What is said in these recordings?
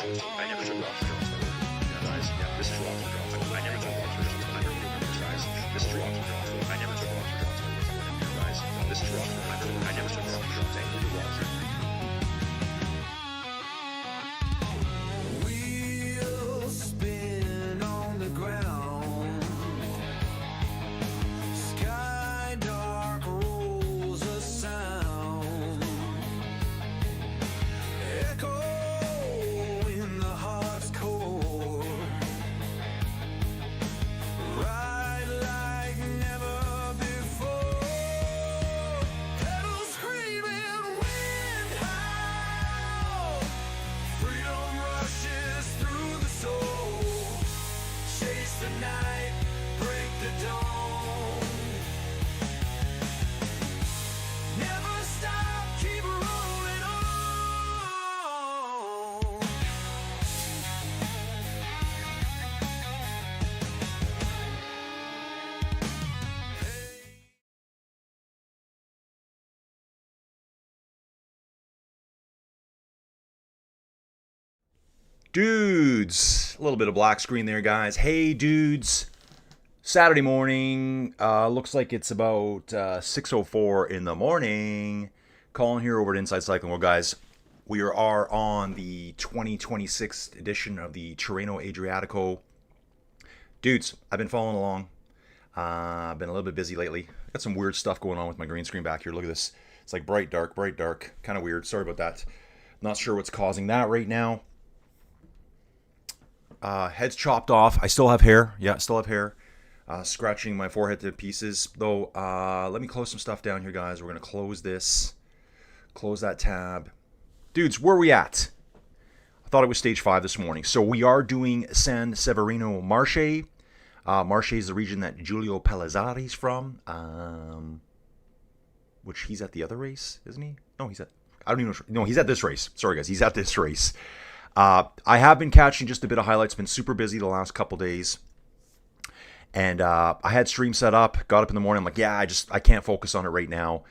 I never took rocks for jobs, guys. Yeah, this is rocks for jobs. I never took rocks for jobs. I never remember, guys. This is rocks for jobs. I never took rocks for jobs. Guys, this is rocks for jobs. I never took rocks for jobs. I never rocks for Wheels spin on the ground. Sky dark rolls a sound. Echo in the heart's core. Ride like never before. Pedals screaming, wind howl. Freedom rushes through the soul. Chase the night, break the dawn. Never stop, keep rolling on. Dudes, a little bit of black screen there, guys. Hey, dudes. Saturday morning. Looks like it's about 6:04 in the morning. Colin here over at Inside Cycling. Well, guys, we are on the 2026 edition of the Tirreno-Adriatico. Dudes, I've been following along. I've been a little bit busy lately. Got some weird stuff going on with my green screen back here. Look at this. It's like bright, dark. Kind of weird. Sorry about that. Not sure what's causing that right now. Head's chopped off. I still have hair. Yeah, still have hair. Scratching my forehead to pieces. Though, let me close some stuff down here, guys. We're going to close this. Close that tab. Dudes, where are we at? I thought it was stage 5 this morning. So we are doing San Severino Marche. Marche is the region that Giulio Pellizzari's from. Which he's at the other race, isn't he? No, he's at... I don't even know. No, he's at this race. Sorry, guys. He's at this race. I have been catching just a bit of highlights. Been super busy the last couple days. And I had stream set up. Got up in the morning. I'm like, yeah, I can't focus on it right now.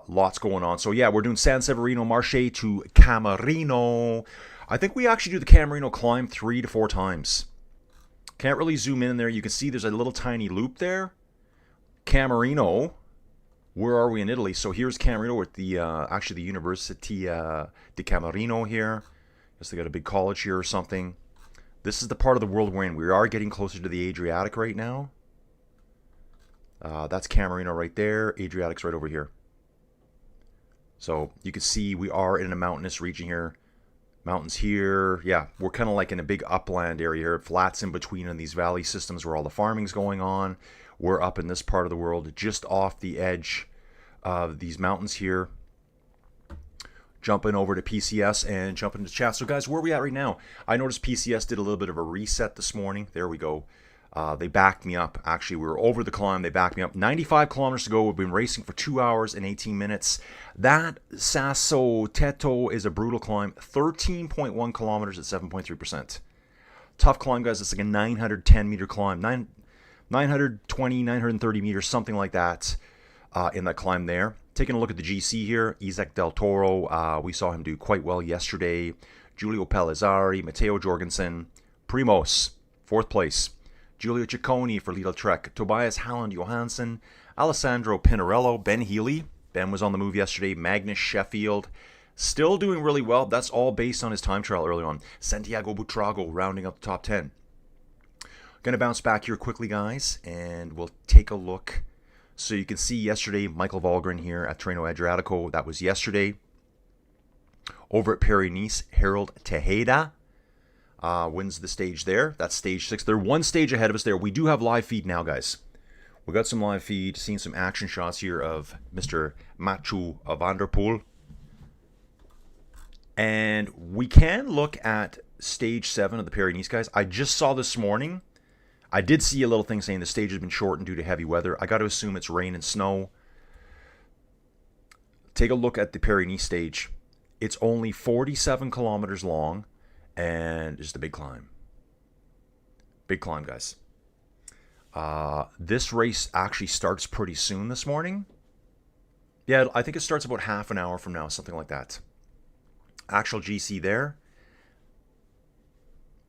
Lots going on. So, yeah, we're doing San Severino Marche to Camerino. I think we actually do the Camerino climb 3 to 4 times. Can't really zoom in there. You can see there's a little tiny loop there. Camerino. Where are we in Italy? So here's Camerino with the actually the University di Camerino here. Guess they got a big college here or something. This is the part of the world we're in. We are getting closer to the Adriatic right now. That's Camerino right there. Adriatic's right over here. So you can see we are in a mountainous region here. Mountains here. Yeah, we're kind of like in a big upland area here. Flats in between in these valley systems where all the farming's going on. We're up in this part of the world, just off the edge of these mountains here. Jumping over to PCS and jumping into chat. So, guys, where are we at right now? I noticed PCS did a little bit of a reset this morning. There we go. They backed me up. Actually, we were over the climb. They backed me up. 95 kilometers to go. We've been racing for 2 hours and 18 minutes. That Sasso Teto is a brutal climb. 13.1 kilometers at 7.3%. Tough climb, guys. It's like a 910-meter climb. 920, 930 meters, something like that in that climb there. Taking a look at the GC here, Isaac Del Toro, we saw him do quite well yesterday. Giulio Pellizzari, Matteo Jorgensen, Primos, 4th place. Giulio Ciccone for Lidl Trek, Tobias Halland Johansson, Alessandro Pinarello, Ben Healy. Ben was on the move yesterday. Magnus Sheffield, still doing really well. That's all based on his time trial early on. Santiago Butrago rounding up the top 10. Going to bounce back here quickly, guys, and we'll take a look. So you can see yesterday, Michael Volgren here at Tirreno-Adriatico. That was yesterday. Over at Paris-Nice, Harold Tejeda wins the stage there. That's stage 6. They're one stage ahead of us there. We do have live feed now, guys. We got some live feed, seeing some action shots here of Mr. Mathieu van der Poel. And we can look at stage 7 of the Paris-Nice, guys. I just saw this morning. I did see a little thing saying the stage has been shortened due to heavy weather. I got to assume it's rain and snow. Take a look at the Paris-Nice stage. It's only 47 kilometers long and just a big climb. Big climb, guys. This race actually starts pretty soon this morning. Yeah, I think it starts about half an hour from now, something like that. Actual GC there.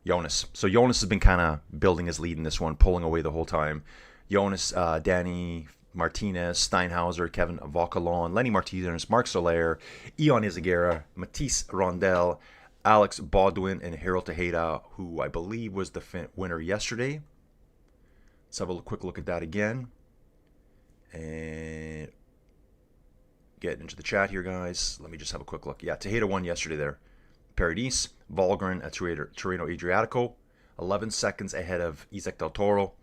Jonas. So Jonas has been kind of building his lead in this one, pulling away the whole time. Jonas, Danny Martinez, Steinhauser, Kevin Vauquelin, Lenny Martinez, Mark Soler, Ion Izagirre, Matisse Rondel, Alex Baudouin, and Harold Tejeda, who I believe was the winner yesterday. Let's have a quick look at that again. And get into the chat here, guys. Let me just have a quick look. Yeah, Tejeda won yesterday there. Paradis, Volgren at Tirreno-Adriatico, 11 seconds ahead of Isaac Del Toro.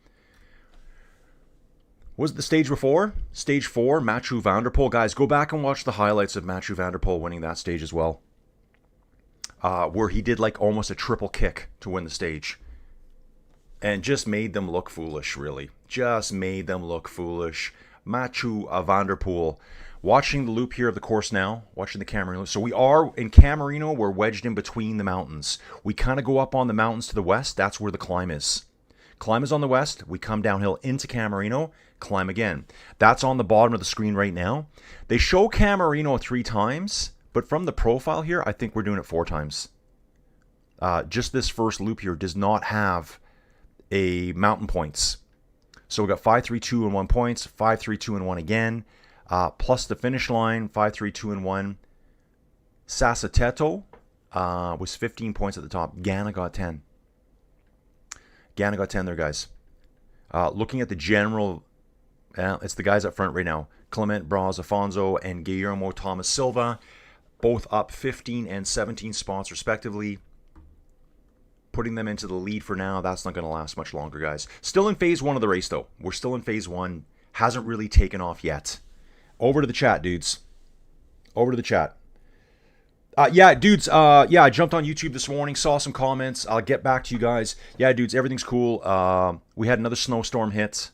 Was it the stage before? Stage 4, Mathieu van der Poel. Guys, go back and watch the highlights of Mathieu van der Poel winning that stage as well. Where he did like almost a triple kick to win the stage. And just made them look foolish, really. Just made them look foolish. Mathieu van der Poel. Watching the loop here of the course now. Watching the Camerino. So we are in Camerino. We're wedged in between the mountains. We kind of go up on the mountains to the west. That's where the climb is. Climb is on the west. We come downhill into Camerino. Climb again. That's on the bottom of the screen right now. They show Camerino 3 times. But from the profile here, I think we're doing it 4 times. Just this first loop here does not have a mountain points. So we got 5, 3, 2, and 1 points. 5, 3, 2, and 1 again. Plus the finish line, 5, 3, 2, and 1. Sassateto was 15 points at the top. Ghana got 10. Ghana got 10 there, guys. Looking at the general, it's the guys up front right now. Clement Braz Afonso and Guillermo Thomas Silva, both up 15 and 17 spots respectively. Putting them into the lead for now. That's not going to last much longer, guys. Still in phase 1 of the race, though. We're still in phase 1. Hasn't really taken off yet. Over to the chat, dudes. Over to the chat. Yeah, dudes. Yeah, I jumped on YouTube this morning, saw some comments. I'll get back to you guys. Yeah, dudes, everything's cool. We had another snowstorm hit.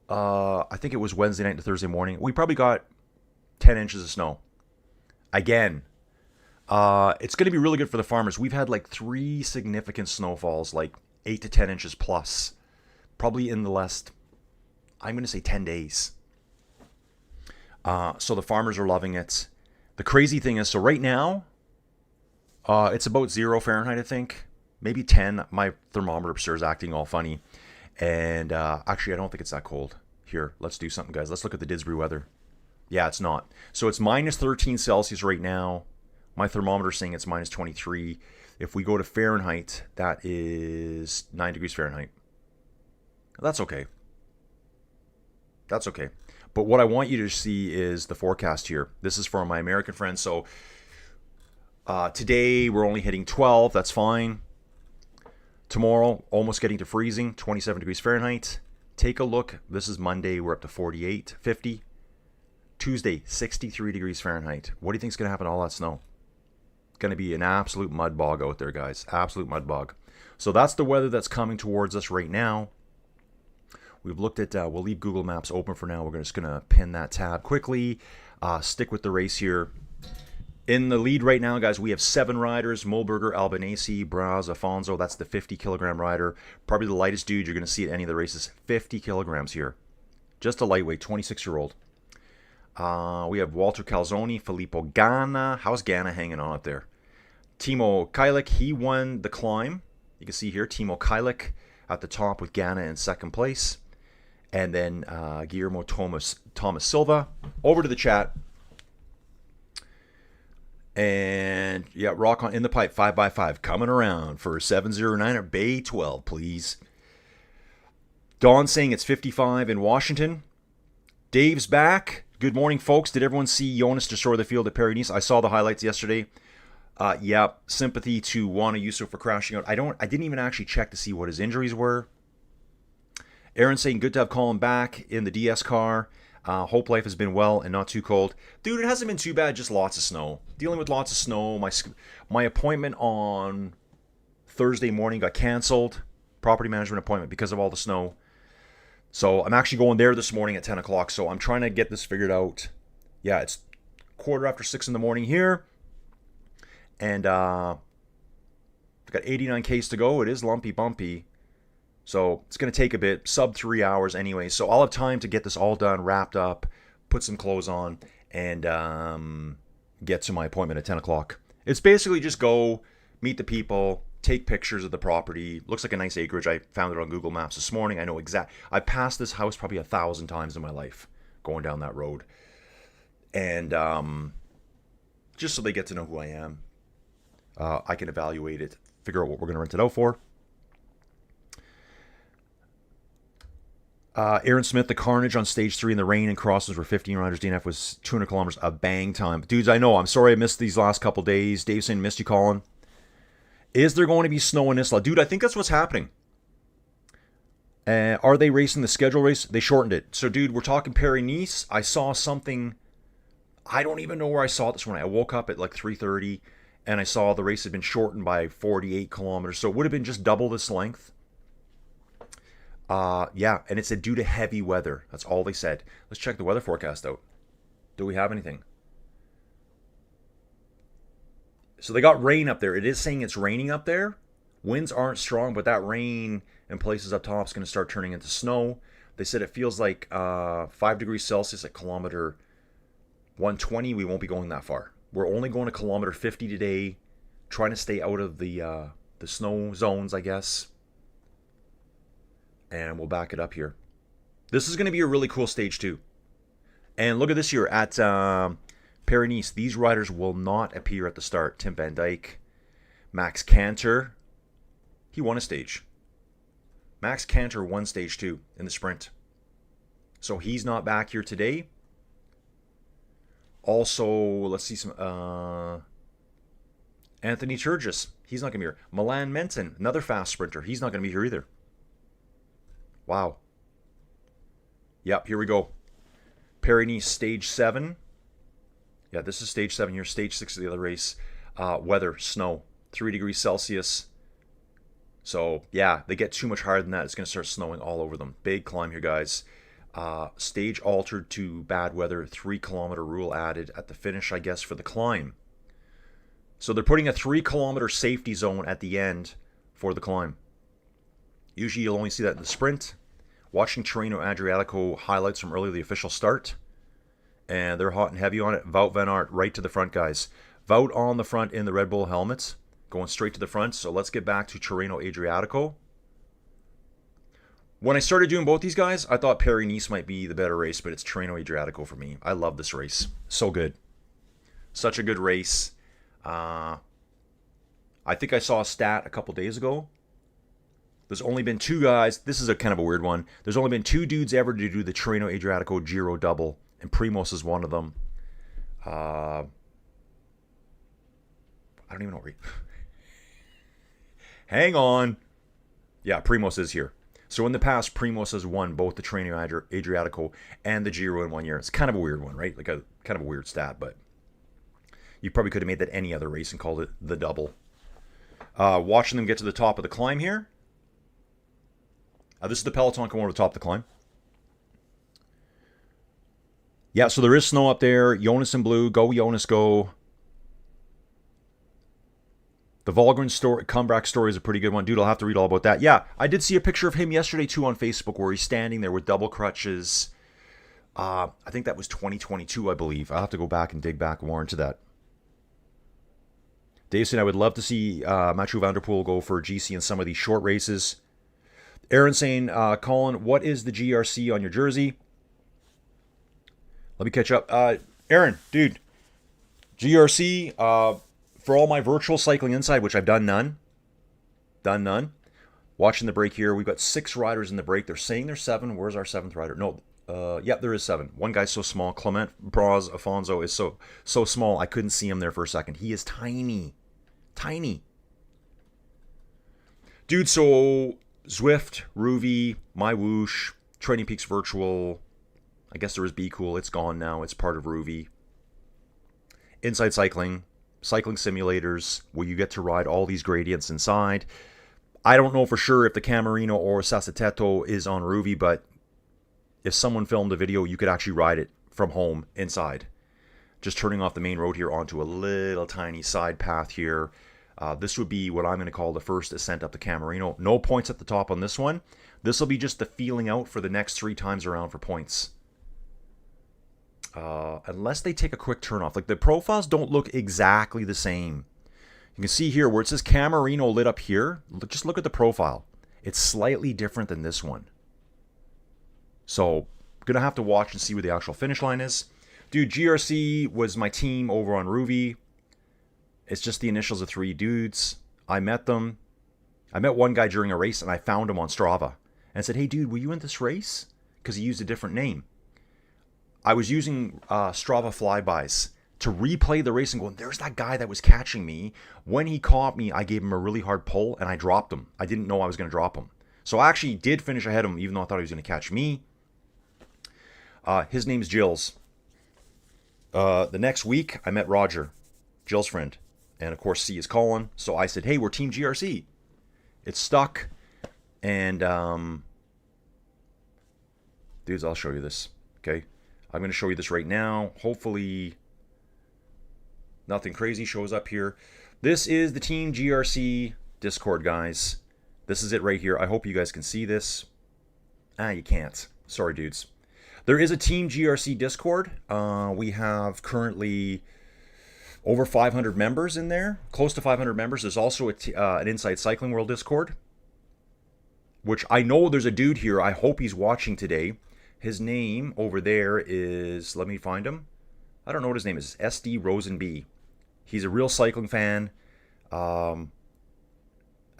I think it was Wednesday night to Thursday morning. We probably got 10 inches of snow. Again, it's going to be really good for the farmers. We've had like 3 significant snowfalls, like 8 to 10 inches plus, probably in the last, I'm going to say 10 days. So the farmers are loving it. The crazy thing is, so right now, it's about 0 Fahrenheit, I think. Maybe 10. My thermometer upstairs is acting all funny. And actually, I don't think it's that cold. Here, let's do something, guys. Let's look at the Didsbury weather. Yeah, it's not. So it's minus 13 Celsius right now. My thermometer is saying it's minus 23. If we go to Fahrenheit, that is 9 degrees Fahrenheit. That's okay. That's okay. But what I want you to see is the forecast here. This is for my American friends. So today we're only hitting 12. That's fine. Tomorrow, almost getting to freezing, 27 degrees Fahrenheit. Take a look. This is Monday. We're up to 48, 50. Tuesday, 63 degrees Fahrenheit. What do you think is going to happen to all that snow? It's going to be an absolute mud bog out there, guys. Absolute mud bog. So that's the weather that's coming towards us right now. We've looked at, we'll leave Google Maps open for now. We're just going to pin that tab quickly. Stick with the race here. In the lead right now, guys, we have 7 riders. Mulberger, Albanese, Braz, Afonso. That's the 50-kilogram rider. Probably the lightest dude you're going to see at any of the races. 50 kilograms here. Just a lightweight, 26-year-old. We have Walter Calzoni, Filippo Ganna. How's Ganna hanging on up there? Timo Kajlik, he won the climb. You can see here, Timo Kajlik at the top with Ganna in second place. And then Guillermo Thomas Silva. Over to the chat. And yeah, rock on in the pipe, 5x5 coming around for 709er Bay 12, please. Dawn saying it's 55 in Washington. Dave's back. Good morning, folks. Did everyone see Jonas destroy the field at Paris-Nice? I saw the highlights yesterday. Yeah, sympathy to Juana Yusuf for crashing out. I didn't even actually check to see what his injuries were. Aaron saying good to have Colin back in the DS car. Hope life has been well and not too cold. Dude, it hasn't been too bad, just lots of snow. Dealing with lots of snow. My appointment on Thursday morning got canceled. Property management appointment because of all the snow. So I'm actually going there this morning at 10 o'clock. So I'm trying to get this figured out. Yeah, it's 6:15 in the morning here. And I've got 89 Ks to go. It is lumpy bumpy. So it's going to take a bit, sub 3 hours anyway. So I'll have time to get this all done, wrapped up, put some clothes on, and get to my appointment at 10 o'clock. It's basically just go, meet the people, take pictures of the property. Looks like a nice acreage. I found it on Google Maps this morning. I know I passed this house probably 1,000 times in my life going down that road. And just so they get to know who I am, I can evaluate it, figure out what we're going to rent it out for. Aaron Smith, the carnage on stage 3 in the rain and crosses were 15 riders. DNF was 200 kilometers, a bang time. Dudes, I know. I'm sorry I missed these last couple days. Dave saying, missed you, Colin. Is there going to be snow in Isla? Dude, I think that's what's happening. Are they racing the schedule race? They shortened it. So, dude, we're talking Paris-Nice. I saw something. I don't even know where I saw it this morning. I woke up at like 3:30, and I saw the race had been shortened by 48 kilometers. So it would have been just double this length. Yeah, and it said due to heavy weather. That's all they said. Let's check the weather forecast out. Do we have anything? So they got rain up there. It is saying it's raining up there. Winds aren't strong, but that rain in places up top is going to start turning into snow. They said it feels like 5 degrees Celsius at kilometer 120. We won't be going that far. We're only going to kilometer 50 today, trying to stay out of the snow zones, I guess. And we'll back it up here. This is going to be a really cool stage too. And look at this here at Paris-Nice. These riders will not appear at the start. Tim Van Dyke, Max Cantor. He won a stage. Max Cantor won stage 2 in the sprint. So he's not back here today. Also, let's see some... Anthony Turgis. He's not going to be here. Milan Menton, another fast sprinter. He's not going to be here either. Wow. Yep, here we go. Paris-Nice, stage 7. Yeah, this is stage 7 here. Stage 6 of the other race. Weather, snow, 3 degrees Celsius. So, yeah, they get too much higher than that. It's going to start snowing all over them. Big climb here, guys. Stage altered to bad weather. 3-kilometer rule added at the finish, I guess, for the climb. So they're putting a 3-kilometer safety zone at the end for the climb. Usually you'll only see that in the sprint. Watching Tirreno-Adriatico highlights from earlier, the official start. And they're hot and heavy on it. Wout van Aert right to the front, guys. Wout on the front in the Red Bull helmets. Going straight to the front. So let's get back to Tirreno-Adriatico. When I started doing both these guys, I thought Paris-Nice might be the better race, but it's Tirreno-Adriatico for me. I love this race. So good. Such a good race. I think I saw a stat a couple days ago. There's only been 2 guys. This is a kind of a weird one. There's only been 2 dudes ever to do the Tirreno-Adriatico Giro double, and Primoz is one of them. I don't even know where Hang on. Yeah, Primoz is here. So in the past, Primoz has won both the Tirreno-Adriatico and the Giro in 1 year. It's kind of a weird one, right? Like a kind of a weird stat, but you probably could have made that any other race and called it the double. Watching them get to the top of the climb here. This is the peloton coming over the top of the climb. Yeah, so there is snow up there. Jonas in blue. Go, Jonas, go. The Volgren story, comeback story is a pretty good one. Dude, I'll have to read all about that. Yeah, I did see a picture of him yesterday, too, on Facebook, where he's standing there with double crutches. I think that was 2022, I believe. I'll have to go back and dig back more into that. Dave said, I would love to see Mathieu van der Poel go for GC in some of these short races. Aaron saying, Colin, what is the GRC on your jersey? Let me catch up. Aaron, dude, GRC, for all my virtual cycling inside, which I've done none. Watching the break here, we've got 6 riders in the break. They're saying there's 7. Where's our 7th rider? No, yeah, there is 7. One guy's so small. Clement Braz Afonso is so small, I couldn't see him there for a second. He is tiny. Tiny. Dude, so Zwift, Ruvi, My Whoosh, Training Peaks Virtual. I guess there was Be Cool. It's gone now. It's part of Ruvi. Inside Cycling. Cycling simulators where you get to ride all these gradients inside. I don't know for sure if the Camerino or Sassateto is on Ruvi, but if someone filmed a video, you could actually ride it from home inside. Just turning off the main road here onto a little tiny side path here. This would be what I'm going to call the first ascent up the Camerino. No points at the top on this one. This will be just the feeling out for the next 3 times around for points. Unless they take a quick turn off. Like the profiles don't look exactly the same. You can see here where it says Camerino lit up here. Just look at the profile. It's slightly different than this one. So, gonna have to watch and see where the actual finish line is. Dude, GRC was my team over on Ruby. It's just the initials of 3 dudes. I met them. I met one guy during a race, and I found him on Strava. And said, hey, dude, were you in this race? Because he used a different name. I was using Strava flybys to replay the race and going, there's that guy that was catching me. When he caught me, I gave him a really hard pull, and I dropped him. I didn't know I was going to drop him. So I actually did finish ahead of him, even though I thought he was going to catch me. His name's Jills. The next week, I met Roger, Jill's friend. And, of course, C is Colin. So I said, hey, we're Team GRC. It's stuck. And, dudes, I'll show you this. Okay? I'm going to show you this right now. Hopefully, nothing crazy shows up here. This is the Team GRC Discord, guys. This is it right here. I hope you guys can see this. You can't. Sorry, dudes. There is a Team GRC Discord. We have currently over 500 members in there. Close to 500 members. There's also an Inside Cycling World Discord, which I know there's a dude here. I hope he's watching today. His name over there is, let me find him. I don't know what his name is. SD Rosenby. He's a real cycling fan. And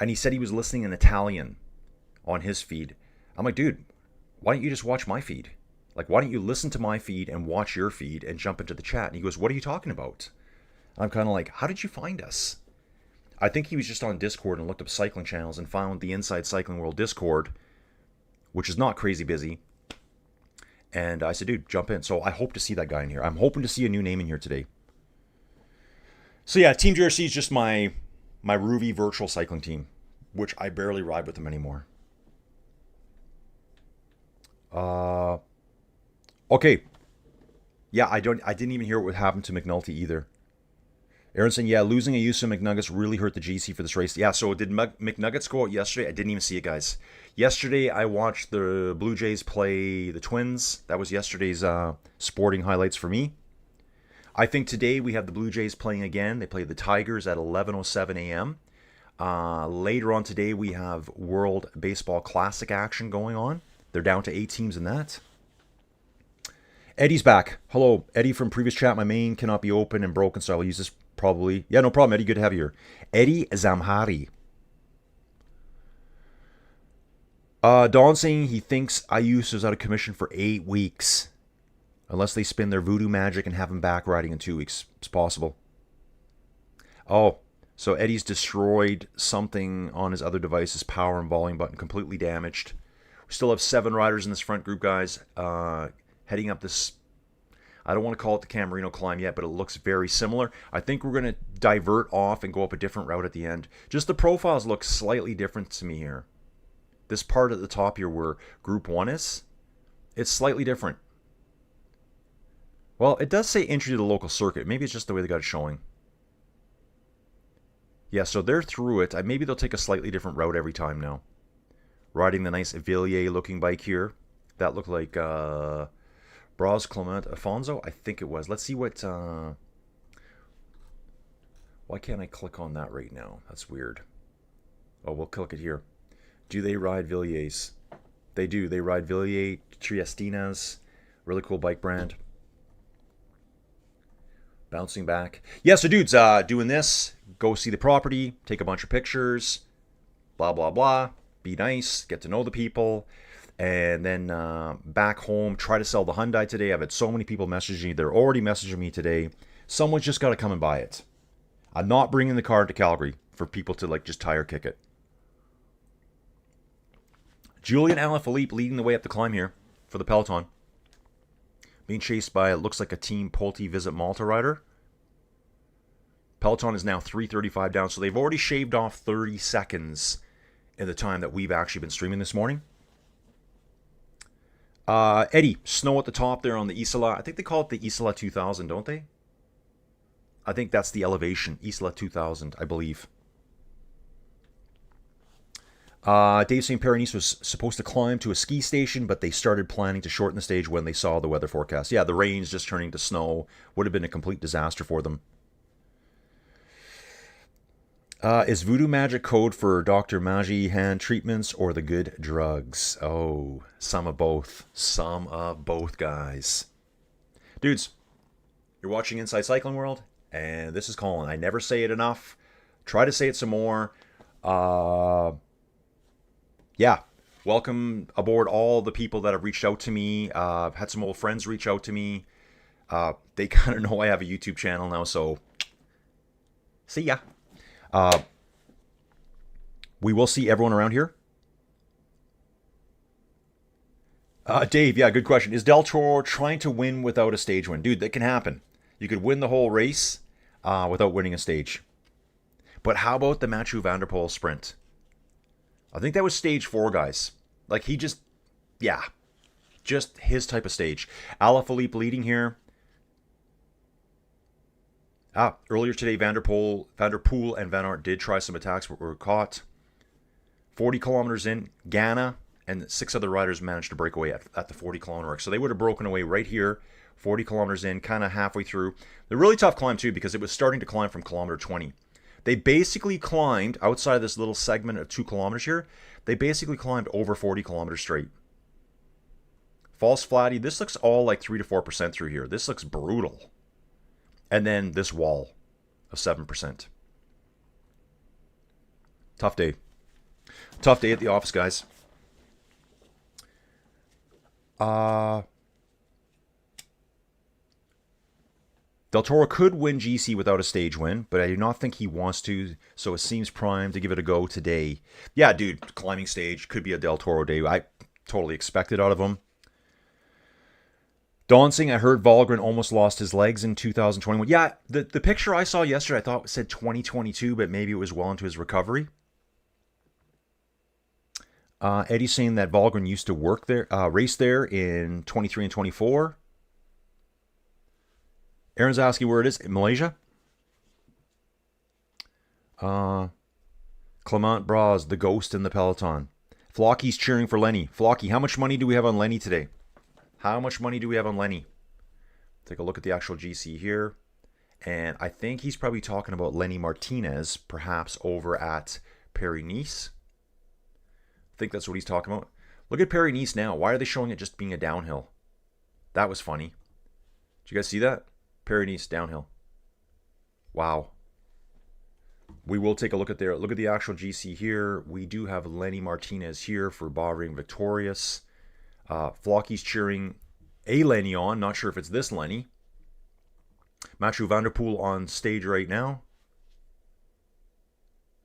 he said he was listening in Italian on his feed. I'm like, dude, why don't you just watch my feed? Like, why don't you listen to my feed and watch your feed and jump into the chat? And he goes, what are you talking about? I'm kind of like, how did you find us? I think he was just on Discord and looked up cycling channels and found the Inside Cycling World Discord, which is not crazy busy. And I said, dude, jump in. So I hope to see that guy in here. I'm hoping to see a new name in here today. So yeah, Team GRC is just my Ruby virtual cycling team, which I barely ride with them anymore. Okay. Yeah, I didn't even hear what happened to McNulty either. Aaron saying, yeah, losing a use of McNuggets really hurt the GC for this race. Yeah, so did McNuggets go out yesterday? I didn't even see it, guys. Yesterday, I watched the Blue Jays play the Twins. That was yesterday's sporting highlights for me. I think today we have the Blue Jays playing again. They play the Tigers at 11:07 a.m. Later on today, we have World Baseball Classic action going on. They're down to 8 teams in that. Eddie's back. Hello, Eddie from previous chat. My main cannot be open and broken, so I'll use this probably. Yeah, no problem, Eddie. Good to have you here. Eddie Zamhari. Don saying he thinks Ayuso is out of commission for 8 weeks. Unless they spin their voodoo magic and have him back riding in 2 weeks. It's possible. Oh, so Eddie's destroyed something on his other device. His power and volume button completely damaged. We still have 7 riders in this front group, guys. Heading up this, I don't want to call it the Camerino climb yet, but it looks very similar. I think we're going to divert off and go up a different route at the end. Just the profiles look slightly different to me here. This part at the top here where Group 1 is, it's slightly different. Well, it does say entry to the local circuit. Maybe it's just the way they got it showing. Yeah, so they're through it. Maybe they'll take a slightly different route every time now. Riding the nice Villiers looking bike here. That looked like Bras Clement Afonso, I think it was. Let's see what... Why can't I click on that right now? That's weird. Oh, we'll click it here. Do they ride Villiers? They do. They ride Villiers, Triestinas. Really cool bike brand. Bouncing back. Yeah, so dudes, doing this. Go see the property. Take a bunch of pictures. Blah, blah, blah. Be nice. Get to know the people. And then back home, try to sell the Hyundai today. I've had so many people messaging me. They're already messaging me today. Someone's just got to come and buy it. I'm not bringing the car to Calgary for people to like just tire kick it. Julian Alaphilippe leading the way up the climb here for the peloton. Being chased by, it looks like a Team Pulte Visit Malta rider. Peloton is now 3:35 down, so they've already shaved off 30 seconds in the time that we've actually been streaming this morning. Eddie, snow at the top there on the Isola. I think they call it the Isola 2000, don't they? I think that's the elevation, Isola 2000, I believe. Dave St. Paris was supposed to climb to a ski station, but they started planning to shorten the stage when they saw the weather forecast. Yeah, the rain's just turning to snow. Would have been a complete disaster for them. Is voodoo magic code for Dr. Magi hand treatments or the good drugs? Oh, some of both. Some of both, guys. Dudes, you're watching Inside Cycling World, and this is Colin. I never say it enough. Try to say it some more. Yeah. Welcome aboard all the people that have reached out to me. I've had some old friends reach out to me. They kind of know I have a YouTube channel now, so see ya. We will see everyone around here. Dave, yeah, good question. Is Del Toro trying to win without a stage win? Dude, that can happen. You could win the whole race without winning a stage. But how about the Mathieu van der Poel sprint? I think that was stage 4, guys. Like, he just, yeah, just his type of stage. Alaphilippe leading here. Earlier today, Van der Poel and Van Aert did try some attacks, but were caught. 40 kilometers in, Ghana and 6 other riders managed to break away at the 40 kilometer mark. So they would have broken away right here, 40 kilometers in, kind of halfway through. The really tough climb, too, because it was starting to climb from kilometer 20. They basically climbed, outside of this little segment of 2 kilometers here, they basically climbed over 40 kilometers straight. False flatty, this looks all like 3 to 4% through here. This looks brutal. And then this wall of 7%. Tough day. Tough day at the office, guys. Del Toro could win GC without a stage win, but I do not think he wants to, so it seems primed to give it a go today. Yeah, dude, climbing stage could be a Del Toro day. I totally expect it out of him. Dancing, I heard Valgren almost lost his legs in 2021. Yeah, the picture I saw yesterday, I thought said 2022, but maybe it was well into his recovery. Eddie's saying that Valgren used to work there, race there in 23 and 24. Aaron's asking where it is. In Malaysia? Clement Braz, the ghost in the peloton. Flocky's cheering for Lenny. Flocky, how much money do we have on Lenny today? How much money do we have on Lenny? Take a look at the actual GC here. And I think he's probably talking about Lenny Martinez, perhaps over at Paris-Nice. I think that's what he's talking about. Look at Paris-Nice now. Why are they showing it just being a downhill? That was funny. Did you guys see that? Paris-Nice downhill. Wow. We will take a look at there. Look at the actual GC here. We do have Lenny Martinez here for Bahrain Victorious. Flocky's cheering a Lenny on. Not sure if it's this Lenny. Mathieu van der Poel on stage right now.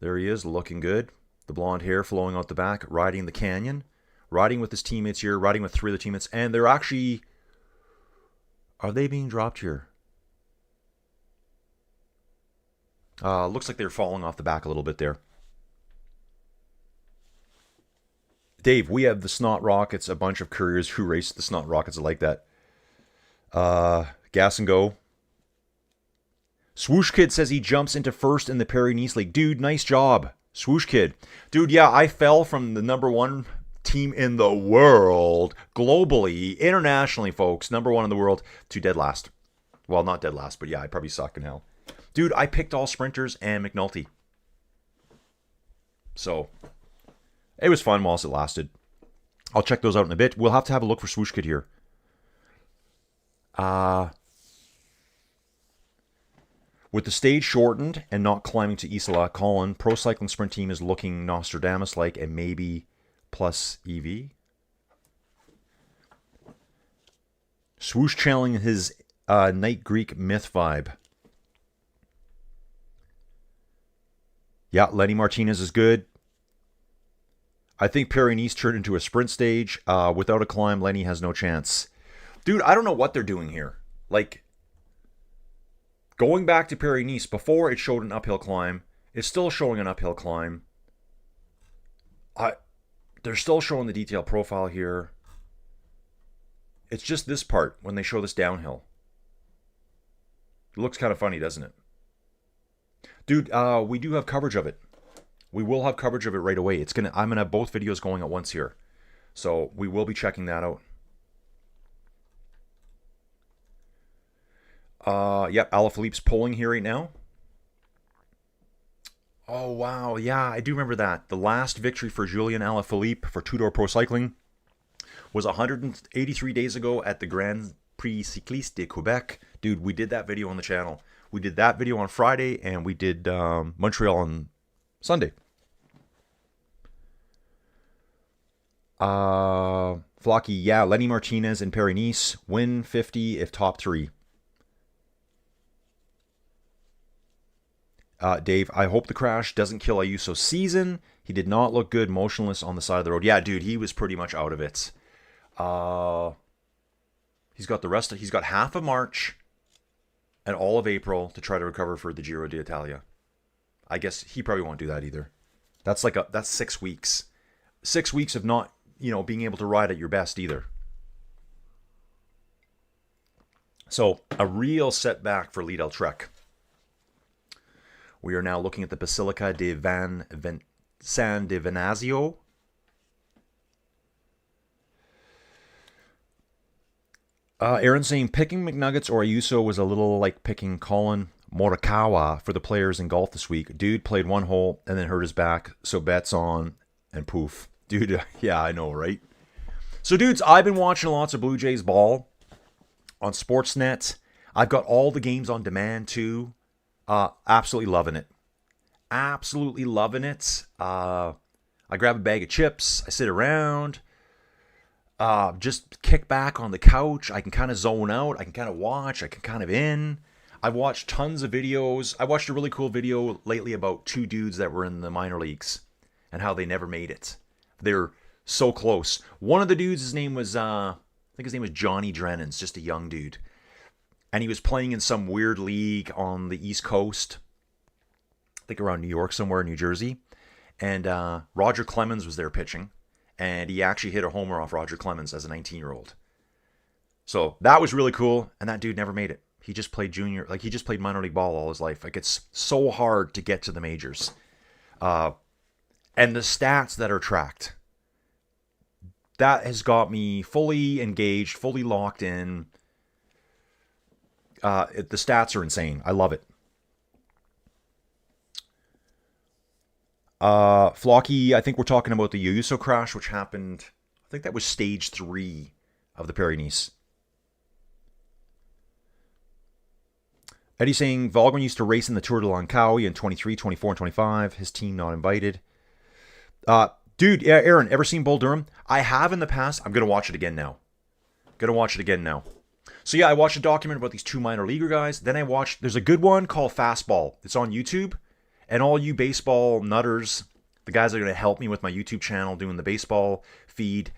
There he is, looking good. The blonde hair flowing out the back, riding the canyon. Riding with his teammates here, riding with 3 other teammates. And they're actually... Are they being dropped here? Looks like they're falling off the back a little bit there. Dave, we have the Snot Rockets, a bunch of couriers who race the Snot Rockets like that. Gas and Go. Swoosh Kid says he jumps into first in the Paris-Nice League. Dude, nice job. Swoosh Kid. Dude, yeah, I fell from the #1 team in the world, globally, internationally, folks, #1 in the world, to dead last. Well, not dead last, but yeah, I probably suck in hell. Dude, I picked all sprinters and McNulty. So, it was fun whilst it lasted. I'll check those out in a bit. We'll have to have a look for Swoosh Kid here. With the stage shortened and not climbing to Isola, Colin, Pro Cycling Sprint Team is looking Nostradamus-like and maybe plus EV. Swoosh channeling his Night Greek myth vibe. Yeah, Lenny Martinez is good. I think Paris-Nice turned into a sprint stage. Without a climb, Lenny has no chance. Dude, I don't know what they're doing here. Like, going back to Paris-Nice, before it showed an uphill climb, it's still showing an uphill climb. They're still showing the detail profile here. It's just this part when they show this downhill. It looks kind of funny, doesn't it? Dude, we do have coverage of it. We will have coverage of it right away. I'm gonna have both videos going at once here. So we will be checking that out. Yep, Alaphilippe's pulling here right now. Oh, wow. Yeah, I do remember that. The last victory for Julien Alaphilippe for Two-Door Pro Cycling was 183 days ago at the Grand Prix Cycliste de Quebec. Dude, we did that video on the channel. We did that video on Friday, and we did Montreal on Sunday. Flocky, yeah, Lenny Martinez and Paris-Nice win 50 if top 3. Dave, I hope the crash doesn't kill Ayuso's season. He did not look good, motionless on the side of the road. Yeah, dude, he was pretty much out of it. He's got half of March and all of April to try to recover for the Giro d'Italia. I guess he probably won't do that either. That's 6 weeks. 6 weeks of not, being able to ride at your best either. So, a real setback for Lidl Trek. We are now looking at the Basilica di San di Venazio. Aaron saying picking McNuggets or Ayuso was a little like picking Colin Morikawa for the players in golf this week. Dude played one hole and then hurt his back, so bets on and poof. Dude, yeah, I know, right? So, dudes, I've been watching lots of Blue Jays ball on Sportsnet. I've got all the games on demand, too. Absolutely loving it. Absolutely loving it. I grab a bag of chips. I sit around. Just kick back on the couch. I can kind of zone out. I can kind of watch. I can kind of in. I've watched tons of videos. I watched a really cool video lately about 2 dudes that were in the minor leagues and how they never made it. They're so close. One of the dudes, his name was, I think his name was Johnny Drennan's, just a young dude. And he was playing in some weird league on the East Coast. I think around New York somewhere, New Jersey. And Roger Clemens was there pitching. And he actually hit a homer off Roger Clemens as a 19-year-old. So that was really cool. And that dude never made it. He just played he just played minor league ball all his life. Like, it's so hard to get to the majors. And the stats that are tracked, that has got me fully engaged, fully locked in. The stats are insane. I love it. Flocky, I think we're talking about the Ayuso crash, which happened, I think that was stage 3 of the Paris-Nice. Eddie saying, Volgren used to race in the Tour de Langkawi in 23, 24, and 25. His team not invited. Dude, yeah, Aaron, ever seen Bull Durham? I have in the past. I'm going to watch it again now. So yeah, I watched a document about these 2 minor leaguer guys. Then there's a good one called Fastball. It's on YouTube. And all you baseball nutters, the guys that are going to help me with my YouTube channel doing the baseball feed.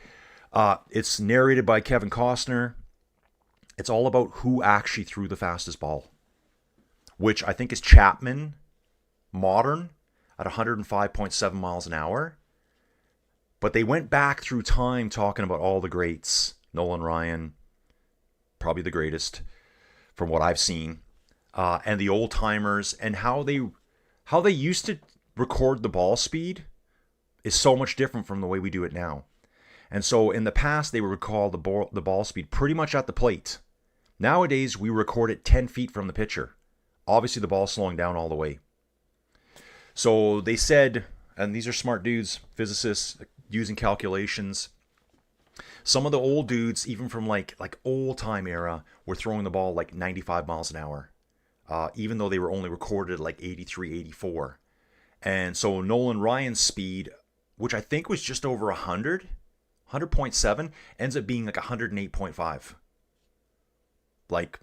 It's narrated by Kevin Costner. It's all about who actually threw the fastest ball, which I think is Chapman, modern, at 105.7 miles an hour. But they went back through time talking about all the greats. Nolan Ryan, probably the greatest from what I've seen. And the old timers, and how they used to record the ball speed is so much different from the way we do it now. And so in the past, they would record the ball speed pretty much at the plate. Nowadays, we record it 10 feet from the pitcher. Obviously, the ball's slowing down all the way. So they said, and these are smart dudes, physicists, using calculations. Some of the old dudes, even from like old time era, were throwing the ball like 95 miles an hour. Even though they were only recorded like 83, 84. And so Nolan Ryan's speed, which I think was just over 100.7, ends up being like 108.5. Like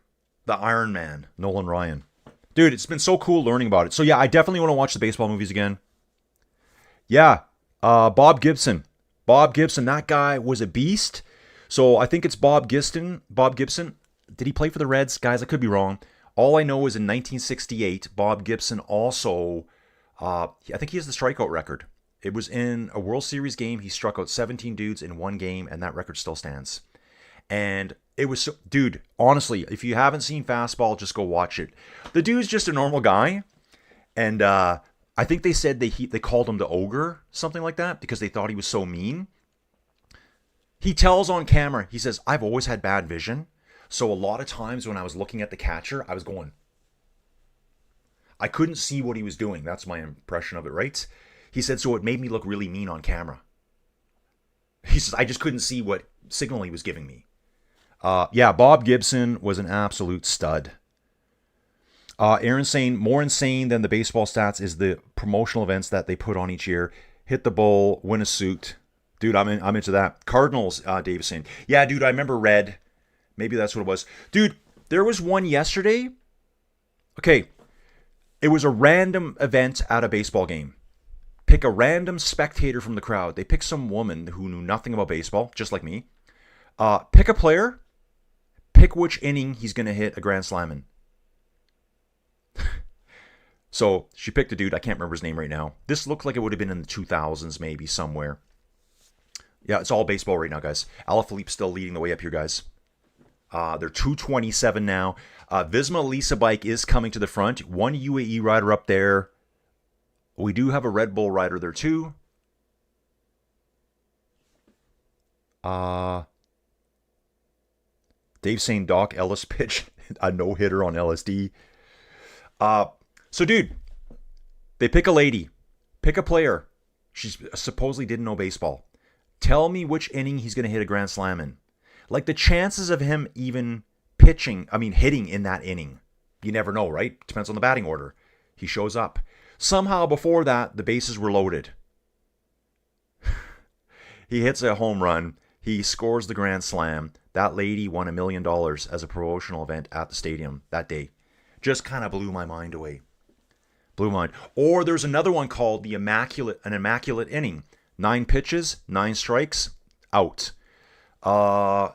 the Iron Man, Nolan Ryan. Dude, it's been so cool learning about it. So yeah, I definitely want to watch the baseball movies again. Yeah, Bob Gibson. That guy was a beast. So I think it's Bob Gibson. Did he play for the Reds? Guys, I could be wrong. All I know is in 1968, Bob Gibson also, I think he has the strikeout record. It was in a World Series game. He struck out 17 dudes in one game, and that record still stands. And it was so, dude, honestly, if you haven't seen Fastball, just go watch it. The dude's just a normal guy. And I think they said they called him the Ogre, something like that, because they thought he was so mean. He tells on camera, he says, I've always had bad vision. So a lot of times when I was looking at the catcher, I was going. I couldn't see what he was doing. That's my impression of it, right? He said, so it made me look really mean on camera. He says, I just couldn't see what signal he was giving me. Yeah, Bob Gibson was an absolute stud. Aaron saying, more insane than the baseball stats is the promotional events that they put on each year. Hit the bull, win a suit. Dude, I'm into that. Cardinals, Dave saying. Yeah, dude, I remember red. Maybe that's what it was. Dude, there was one yesterday. Okay, it was a random event at a baseball game. Pick a random spectator from the crowd. They picked some woman who knew nothing about baseball, just like me. Pick a player. Pick which inning he's going to hit a grand slam in. So she picked a dude. I can't remember his name right now. This looked like it would have been in the 2000s, maybe somewhere. Yeah, it's all baseball right now, guys. Alaphilippe's still leading the way up here, guys. They're 227 now. Visma Lisa bike is coming to the front. One UAE rider up there. We do have a Red Bull rider there too. Dave saying Doc Ellis pitched a no-hitter on LSD. So, dude, they pick a lady. Pick a player. She supposedly didn't know baseball. Tell me which inning he's going to hit a grand slam in. Like, the chances of him even hitting in that inning. You never know, right? Depends on the batting order. He shows up. Somehow before that, the bases were loaded. He hits a home run. He scores the grand slam. That lady won $1 million as a promotional event at the stadium that day. Just kind of blew my mind away. Blew my mind. Or there's another one called an immaculate inning. 9 pitches, 9 strikes, out.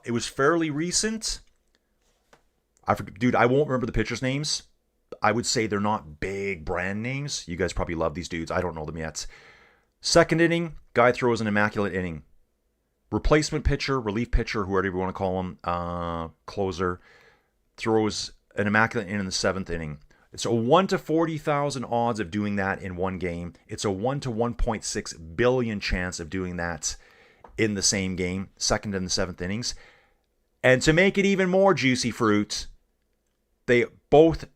It was fairly recent. Dude, I won't remember the pitchers' names. I would say they're not big brand names. You guys probably love these dudes. I don't know them yet. Second inning, guy throws an immaculate inning. Replacement pitcher, relief pitcher, whoever you want to call him, closer, throws an immaculate inning in the 7th inning. It's a 1 to 40,000 odds of doing that in one game. It's a 1 to 1.6 billion chance of doing that in the same game, 2nd and the 7th innings. And to make it even more juicy fruit, they both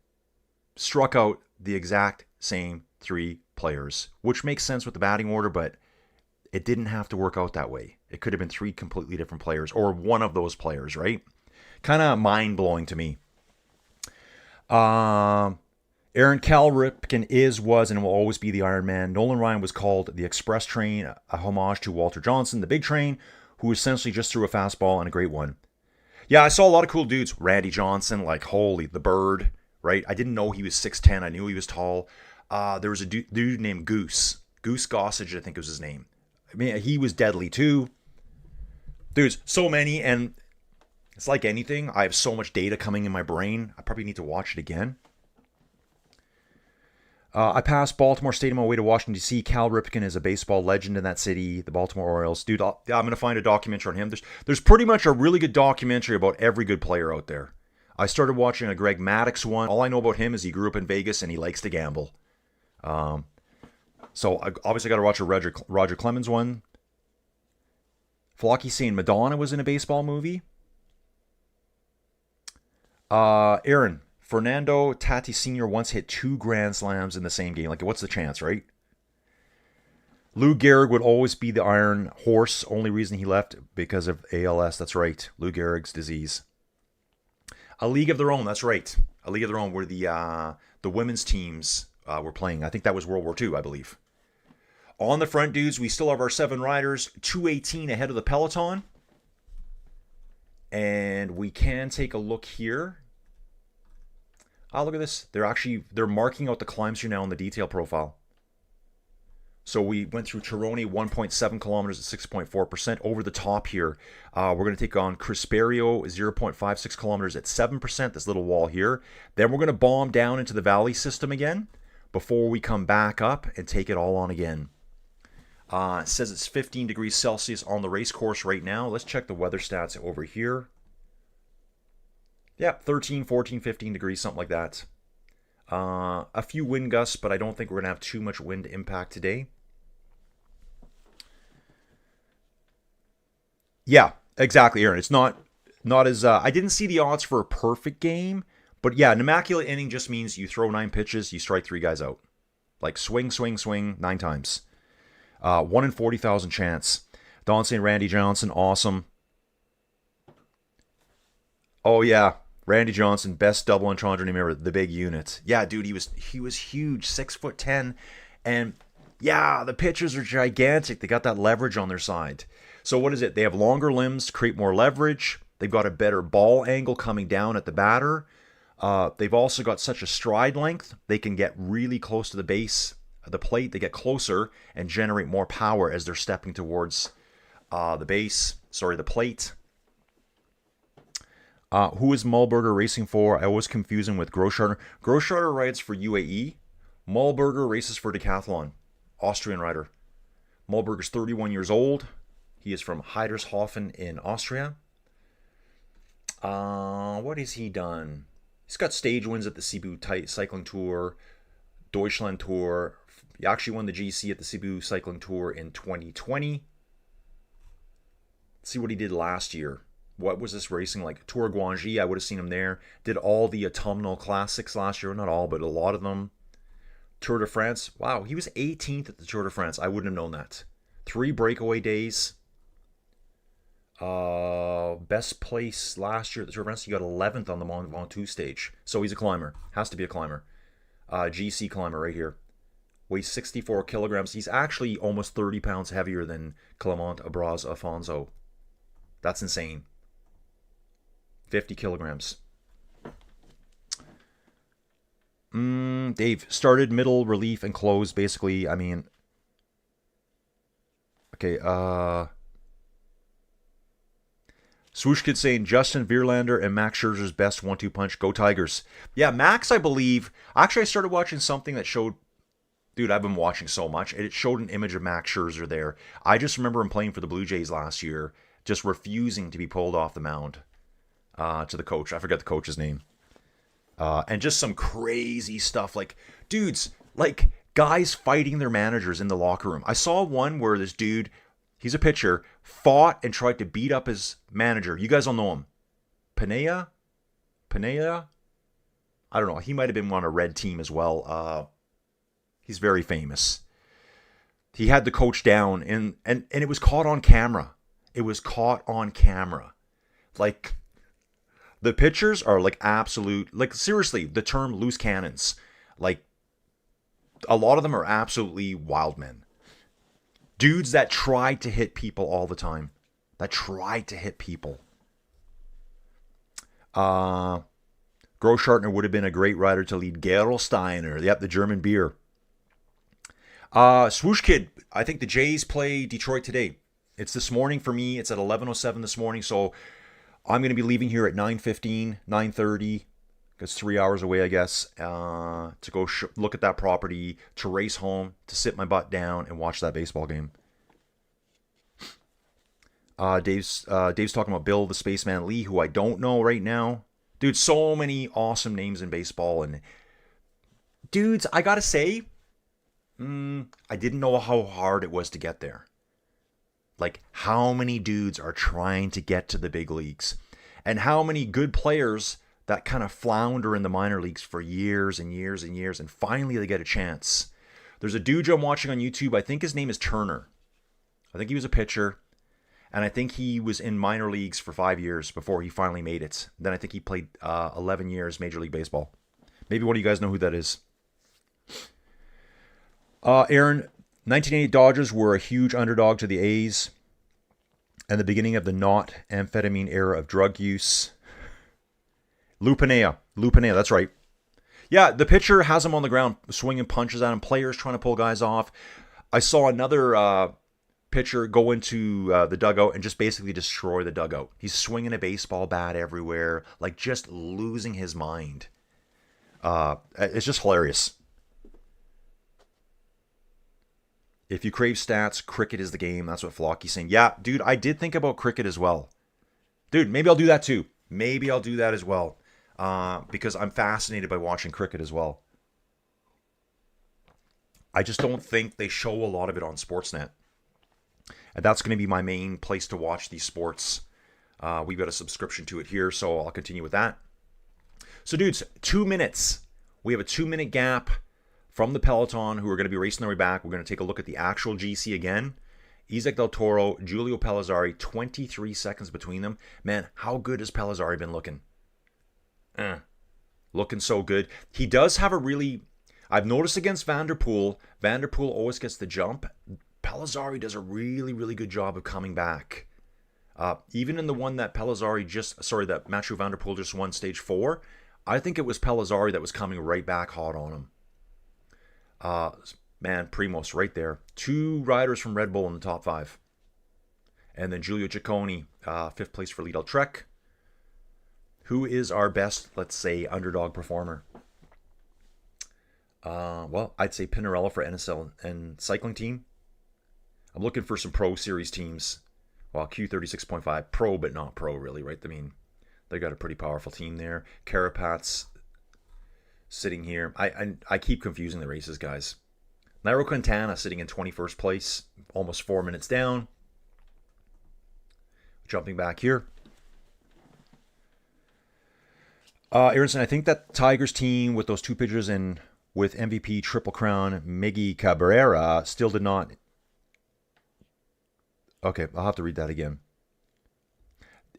struck out the exact same 3 players, which makes sense with the batting order, but it didn't have to work out that way. It could have been 3 completely different players, or one of those players, right? Kind of mind-blowing to me. Aaron Cal Ripken was, and will always be the Iron Man. Nolan Ryan was called the Express Train, a homage to Walter Johnson, the Big Train, who essentially just threw a fastball and a great one. Yeah, I saw a lot of cool dudes. Randy Johnson, like, holy, the Bird, right? I didn't know he was 6'10". I knew he was tall. There was a dude named Goose. Goose Gossage, I think was his name. I mean, he was deadly too. There's so many, and it's like anything. I have so much data coming in my brain. I probably need to watch it again. I passed Baltimore Stadium on my way to Washington, D.C. Cal Ripken is a baseball legend in that city, the Baltimore Orioles. Dude, I'm going to find a documentary on him. There's pretty much a really good documentary about every good player out there. I started watching a Greg Maddux one. All I know about him is he grew up in Vegas and he likes to gamble. So I obviously got to watch a Roger Clemens one. Flocky saying Madonna was in a baseball movie. Aaron, Fernando Tatis Sr. once hit 2 grand slams in the same game. Like, what's the chance, right? Lou Gehrig would always be the Iron Horse. Only reason he left because of ALS. That's right. Lou Gehrig's disease. A League of Their Own. That's right. A League of Their Own where the women's teams were playing. I think that was World War II, I believe. On the front, dudes, we still have our 7 riders. 218 ahead of the peloton. And we can take a look here. Oh, look at this. They're marking out the climbs here now in the detail profile. So we went through Tirreno, 1.7 kilometers at 6.4%. Over the top here, we're going to take on Crisperio, 0.56 kilometers at 7%, this little wall here. Then we're going to bomb down into the valley system again before we come back up and take it all on again. It says it's 15 degrees Celsius on the race course right now. Let's check the weather stats over here. Yeah, 13, 14, 15 degrees, something like that. A few wind gusts, but I don't think we're going to have too much wind impact today. Yeah, exactly, Aaron. It's not as... I didn't see the odds for a perfect game, But yeah, an immaculate inning just means you throw 9 pitches, you strike 3 guys out. Like swing, swing, swing 9 times. 1 in 40,000 chance. Don St. Randy Johnson, awesome. Oh yeah, Randy Johnson, best double entendre name ever. The big unit. Yeah, dude, he was huge, 6'10", and yeah, the pitchers are gigantic. They got that leverage on their side. So what is it? They have longer limbs to create more leverage. They've got a better ball angle coming down at the batter. They've also got such a stride length. They can get really close to the base of the plate. They get closer and generate more power as they're stepping towards the plate. Who is Mullberger racing for? I always confuse him with Großscharter. Großscharter rides for UAE. Mullberger races for Decathlon. Austrian rider. Mullberger's 31 years old. He is from Heidershofen in Austria. What has he done? He's got stage wins at the Cebu Cycling Tour, Deutschland Tour. He actually won the GC at the Cebu Cycling Tour in 2020. Let's see what he did last year. What was this racing like? Tour Guangxi, I would have seen him there. Did all the autumnal classics last year. Not all, but a lot of them. Tour de France. Wow, he was 18th at the Tour de France. I wouldn't have known that. 3 breakaway days. Best place last year at the Tour de France. He got 11th on the Mont Ventoux stage. So he's a climber. Has to be a climber. GC climber right here. Weighs 64 kilograms. He's actually almost 30 pounds heavier than Clement Abraz Afonso. That's insane. 50 kilograms. Dave, started, middle, relief, and close, basically. I mean, okay, Swoosh Kid saying Justin Verlander and Max Scherzer's best 1-2 punch. Go Tigers. Yeah, Max, I believe. Actually, I started watching something that showed... Dude, I've been watching so much. It showed an image of Max Scherzer there. I just remember him playing for the Blue Jays last year, just refusing to be pulled off the mound to the coach. I forget the coach's name. And just some crazy stuff. Like, dudes, like guys fighting their managers in the locker room. I saw one where this dude, he's a pitcher, fought and tried to beat up his manager. You guys all know him. Pineda? I don't know. He might have been on a red team as well. He's very famous. He had the coach down, and it was caught on camera. It was caught on camera. Like, the pitchers are like absolute, like seriously, the term loose cannons. Like, a lot of them are absolutely wild men. Dudes that try to hit people all the time. Großschartner would have been a great rider to lead Gerolsteiner. Yep, the German beer. Swoosh Kid, I think the Jays play Detroit today. It's this morning for me. It's at 11:07 this morning, so I'm going to be leaving here at 9:15, 9:30. It's 3 hours away, I guess, to go look at that property, to race home, to sit my butt down and watch that baseball game. Dave's talking about Bill the Spaceman Lee, who I don't know right now. Dude, so many awesome names in baseball. And dudes, I got to say, I didn't know how hard it was to get there. Like, how many dudes are trying to get to the big leagues? And how many good players that kind of flounder in the minor leagues for years and years and years, and finally they get a chance. There's a dude I'm watching on YouTube. I think his name is Turner. I think he was a pitcher. And I think he was in minor leagues for 5 years before he finally made it. Then I think he played 11 years Major League Baseball. Maybe one of you guys know who that is. Aaron, 1980 Dodgers were a huge underdog to the A's and the beginning of the not amphetamine era of drug use. Lupinea, that's right. Yeah, the pitcher has him on the ground, swinging punches at him, players trying to pull guys off. I saw another pitcher go into the dugout and just basically destroy the dugout. He's swinging a baseball bat everywhere, like just losing his mind. It's just hilarious. If you crave stats, cricket is the game. That's what Flocky's saying. Yeah, dude, I did think about cricket as well. Dude, maybe I'll do that too. Maybe I'll do that as well. Because I'm fascinated by watching cricket as well. I just don't think they show a lot of it on Sportsnet. And that's going to be my main place to watch these sports. We've got a subscription to it here, so I'll continue with that. So, dudes, 2 minutes. We have a 2-minute gap from the peloton who are going to be racing their way back. We're going to take a look at the actual GC again. Isaac Del Toro, Giulio Pellizzari, 23 seconds between them. Man, how good has Pellizzari been looking? Looking so good. He does have a really... I've noticed against Van der Poel always gets the jump. Pellizzari does a really, really good job of coming back. Even in the one that that Mathieu Van der Poel just won stage 4, I think it was Pellizzari that was coming right back hot on him. Man, Primoz right there. 2 riders from Red Bull in the top 5. And then Giulio Ciccone, 5th place for Lidl Trek. Who is our best, let's say, underdog performer? Well, I'd say Pinarello for NSL and cycling team. I'm looking for some Pro Series teams. Well, Q36.5, Pro, but not Pro, really, right? I mean, they got a pretty powerful team there. Carapaz sitting here. I keep confusing the races, guys. Nairo Quintana sitting in 21st place, almost 4 minutes down. Jumping back here. Aronson, I think that Tigers team with those 2 pitchers and with MVP Triple Crown Miggy Cabrera still did not... Okay, I'll have to read that again.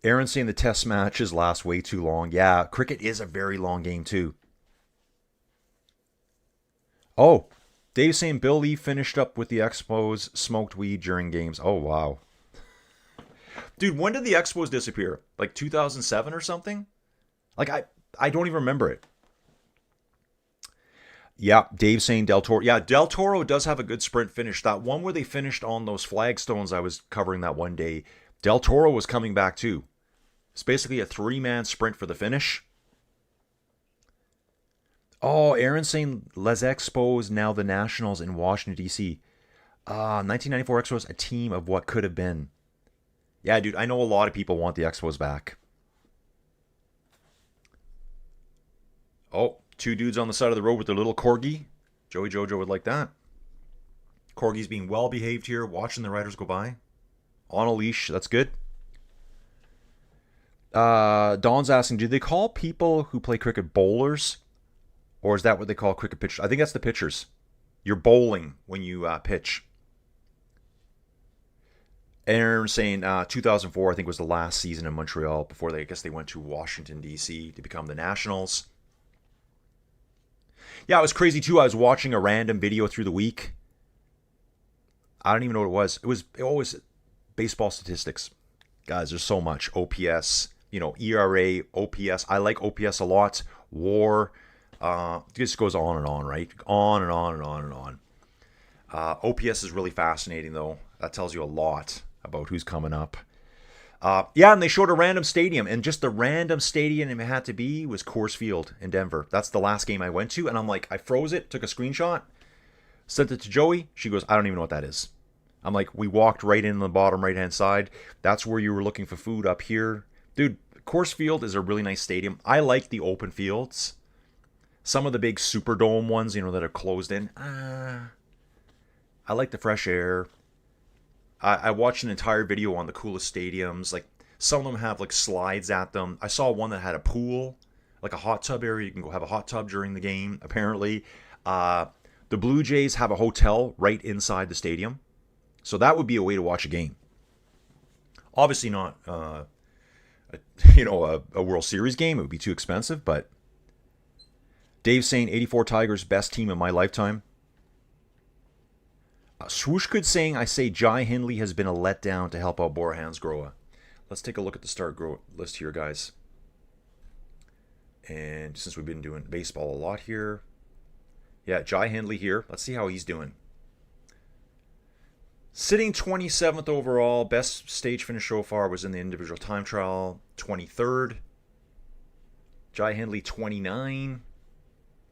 Aaron saying the test matches last way too long. Yeah, cricket is a very long game too. Oh, Dave saying Bill Lee finished up with the Expos, smoked weed during games. Oh, wow. Dude, when did the Expos disappear? Like 2007 or something? Like, I don't even remember it. Yeah, Dave saying Del Toro. Yeah, Del Toro does have a good sprint finish. That one where they finished on those flagstones I was covering that one day, Del Toro was coming back too. It's basically a 3-man sprint for the finish. Oh, Aaron saying Les Expos, now the Nationals in Washington, D.C. 1994 Expos, a team of what could have been. Yeah, dude, I know a lot of people want the Expos back. Oh, 2 dudes on the side of the road with their little corgi. Joey Jojo would like that. Corgi's being well behaved here, watching the riders go by. On a leash, that's good. Don's asking, do they call people who play cricket bowlers? Or is that what they call cricket pitchers? I think that's the pitchers. You're bowling when you pitch. Aaron saying 2004, I think, was the last season in Montreal before I guess they went to Washington, D.C. to become the Nationals. Yeah, it was crazy too. I was watching a random video through the week. I don't even know what it was. It always baseball statistics. Guys, there's so much. OPS, ERA, OPS. I like OPS a lot. WAR. This goes on and on, right? On and on and on and on. OPS is really fascinating, though. That tells you a lot about who's coming up. Yeah, and they showed a random stadium, and just the random stadium it had to be was Coors Field in Denver. That's the last game I went to, and I'm like, I froze it, took a screenshot, sent it to Joey. She goes, I don't even know what that is. I'm like, we walked right in the bottom right-hand side. That's where you were looking for food up here. Dude, Coors Field is a really nice stadium. I like the open fields. Some of the big Superdome ones, that are closed in. I like the fresh air. I watched an entire video on the coolest stadiums. Like, some of them have, like, slides at them. I saw one that had a pool, like a hot tub area. You can go have a hot tub during the game, apparently. The Blue Jays have a hotel right inside the stadium. So that would be a way to watch a game. Obviously not, a World Series game. It would be too expensive, but... Dave saying 84 Tigers, best team in my lifetime. Swoosh could saying, I say Jai Hindley has been a letdown to help out Borahans Groa. Let's take a look at the start grow list here, guys. And since we've been doing baseball a lot here. Yeah, Jai Hindley here. Let's see how he's doing. Sitting 27th overall. Best stage finish so far was in the individual time trial. 23rd. Jai Hindley 29.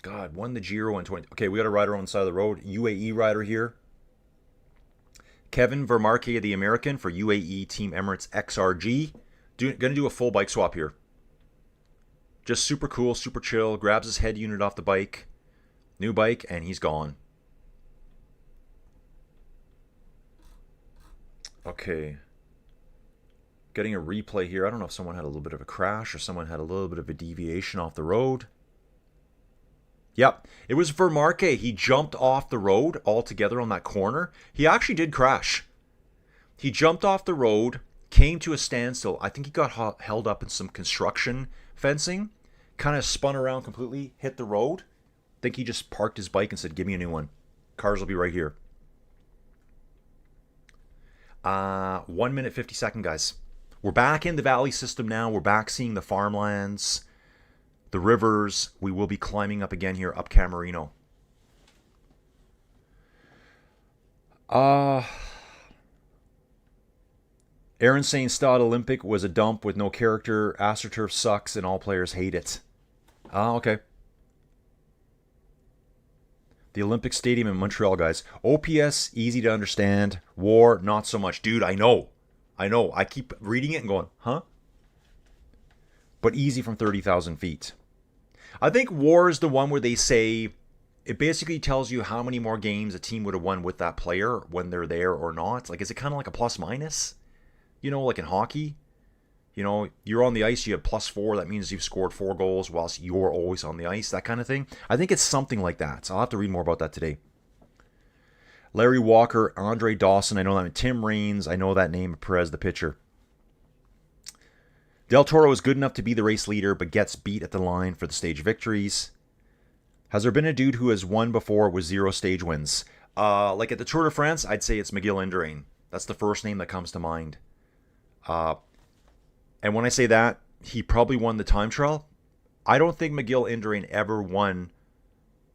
God, won the Giro in 20. Okay, we got a rider on the side of the road. UAE rider here. Kevin Vermarke, the American for UAE Team Emirates XRG. Going to do a full bike swap here. Just super cool, super chill. Grabs his head unit off the bike. New bike, and he's gone. Okay. Getting a replay here. I don't know if someone had a little bit of a crash or someone had a little bit of a deviation off the road. Yep, it was Vermarque. He jumped off the road altogether on that corner. He actually did crash. He jumped off the road, came to a standstill. I think he got held up in some construction fencing, kind of spun around completely, hit the road. I think he just parked his bike and said, give me a new one. Cars will be right here. 1 minute, 50 seconds, guys. We're back in the valley system now. We're back seeing the farmlands, the rivers. We will be climbing up again here, up Camerino. Aaron saying Stade Olympic was a dump with no character. AstroTurf sucks and all players hate it. Okay. The Olympic Stadium in Montreal, guys. OPS, easy to understand. War, not so much. Dude, I know. I keep reading it and going, huh? But easy from 30,000 feet. I think War is the one where they say it basically tells you how many more games a team would have won with that player when they're there or not. Like, is it kind of like a plus minus? You know, like in hockey? You know, you're on the ice, you have +4. That means you've scored 4 goals whilst you're always on the ice. That kind of thing. I think it's something like that. So I'll have to read more about that today. Larry Walker, Andre Dawson, I know that. Tim Raines, I know that name. Perez, the pitcher. Del Toro is good enough to be the race leader, but gets beat at the line for the stage victories. Has there been a dude who has won before with 0 stage wins? Like at the Tour de France, I'd say it's Miguel Indurain. That's the first name that comes to mind. And when I say that, he probably won the time trial. I don't think Miguel Indurain ever won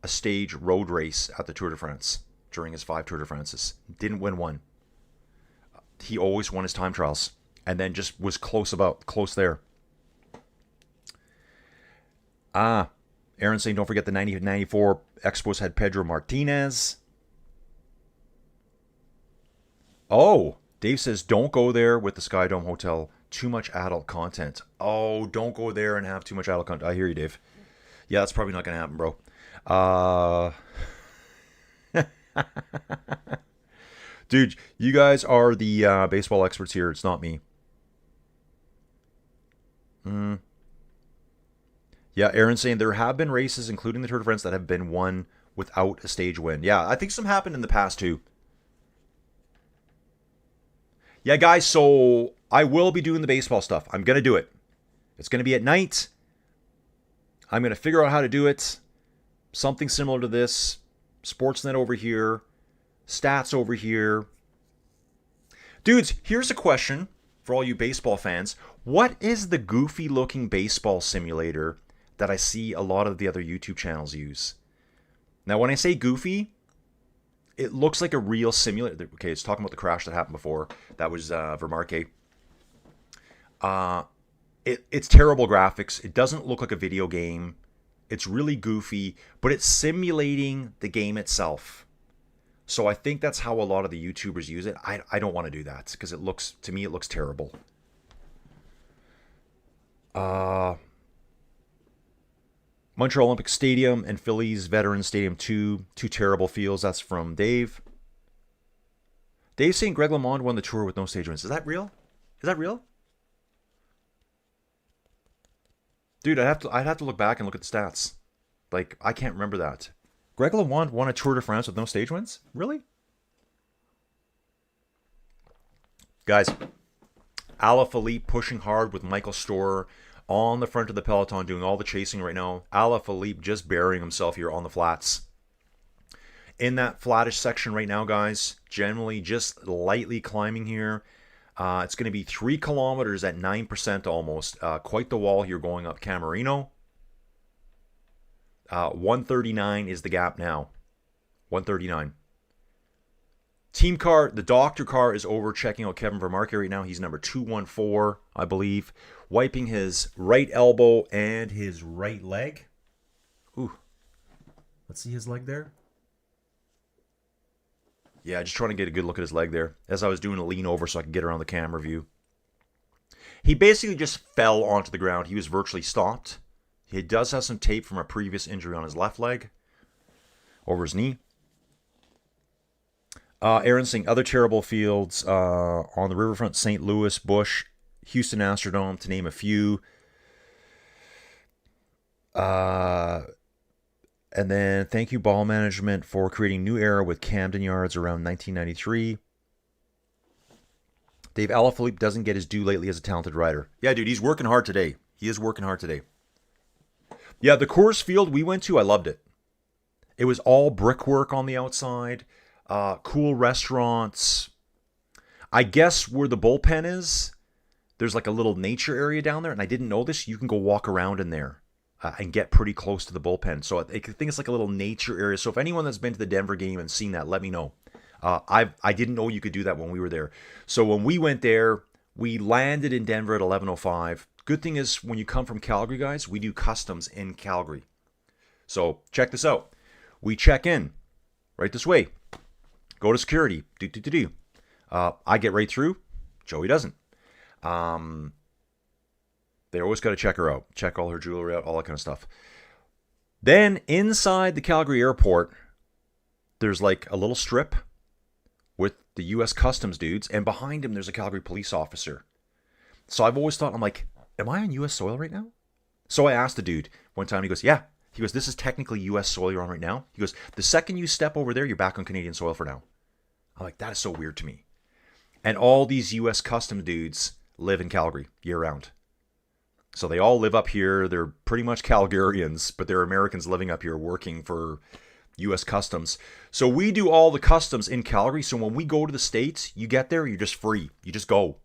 a stage road race at the Tour de France during his 5 Tour de Frances. Didn't win one. He always won his time trials. And then just was close there. Aaron saying, don't forget the 90-94 Expos had Pedro Martinez. Oh, Dave says, don't go there with the Skydome Hotel. Too much adult content. Oh, don't go there and have too much adult content. I hear you, Dave. Yeah, that's probably not going to happen, bro. Dude, you guys are the baseball experts here. It's not me. Yeah, Aaron's saying there have been races, including the Tour de France, that have been won without a stage win. Yeah, I think some happened in the past too. Yeah, guys, so I will be doing the baseball stuff. I'm going to do it. It's going to be at night. I'm going to figure out how to do it. Something similar to this. Sportsnet over here. Stats over here. Dudes, here's a question for all you baseball fans. What is the goofy looking baseball simulator that I see a lot of the other YouTube channels use? Now, when I say goofy, it looks like a real simulator. Okay, it's talking about the crash that happened before. That was Vermarque. It's terrible graphics. It doesn't look like a video game. It's really goofy, but it's simulating the game itself. So I think that's how a lot of the YouTubers use it. I don't want to do that because to me, it looks terrible. Montreal Olympic Stadium and Phillies Veterans Stadium 2 terrible fields. That's from Dave. Dave's saying Greg LeMond won the Tour with no stage wins. Is that real? Is that real? Dude, I'd have to look back and look at the stats. Like, I can't remember that. Greg LeMond won a Tour de France with no stage wins? Really? Guys, Alaphilippe pushing hard with Michael Storer on the front of the peloton, doing all the chasing right now. Alaphilippe just burying himself here on the flats. In that flattish section right now, guys, generally just lightly climbing here. It's going to be 3 kilometers at 9% almost. Quite the wall here going up Camerino. 139 is the gap now. 139. Team car, the doctor car is over checking out Kevin Vermarque right now. He's number 214, I believe. Wiping his right elbow and his right leg. Ooh. Let's see his leg there. Yeah, just trying to get a good look at his leg there. As I was doing a lean over so I could get around the camera view. He basically just fell onto the ground. He was virtually stopped. He does have some tape from a previous injury on his left leg. Over his knee. Aaron saying other terrible fields on the riverfront, St. Louis, Bush, Houston Astrodome, to name a few. And then thank you, Ball Management, for creating new era with Camden Yards around 1993. Dave Alaphilippe doesn't get his due lately as a talented rider. Yeah, dude, he's working hard today. He is working hard today. Yeah, the Coors Field we went to, I loved it. It was all brickwork on the outside, cool restaurants. I guess where the bullpen is, there's like a little nature area down there, and I didn't know this. You can go walk around in there and get pretty close to the bullpen. So I think it's like a little nature area. So if anyone that's been to the Denver game and seen that, let me know. I didn't know you could do that when we were there. So when we went there, we landed in Denver at 11:05. Good thing is when you come from Calgary, guys, we do customs in Calgary. So check this out. We check in right this way. Go to security. I get right through. Joey doesn't. They always got to check her out. Check all her jewelry out, all that kind of stuff. Then inside the Calgary airport, there's like a little strip with the U.S. Customs dudes, and behind him there's a Calgary police officer. So I've always thought, I'm like, am I on U.S. soil right now? So I asked the dude one time, he goes, yeah. He goes, this is technically U.S. soil you're on right now. He goes, the second you step over there, you're back on Canadian soil for now. I'm like, that is so weird to me. And all these U.S. Customs dudes live in Calgary year-round. So they all live up here. They're pretty much Calgarians, but they're Americans living up here working for U.S. Customs. So we do all the customs in Calgary. So when we go to the States, you get there, you're just free. You just go.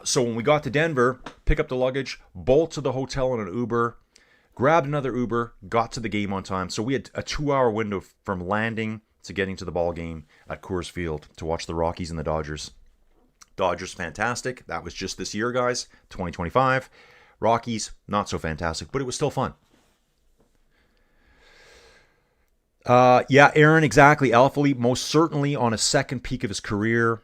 So when we got to Denver, pick up the luggage, bolt to the hotel in an Uber, grabbed another Uber, got to the game on time. So we had a 2-hour window from landing to getting to the ball game at Coors Field to watch the Rockies and the Dodgers. Dodgers, fantastic. That was just this year, guys, 2025. Rockies, not so fantastic, but it was still fun. Yeah, Aaron, exactly. Alaphilippe, most certainly on a second peak of his career.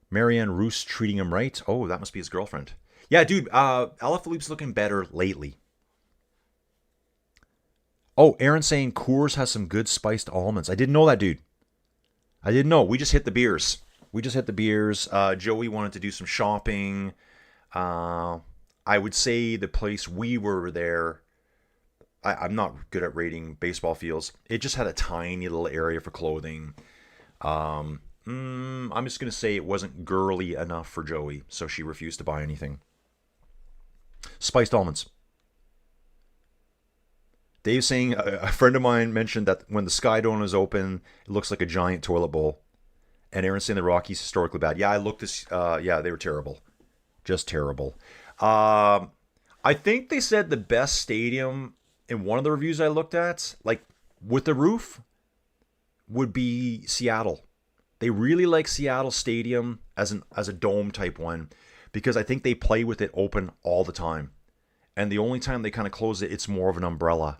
Marianne Roos treating him right. Oh, that must be his girlfriend. Yeah, dude, Alaphilippe's looking better lately. Oh, Aaron saying Coors has some good spiced almonds. I didn't know that, dude. I didn't know. We just hit the beers. Joey wanted to do some shopping. I would say the place we were there, I'm not good at rating baseball fields. It just had a tiny little area for clothing. I'm just going to say it wasn't girly enough for Joey, so she refused to buy anything. Spiced almonds. Dave's saying, a friend of mine mentioned that when the Sky Dome is open, it looks like a giant toilet bowl. And Aaron's saying the Rockies historically bad. Yeah, I looked this. Yeah, they were terrible. Just terrible. I think they said the best stadium in one of the reviews I looked at, like with the roof, would be Seattle. They really like Seattle Stadium as a dome type one because I think they play with it open all the time. And the only time they kind of close it, it's more of an umbrella.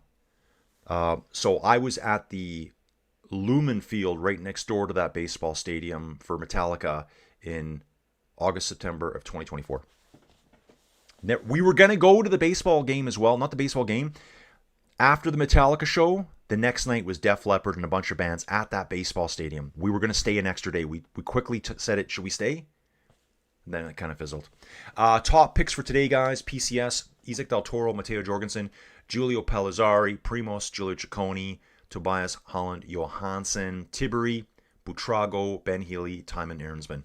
So I was at the Lumen Field right next door to that baseball stadium for Metallica in August, September of 2024. We were going to go to the baseball game as well. Not the baseball game. After the Metallica show, the next night was Def Leppard and a bunch of bands at that baseball stadium. We were going to stay an extra day. We quickly said it, should we stay? And then it kind of fizzled. Top picks for today, guys. PCS, Isaac Del Toro, Matteo Jorgensen, Giulio Pellizzari, Primos, Giulio Ciccone, Tobias Holland, Johansson, Tiberi, Butrago, Ben Healy, Timon Aaronsman.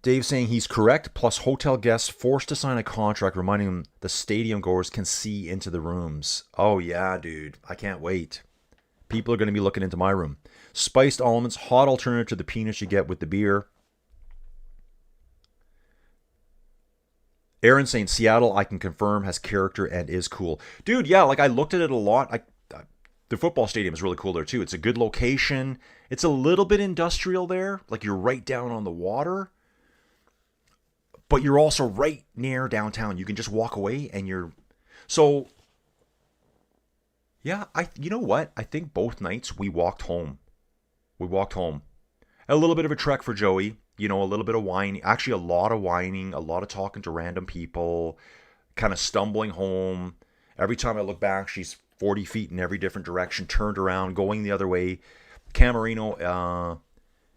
Dave saying he's correct, plus hotel guests forced to sign a contract reminding them the stadium goers can see into the rooms. Oh yeah, dude. I can't wait. People are going to be looking into my room. Spiced almonds, hot alternative to the peanuts you get with the beer. Aaron saying Seattle, I can confirm, has character and is cool. Dude, yeah, like I looked at it a lot. The football stadium is really cool there too. It's a good location. It's a little bit industrial there. Like you're right down on the water. But you're also right near downtown. You can just walk away and you're... So, yeah, you know what? I think both nights we walked home. A little bit of a trek for Joey. You know, a little bit of whining. Actually, a lot of whining. A lot of talking to random people. Kind of stumbling home. Every time I look back, she's 40 feet in every different direction. Turned around, going the other way. Camerino,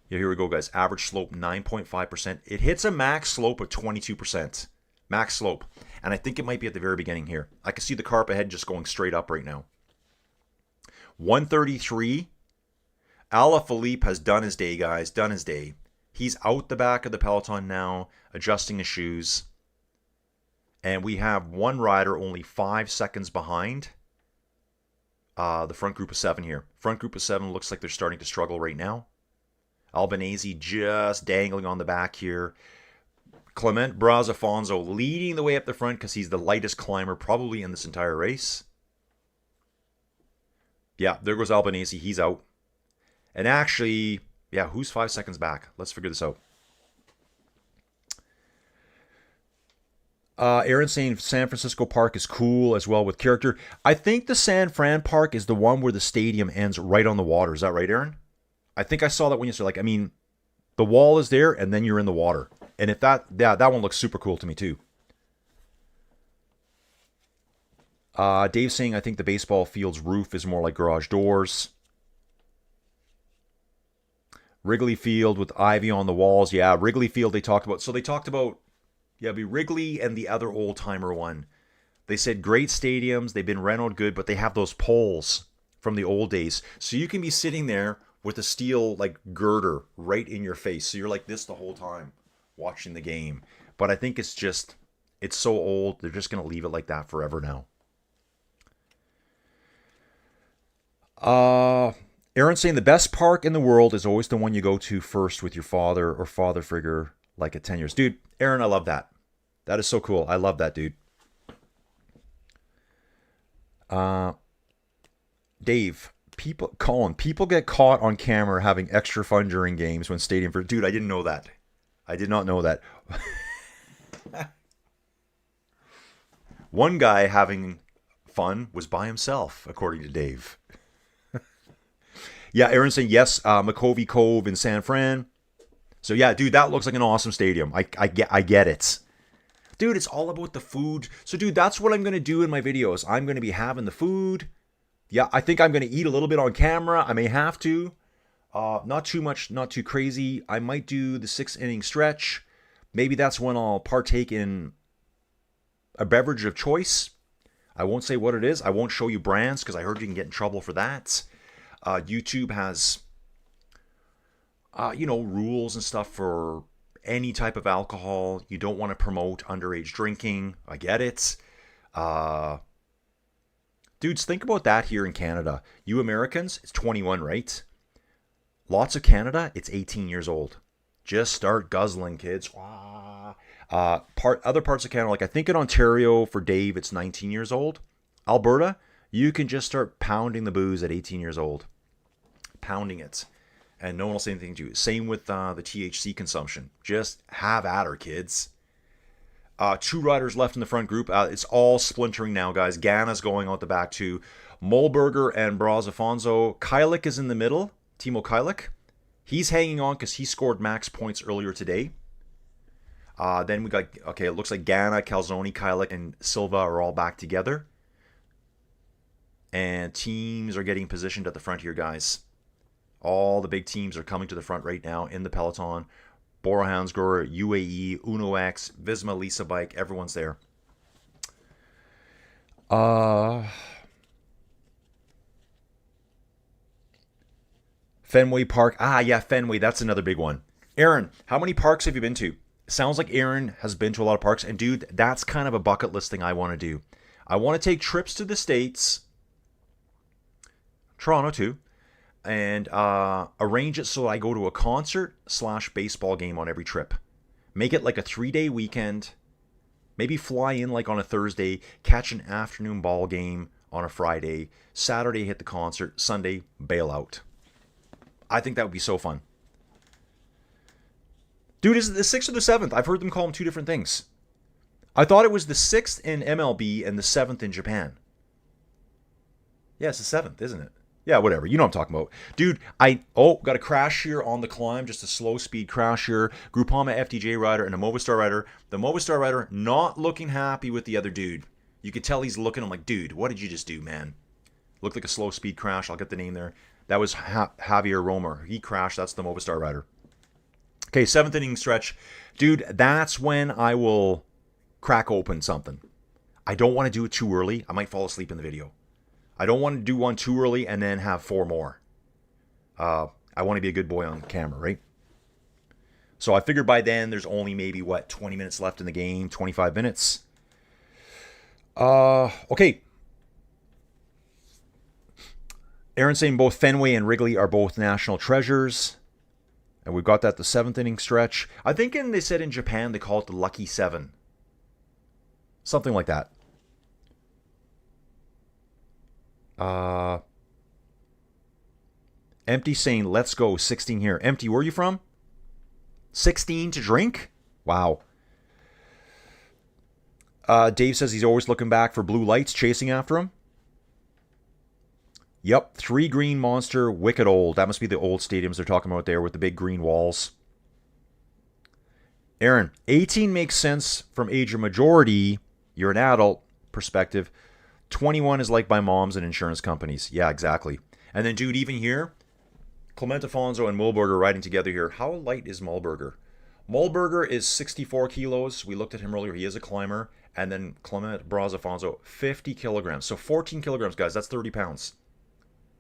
yeah, here we go, guys. Average slope 9.5%. It hits a max slope of 22%. Max slope. And I think it might be at the very beginning here. I can see the carp ahead just going straight up right now. 133. Alaphilippe has done his day, guys. Done his day. He's out the back of the peloton now, adjusting his shoes. And we have one rider only 5 seconds behind the front group of 7 here. Front group of 7 looks like they're starting to struggle right now. Albanese just dangling on the back here. Clement Brazafonso leading the way up the front because he's the lightest climber probably in this entire race. Yeah, there goes Albanese. He's out. And actually, yeah, who's 5 seconds back? Let's figure this out. Aaron saying San Francisco Park is cool as well with character. I think the San Fran Park is the one where the stadium ends right on the water. Is that right, Aaron? I think I saw that when you said, like, I mean, the wall is there and then you're in the water. And if that one looks super cool to me too. Dave's saying I think the baseball field's roof is more like garage doors. Wrigley Field with ivy on the walls. Yeah, Wrigley Field they talked about. So they talked about, yeah, it'd be Wrigley and the other old-timer one. They said great stadiums. They've been renovated good, but they have those poles from the old days. So you can be sitting there with a steel like girder right in your face. So you're like this the whole time watching the game. But I think it's so old. They're just going to leave it like that forever now. Aaron's saying the best park in the world is always the one you go to first with your father or father figure like at 10 years. Dude, Aaron, I love that. That is so cool. I love that, dude. Dave, people get caught on camera having extra fun during games when stadium for. Dude, I didn't know that. I did not know that. One guy having fun was by himself, according to Dave. Yeah, Aaron's saying yes, McCovey Cove in San Fran. So yeah, dude, that looks like an awesome stadium. I get it. Dude, it's all about the food. So dude, that's what I'm going to do in my videos. I'm going to be having the food. Yeah, I think I'm going to eat a little bit on camera. I may have to. Not too much, not too crazy. I might do the 6-inning stretch. Maybe that's when I'll partake in a beverage of choice. I won't say what it is. I won't show you brands because I heard you can get in trouble for that. YouTube has, rules and stuff for any type of alcohol. You don't want to promote underage drinking. I get it. Dudes, think about that here in Canada. You Americans, it's 21, right? Lots of Canada, it's 18 years old. Just start guzzling, kids. Other parts of Canada, like I think in Ontario for Dave, it's 19 years old. Alberta, you can just start pounding the booze at 18 years old. Pounding it. And no one will say anything to you. Same with the THC consumption. Just have at her, kids. 2 riders left in the front group. It's all splintering now, guys. Ganna's going out the back too. Mulberger and Brazafonso. Kylik is in the middle. Timo Kylik. He's hanging on because he scored max points earlier today. Then we got, it looks like Ganna, Calzoni, Kylik, and Silva are all back together. And teams are getting positioned at the front here, guys. All the big teams are coming to the front right now in the peloton. Bora Hansgrohe, UAE, Uno X, Visma, Lisa Bike, everyone's there. Fenway Park. Yeah, Fenway. That's another big one. Aaron, how many parks have you been to? Sounds like Aaron has been to a lot of parks. And dude, that's kind of a bucket list thing I want to do. I want to take trips to the States. Toronto too. And arrange it so I go to a concert/baseball game on every trip. Make it like a 3-day weekend. Maybe fly in like on a Thursday, catch an afternoon ball game on a Friday, Saturday hit the concert, Sunday bail out. I think that would be so fun. Dude, is it the 6th or the 7th? I've heard them call them 2 different things. I thought it was the 6th in MLB and the 7th in Japan. Yeah, it's the 7th, isn't it? Yeah, whatever. You know what I'm talking about. Dude, got a crash here on the climb. Just a slow speed crash here. Groupama FDJ rider and a Movistar rider. The Movistar rider not looking happy with the other dude. You could tell he's looking. I'm like, dude, what did you just do, man? Looked like a slow speed crash. I'll get the name there. That was Javier Romer. He crashed. That's the Movistar rider. Okay, 7th inning stretch. Dude, that's when I will crack open something. I don't want to do it too early. I might fall asleep in the video. I don't want to do one too early and then have 4 more. I want to be a good boy on camera, right? So I figured by then there's only maybe, 20 minutes left in the game, 25 minutes. Okay. Aaron saying both Fenway and Wrigley are both national treasures. And we've got that the 7th inning stretch. I think they said in Japan they call it the Lucky 7. Something like that. Empty saying, let's go, 16 here. Empty, where are you from? 16 to drink? Wow. Dave says he's always looking back for blue lights chasing after him. Yep, 3 green monster, wicked old. That must be the old stadiums they're talking about there with the big green walls. Aaron, 18 makes sense from age of majority. You're an adult perspective. 21 is like my mom's and insurance companies. Yeah, exactly. And then, dude, even here, Clement Afonso and Mulberger riding together here. How light is Mulberger? Mulberger is 64 kilos. We looked at him earlier. He is a climber. And then Clement Afonso, 50 kilograms. So 14 kilograms, guys. That's 30 pounds.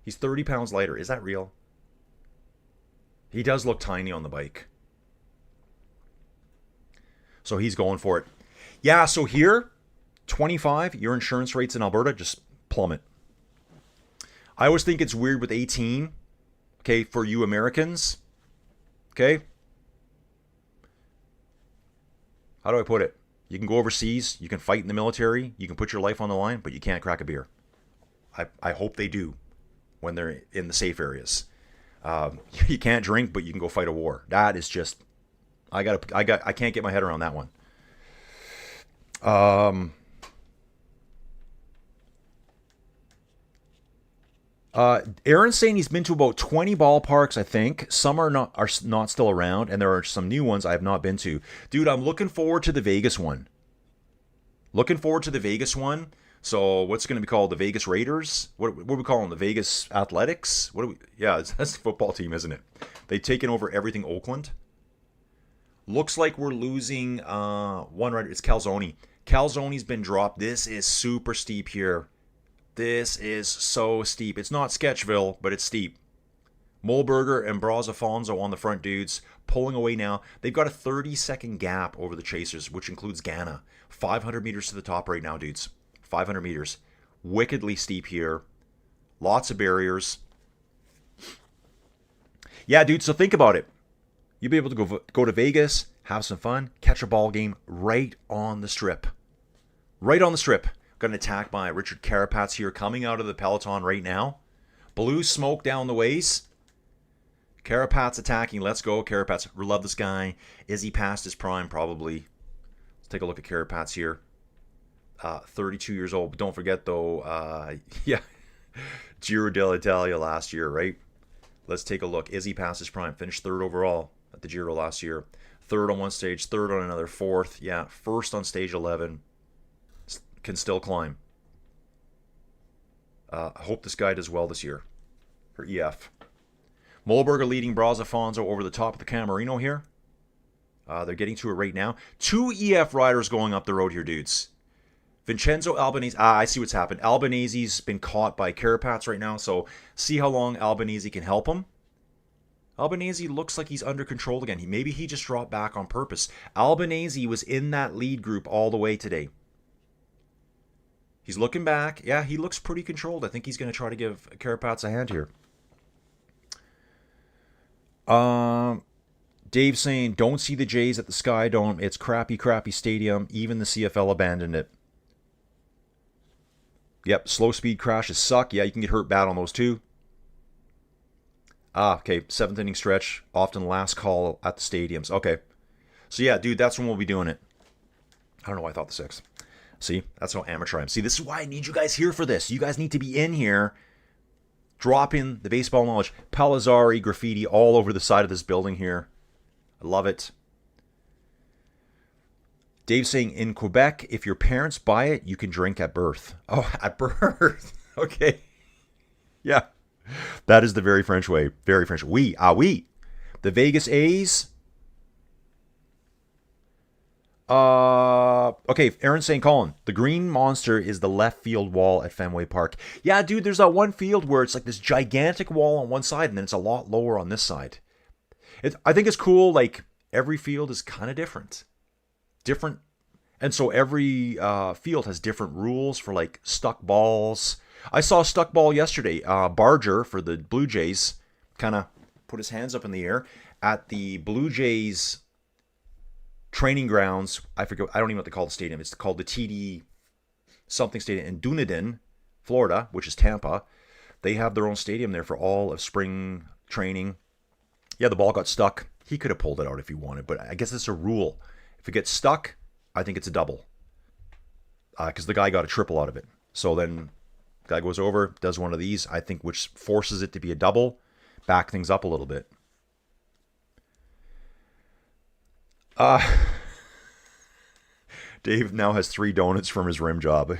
He's 30 pounds lighter. Is that real? He does look tiny on the bike. So he's going for it. Yeah, so here, 25, your insurance rates in Alberta just plummet. I always think it's weird with 18, okay, for you Americans, okay? How do I put it? You can go overseas, you can fight in the military, you can put your life on the line, but you can't crack a beer. I hope they do when they're in the safe areas. You can't drink, but you can go fight a war. That is just, I can't get my head around that one. Aaron's saying he's been to about 20 ballparks, I think. Some are not still around, and there are some new ones I have not been to. Dude, I'm looking forward to the Vegas one. So what's going to be called? The Vegas Raiders? What do we call them? The Vegas Athletics? Yeah, that's the football team, isn't it? They've taken over everything Oakland. Looks like we're losing one rider. It's Calzone. Calzone's been dropped. This is super steep here. This is so steep. It's not Sketchville, but it's steep. Mulberger and Afonso on the front, dudes. Pulling away now. They've got a 30-second gap over the chasers, which includes Ghana. 500 meters to the top right now, dudes. 500 meters. Wickedly steep here. Lots of barriers. Yeah, dude, so think about it. You'll be able to go to Vegas, have some fun, catch a ball game right on the strip. Right on the strip. Got an attack by Richard Carapaz here coming out of the peloton right now. Blue smoke down the ways. Carapaz attacking. Let's go, Carapaz. We love this guy. Is he past his prime? Probably. Let's take a look at Carapaz here. 32 years old. But don't forget, though, Giro d'Italia last year, right? Let's take a look. Is he past his prime? Finished 3rd overall at the Giro last year. 3rd on one stage, 3rd on another, 4th. Yeah, 1st on stage 11. Can still climb. I hope this guy does well this year for EF. Mulberger leading Afonso over the top of the Camerino here. They're getting to it right now. 2 EF riders going up the road here, dudes. Vincenzo Albanese. I see what's happened. Albanese's been caught by Carapaz right now, so see how long Albanese can help him. Albanese looks like he's under control again. Maybe he just dropped back on purpose. Albanese was in that lead group all the way today. He's looking back. Yeah, he looks pretty controlled. I think he's going to try to give Carapaz a hand here. Dave saying, don't see the Jays at the Sky Dome. It's crappy stadium. Even the CFL abandoned it. Yep, slow speed crashes suck. Yeah, you can get hurt bad on those too. Okay, 7th inning stretch. Often last call at the stadiums. Okay. So yeah, dude, that's when we'll be doing it. I don't know why I thought the 6th. See, that's how amateur I am. See, this is why I need you guys here for this. You guys need to be in here, dropping the baseball knowledge. Palazzari graffiti all over the side of this building here. I love it. Dave saying, in Quebec, if your parents buy it, you can drink at birth. Oh, at birth. Okay. Yeah. That is the very French way. Very French. Oui. Ah, oui. The Vegas A's. Okay, Aaron St. Colin. The green monster is the left field wall at Fenway Park. Yeah, dude, there's that one field where it's like this gigantic wall on one side and then it's a lot lower on this side. I think it's cool, like, every field is kind of different. And so every field has different rules for, like, stuck balls. I saw a stuck ball yesterday. Barger for the Blue Jays kind of put his hands up in the air at the Blue Jays training grounds. I forget. I don't even know what they call the stadium. It's called the TD something stadium in Dunedin, Florida, which is Tampa. They have their own stadium there for all of spring training. Yeah, the ball got stuck. He could have pulled it out if he wanted, but I guess it's a rule. If it gets stuck, I think it's a double. Because the guy got a triple out of it. So then guy goes over, does one of these, I think, which forces it to be a double, back things up a little bit. Dave now has 3 donuts from his rim job.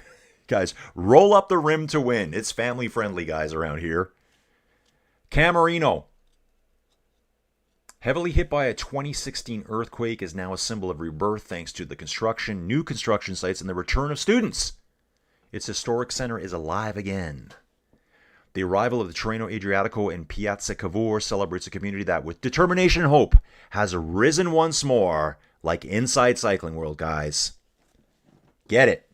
Guys, roll up the rim to win. It's family friendly, guys, around here. Camerino. Heavily hit by a 2016 earthquake, is now a symbol of rebirth thanks to the construction, new construction sites, and the return of students. Its historic center is alive again. The arrival of the Tirreno-Adriatico in Piazza Cavour celebrates a community that, with determination and hope, has arisen once more, like Inside Cycling World, guys. Get it.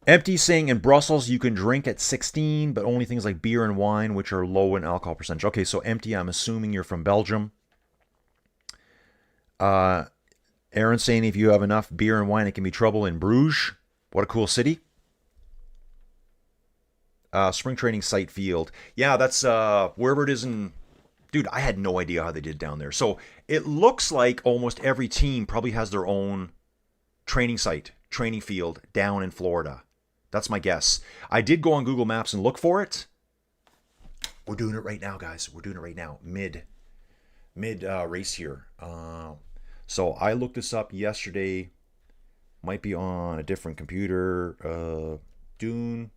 Empty saying in Brussels you can drink at 16, but only things like beer and wine, which are low in alcohol percentage. Okay, so empty, I'm assuming you're from Belgium. Aaron saying if you have enough beer and wine, it can be trouble in Bruges. What a cool city. Spring training site field. Yeah, that's wherever it is in... Dude, I had no idea how they did down there. So it looks like almost every team probably has their own training site, training field down in Florida. That's my guess. I did go on Google Maps and look for it. We're doing it right now, guys. We're doing it right now. Mid race here. So I looked this up yesterday. Might be on a different computer. Dune.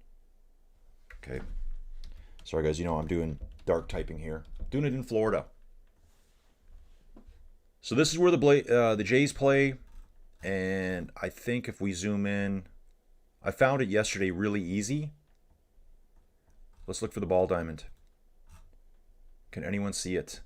Okay. Sorry, guys. You know I'm doing dark typing here. Doing it in Florida. So this is where the Jays play. And I think if we zoom in, I found it yesterday really easy. Let's look for the ball diamond. Can anyone see it?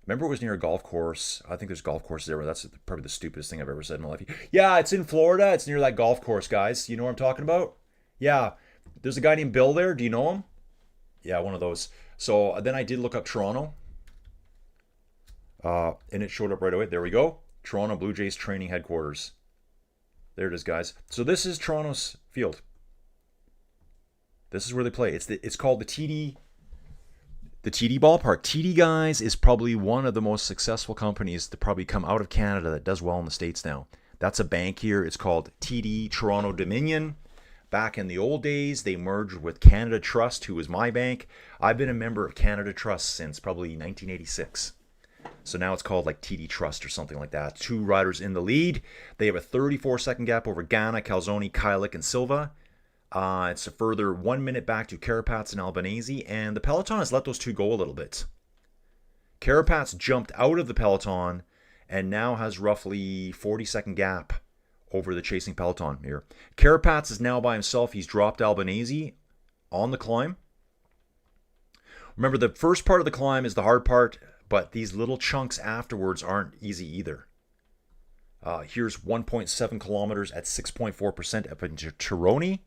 Remember it was near a golf course. I think there's golf courses there. That's probably the stupidest thing I've ever said in my life. Yeah, it's in Florida. It's near that golf course, guys. You know what I'm talking about? Yeah. There's a guy named Bill there. Do you know him? Yeah, one of those. So then I did look up Toronto. And it showed up right away. There we go. Toronto Blue Jays training headquarters. There it is, guys. So this is Toronto's field. This is where they play. It's called the TD ballpark. TD, guys, is probably one of the most successful companies to probably come out of Canada that does well in the States now. That's a bank here. It's called TD Toronto Dominion. Back in the old days, they merged with Canada Trust, who was my bank. I've been a member of Canada Trust since probably 1986. So now it's called like TD Trust or something like that. 2 riders in the lead. They have a 34-second gap over Ghana, Calzoni, Kylik, and Silva. It's a further 1 minute back to Carapaz and Albanese, and the peloton has let those 2 go a little bit. Carapaz jumped out of the peloton and now has roughly 40-second gap over the chasing peloton here. Carapaz is now by himself. He's dropped Albanese on the climb. Remember, the first part of the climb is the hard part, but these little chunks afterwards aren't easy either. Here's 1.7 kilometers at 6.4% up into Tirreno.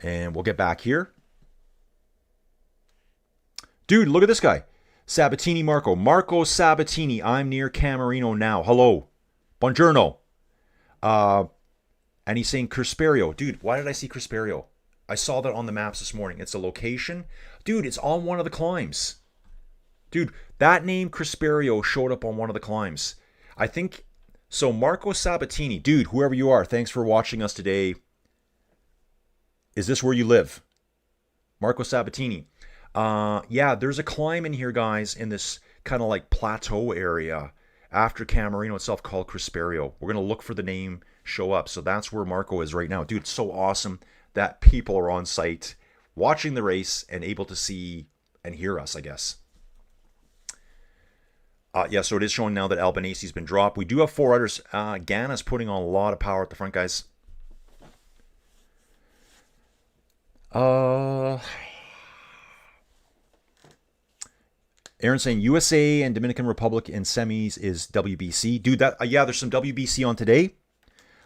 And we'll get back here. Dude, look at this guy. Sabatini Marco. Marco Sabatini. I'm near Camerino now. Hello. Buongiorno. And he's saying Crisperio. Dude, why did I see Crisperio? I saw that on the maps this morning. It's a location. Dude, it's on one of the climbs. Dude, that name Crisperio showed up on one of the climbs. I think... So, Marco Sabatini. Dude, whoever you are, thanks for watching us today. Is this where you live? Marco Sabatini. Yeah, there's a climb in here, guys, in this kind of like plateau area after Camarino itself called Crisperio. We're going to look for the name show up. So that's where Marco is right now. Dude, it's so awesome that people are on site watching the race and able to see and hear us, I guess. Yeah, so it is showing now that Albanese's been dropped. We do have 4 riders. Ganna's putting on a lot of power at the front, guys. Aaron saying USA and Dominican Republic in semis is WBC. Dude, that yeah, there's some WBC on today.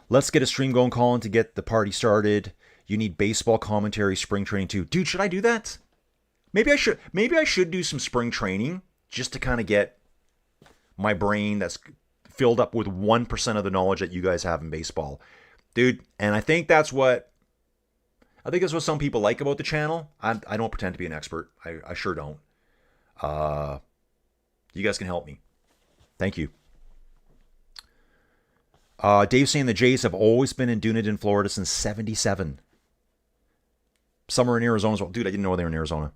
Let's get a stream going, Colin, to get the party started. You need baseball commentary, spring training too. Dude, should I do that? Maybe I should. Maybe I should do some spring training just to kind of get my brain that's filled up with 1% of the knowledge that you guys have in baseball. Dude, and I think that's what some people like about the channel. I don't pretend to be an expert. I sure don't. You guys can help me. Thank you. Dave's saying the Jays have always been in Dunedin, Florida since 1977. Some are in Arizona as well. Dude, I didn't know they were in Arizona.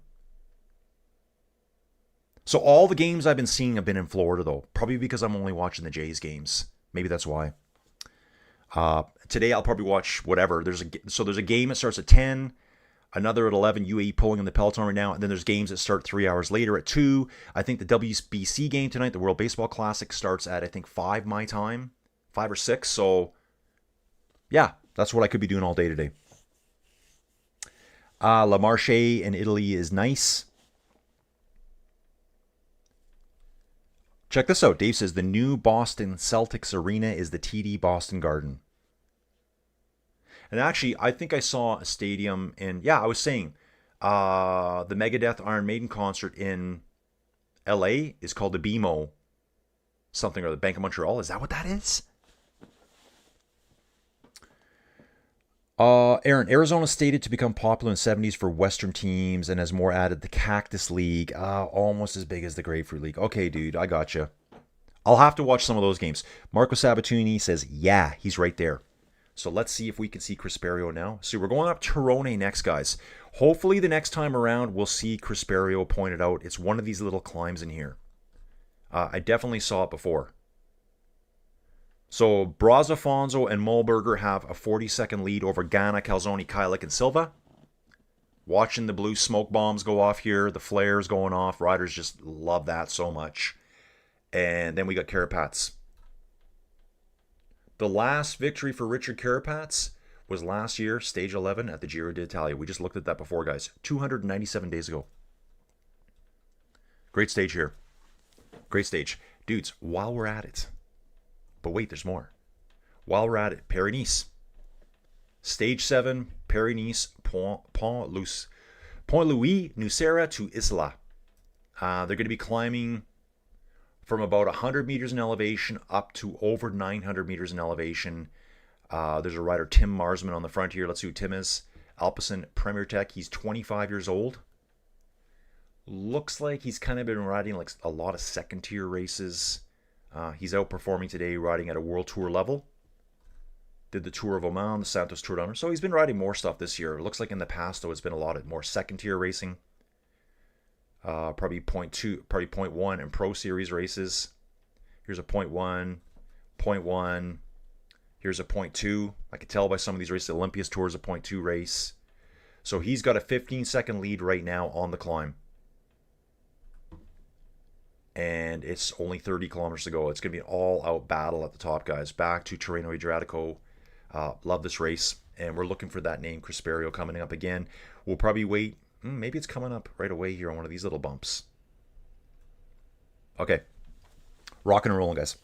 So all the games I've been seeing have been in Florida, though. Probably because I'm only watching the Jays games. Maybe that's why. Today I'll probably watch whatever. There's a game that starts at 10. Another at 11, UAE pulling in the Peloton right now. And then there's games that start 3 hours later at 2. I think the WBC game tonight, the World Baseball Classic, starts at, I think, 5 my time. 5 or 6. So, yeah, that's what I could be doing all day today. La Marche in Italy is nice. Check this out. Dave says the new Boston Celtics arena is the TD Boston Garden. And actually, I think I saw a stadium in, yeah, I was saying, the Megadeth Iron Maiden concert in LA is called the BMO something, or the Bank of Montreal. Is that what that is? Aaron, Arizona stated to become popular in the 70s for Western teams and has more added the Cactus League, almost as big as the Grapefruit League. Okay, dude, I gotcha. I'll have to watch some of those games. Marco Sabatini says, yeah, he's right there. So let's see if we can see Crisperio now. So we're going up Tirreno next, guys. Hopefully the next time around we'll see Crisperio pointed out. It's one of these little climbs in here. I definitely saw it before. So Brazafonso and Mulberger have a 40-second lead over Ganna, Calzoni, Kylik, and Silva. Watching the blue smoke bombs go off here, the flares going off. Riders just love that so much. And then we got Carapaz. The last victory for Richard Carapaz was last year, stage 11 at the Giro d'Italia. We just looked at that before, guys. 297 days ago. Great stage here. Great stage. Dudes, while we're at it. But wait, there's more. While we're at it, Paris-Nice. Stage 7, Paris-Nice, Pont-Louis, Nucera to Isla. They're going to be climbing from about 100 meters in elevation up to over 900 meters in elevation. There's a rider, Tim Marsman, on the front here. Let's see who Tim is. Alpecin Premier Tech. He's 25 years old. Looks like he's kind of been riding like a lot of second-tier races. He's outperforming today, riding at a World Tour level. Did the Tour of Oman, the Santos Tour Down. So he's been riding more stuff this year. It looks like in the past, though, it's been a lot of more second-tier racing. Probably 0.2, probably 0.1 in Pro Series races. Here's a 0.1, 0.1. Here's a 0.2. I could tell by some of these races. Olympias Tour is a 0.2 race. So he's got a 15-second lead right now on the climb. And it's only 30 kilometers to go. It's going to be an all-out battle at the top, guys. Back to Tirreno-Adriatico. Love this race. And we're looking for that name, Crisperio, coming up again. We'll probably wait. Maybe it's coming up right away here on one of these little bumps. Okay. Rocking and rolling, guys.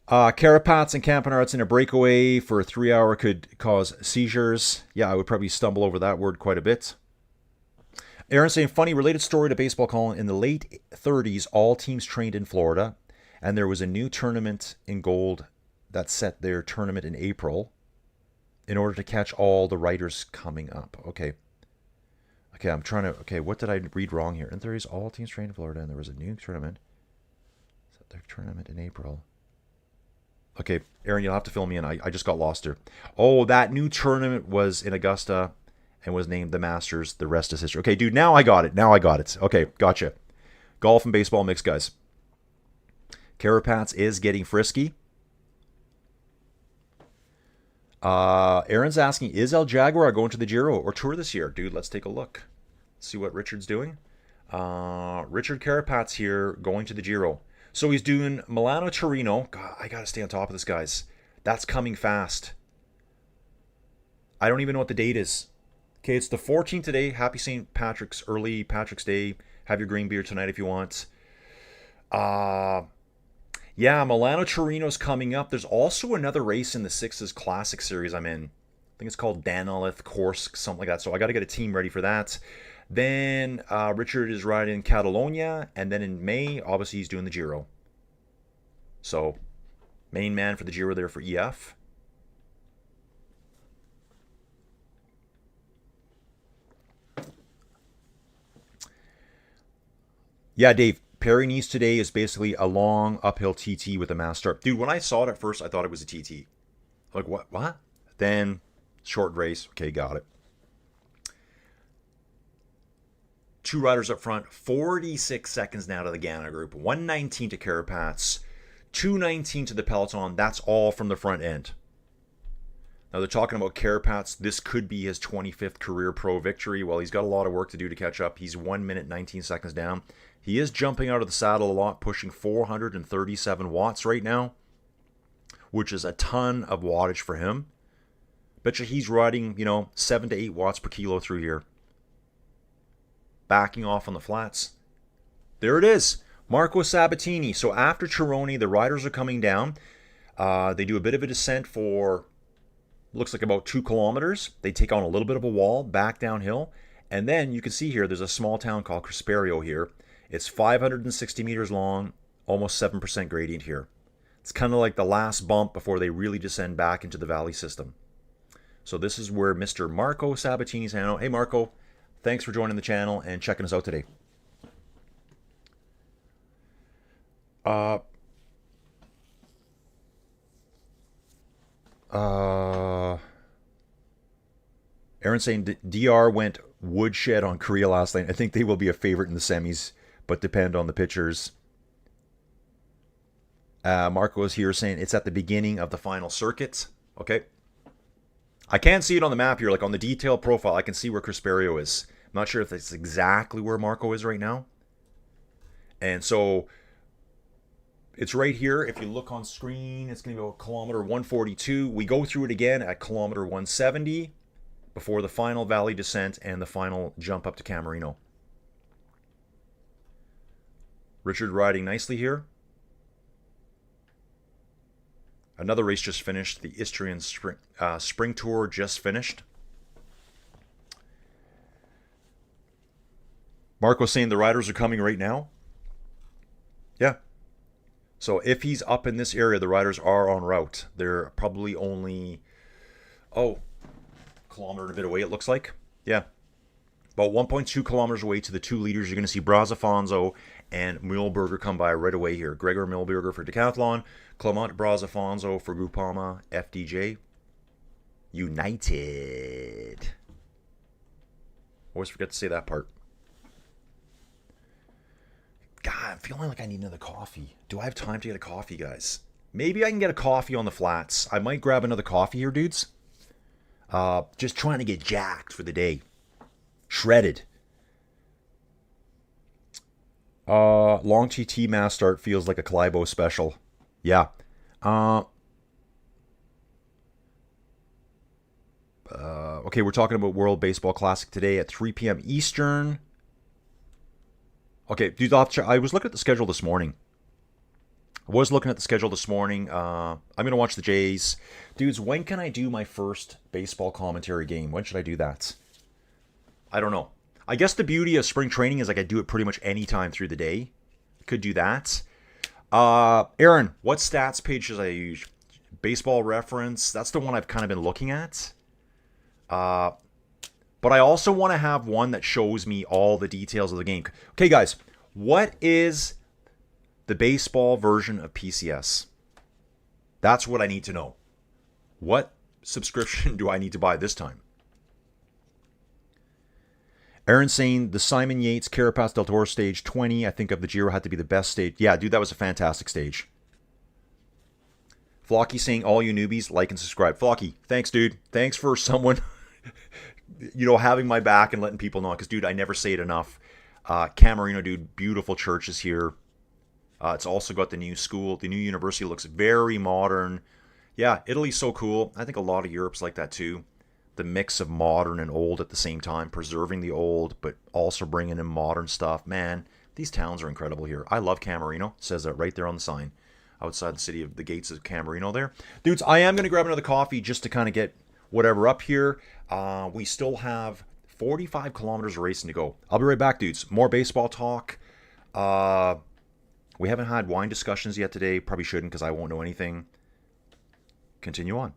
Carapaz and Campanarts in a breakaway for a 3-hour could cause seizures. Yeah, I would probably stumble over that word quite a bit. Aaron saying, funny related story to baseball, Colin. In the late 30s, all teams trained in Florida, and there was a new tournament in gold that set their tournament in April in order to catch all the riders coming up. Okay, I'm trying to... Okay, what did I read wrong here? In the 30s, all teams trained in Florida, and there was a new tournament. Set their tournament in April. Okay, Aaron, you'll have to fill me in. I just got lost here. Oh, that new tournament was in Augusta and was named the Masters. The rest is history. Okay, dude, now I got it. Okay, gotcha. Golf and baseball mix, guys. Carapats is getting frisky. Aaron's asking, is El Jaguar going to the Giro or Tour this year? Dude, let's take a look. See what Richard's doing. Richard Carapats here going to the Giro. So he's doing Milano-Torino. God, I got to stay on top of this, guys. That's coming fast. I don't even know what the date is. Okay, it's the 14th today. Happy St. Patrick's, early Patrick's Day. Have your green beer tonight if you want. Yeah, Milano-Torino's coming up. There's also another race in the Sixes Classic Series I'm in. I think it's called Danilith Korsk, something like that. So I got to get a team ready for that. Then Richard is riding Catalonia. And then in May, obviously, he's doing the Giro. So, main man for the Giro there for EF. Yeah, Dave. Paris-Nice today is basically a long uphill TT with a mass start. Dude, when I saw it at first, I thought it was a TT. Like, what? Then, short race. Okay, got it. Two riders up front. 46 seconds now to the Ganna group. 119 to Carapats. 219 to the Peloton. That's all from the front end. Now, they're talking about Carapats. This could be his 25th career pro victory. Well, he's got a lot of work to do to catch up. He's 1 minute, 19 seconds down. He is jumping out of the saddle a lot, pushing 437 watts right now, which is a ton of wattage for him. Bet you he's riding, 7 to 8 watts per kilo through here. Backing off on the flats. There it is. Marco Sabatini. So after Tirreno, the riders are coming down. They do a bit of a descent for, looks like about 2 kilometers. They take on a little bit of a wall, back downhill. And then you can see here, there's a small town called Crisperio here. It's 560 meters long, almost 7% gradient here. It's kind of like the last bump before they really descend back into the valley system. So this is where Mr. Marco Sabatini's hanging out. Hey, Marco, thanks for joining the channel and checking us out today. Aaron saying DR went woodshed on Korea last night. I think they will be a favorite in the semis, but depend on the pitchers. Marco is here saying it's at the beginning of the final circuit. Okay. I can't see it on the map here, like on the detailed profile. I can see where Crisperio is. I'm not sure if that's exactly where Marco is right now. And so it's right here. If you look on screen, it's going to go kilometer 142. We go through it again at kilometer 170 before the final valley descent and the final jump up to Camerino. Richard riding nicely here. Another race just finished. The Istrian Spring Tour just finished. Marco saying the riders are coming right now. Yeah. So if he's up in this area, the riders are en route. They're probably only, kilometer and a bit away, it looks like. Yeah. About 1.2 kilometers away to the 2 leaders. You're going to see Brazafonso and Mühlberger come by right away here. Gregor Mühlberger for Decathlon. Clement Brazafonso for Groupama FDJ. United. Always forget to say that part. God, I'm feeling like I need another coffee. Do I have time to get a coffee, guys? Maybe I can get a coffee on the flats. I might grab another coffee here, dudes. Just trying to get jacked for the day. Shredded. Long TT mass start feels like a Kleibo special. Yeah. Okay, we're talking about World Baseball Classic today at 3 p.m. Eastern. Okay, dude, I was looking at the schedule this morning. I'm going to watch the Jays. Dudes, when can I do my first baseball commentary game? When should I do that? I don't know. I guess the beauty of spring training is I do it pretty much any time through the day. Could do that. Aaron, what stats page should I use? Baseball Reference. That's the one I've kind of been looking at. But I also want to have one that shows me all the details of the game. Okay, guys, what is the baseball version of PCS? That's what I need to know. What subscription do I need to buy this time? Aaron saying the Simon Yates Carapaz del Toro stage 20, I think of the Giro had to be the best stage. Yeah, dude, that was a fantastic stage. Flocky saying all you newbies, like and subscribe. Flocky, thanks, dude. Thanks for someone, having my back and letting people know. Because, dude, I never say it enough. Camerino, dude, beautiful churches here. It's also got the new school. The new university looks very modern. Yeah, Italy's so cool. I think a lot of Europe's like that too. The mix of modern and old at the same time, preserving the old, but also bringing in modern stuff. Man, these towns are incredible here. I love Camerino. It says that right there on the sign. Outside the city of the gates of Camerino there. Dudes, I am going to grab another coffee just to kind of get whatever up here. We still have 45 kilometers of racing to go. I'll be right back, dudes. More baseball talk. We haven't had wine discussions yet today. Probably shouldn't because I won't know anything. Continue on.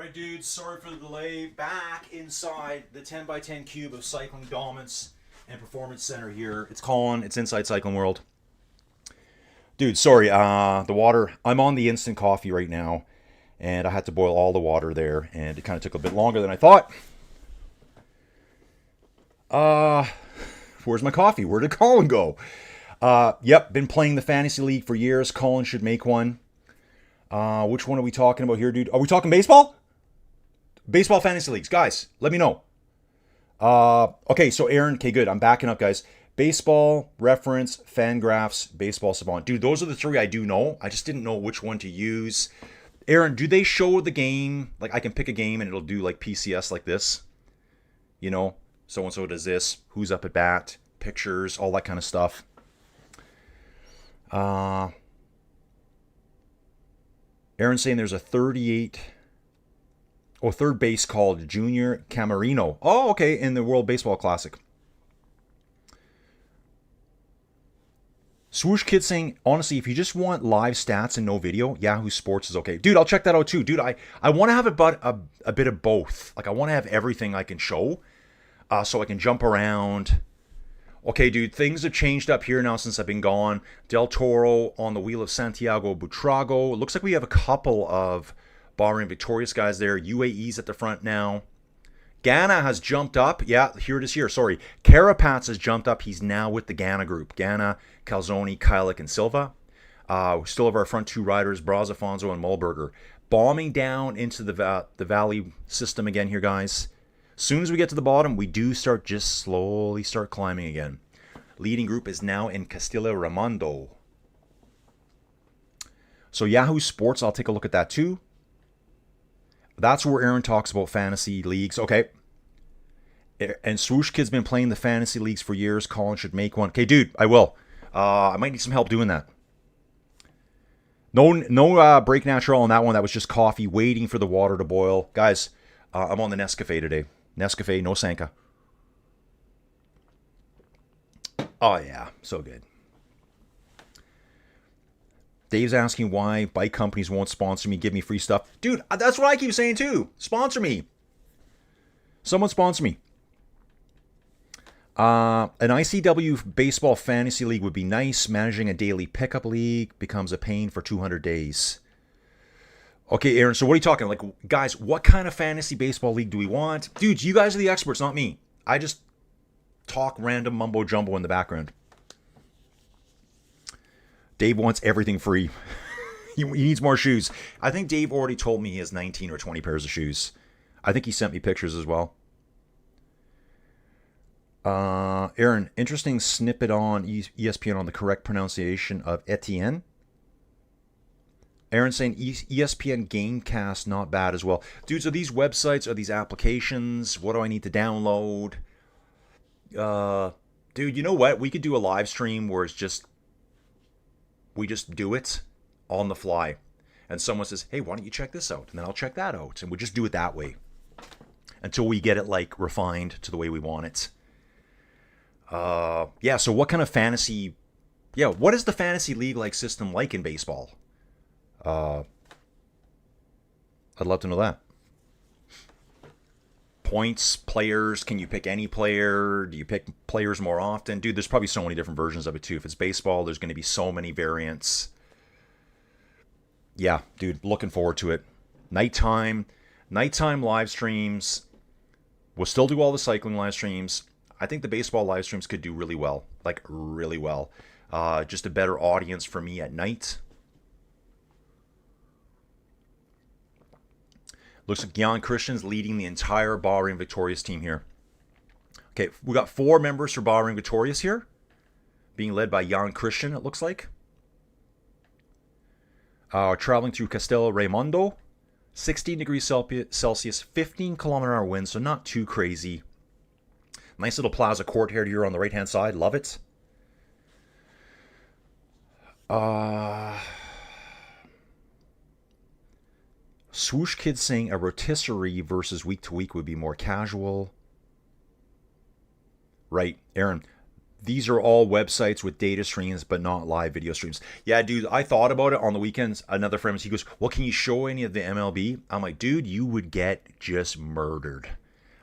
Alright dudes, sorry for the delay. Back inside the 10x10 cube of Cycling Dominance and Performance Center here. It's Colin, it's Inside Cycling World. Dude, sorry, the water, I'm on the instant coffee right now, and I had to boil all the water there, and it kind of took a bit longer than I thought. Where's my coffee? Where did Colin go? Yep, been playing the Fantasy League for years. Colin should make one. Which one are we talking about here, dude? Are we talking baseball? Baseball Fantasy Leagues. Guys, let me know. Okay, so Aaron, okay, good. I'm backing up, guys. Baseball, Reference, Fangraphs, Baseball Savant. Dude, those are the three I do know. I just didn't know which one to use. Aaron, do they show the game? Like, I can pick a game and it'll do, like, PCS like this? You know? So-and-so does this. Who's up at bat? Pictures, all that kind of stuff. Aaron's saying there's a 38... Oh, third base called Junior Camarino. Oh, okay, in the World Baseball Classic. Swoosh Kid saying, honestly, if you just want live stats and no video, Yahoo Sports is okay. Dude, I'll check that out too. Dude, I want to have a bit of both. Like, I want to have everything I can show so I can jump around. Okay, dude, things have changed up here now since I've been gone. Del Toro on the wheel of Santiago Buitrago. It looks like we have a couple of Bahrain Victorious guys there. UAE's at the front now. Ghana has jumped up. Yeah, here it is here. Sorry. Carapaz has jumped up. He's now with the Ghana group. Ghana, Calzoni, Kylik, and Silva. We still have our front two riders, Brazafonso and Mulberger. Bombing down into the valley system again here, guys. As soon as we get to the bottom, we do just slowly start climbing again. Leading group is now in Castilla Ramondo. So Yahoo Sports, I'll take a look at that too. That's where Aaron talks about fantasy leagues. Okay. And Swoosh Kid's been playing the fantasy leagues for years. Colin should make one. Okay, dude, I will. I might need some help doing that. No break natural on that one. That was just coffee waiting for the water to boil. Guys, I'm on the Nescafe today. Nescafe, no Sanka. Oh, yeah. So good. Dave's asking why bike companies won't sponsor me, give me free stuff. Dude, that's what I keep saying too. Sponsor me. Someone sponsor me. An ICW baseball fantasy league would be nice. Managing a daily pickup league becomes a pain for 200 days. Okay, Aaron, so what are you talking? Like, guys, what kind of fantasy baseball league do we want? Dude, you guys are the experts, not me. I just talk random mumbo jumbo in the background. Dave wants everything free. He needs more shoes. I think Dave already told me he has 19 or 20 pairs of shoes. I think he sent me pictures as well. Aaron, interesting snippet on ESPN on the correct pronunciation of Etienne. Aaron saying ESPN Gamecast, not bad as well. Dudes, are these websites, are these applications? What do I need to download? Dude, you know what? We could do a live stream where it's just... we just do it on the fly. And someone says, hey, why don't you check this out? And then I'll check that out. And we'll just do it that way. Until we get it, like, refined to the way we want it. Yeah, so what kind of fantasy... yeah, what is the fantasy league-like system like in baseball? I'd love to know that. Points, players, can you pick any player? Do you pick players more often? Dude, there's probably so many different versions of it too. If it's baseball, there's going to be so many variants. Yeah, dude, looking forward to it. Nighttime live streams. We'll still do all the cycling live streams. I think the baseball live streams could do really well. Like, really well. Just a better audience for me at night. Looks like Jan Christian's leading the entire Bahrain Victorious team here. Okay, we got 4 members for Bahrain Victorious here. Being led by Jan Christian, it looks like. Traveling through Castelo Raimundo. 16 degrees Celsius, 15 kilometer-hour wind, so not too crazy. Nice little plaza court here on the right-hand side. Love it. Swoosh Kid saying a rotisserie versus week to week would be more casual. Right, Aaron. these are all websites with data streams, but not live video streams. Yeah, dude, I thought about it on the weekends. Another friend, he goes, well, can you show any of the MLB? I'm like, dude, you would get just murdered.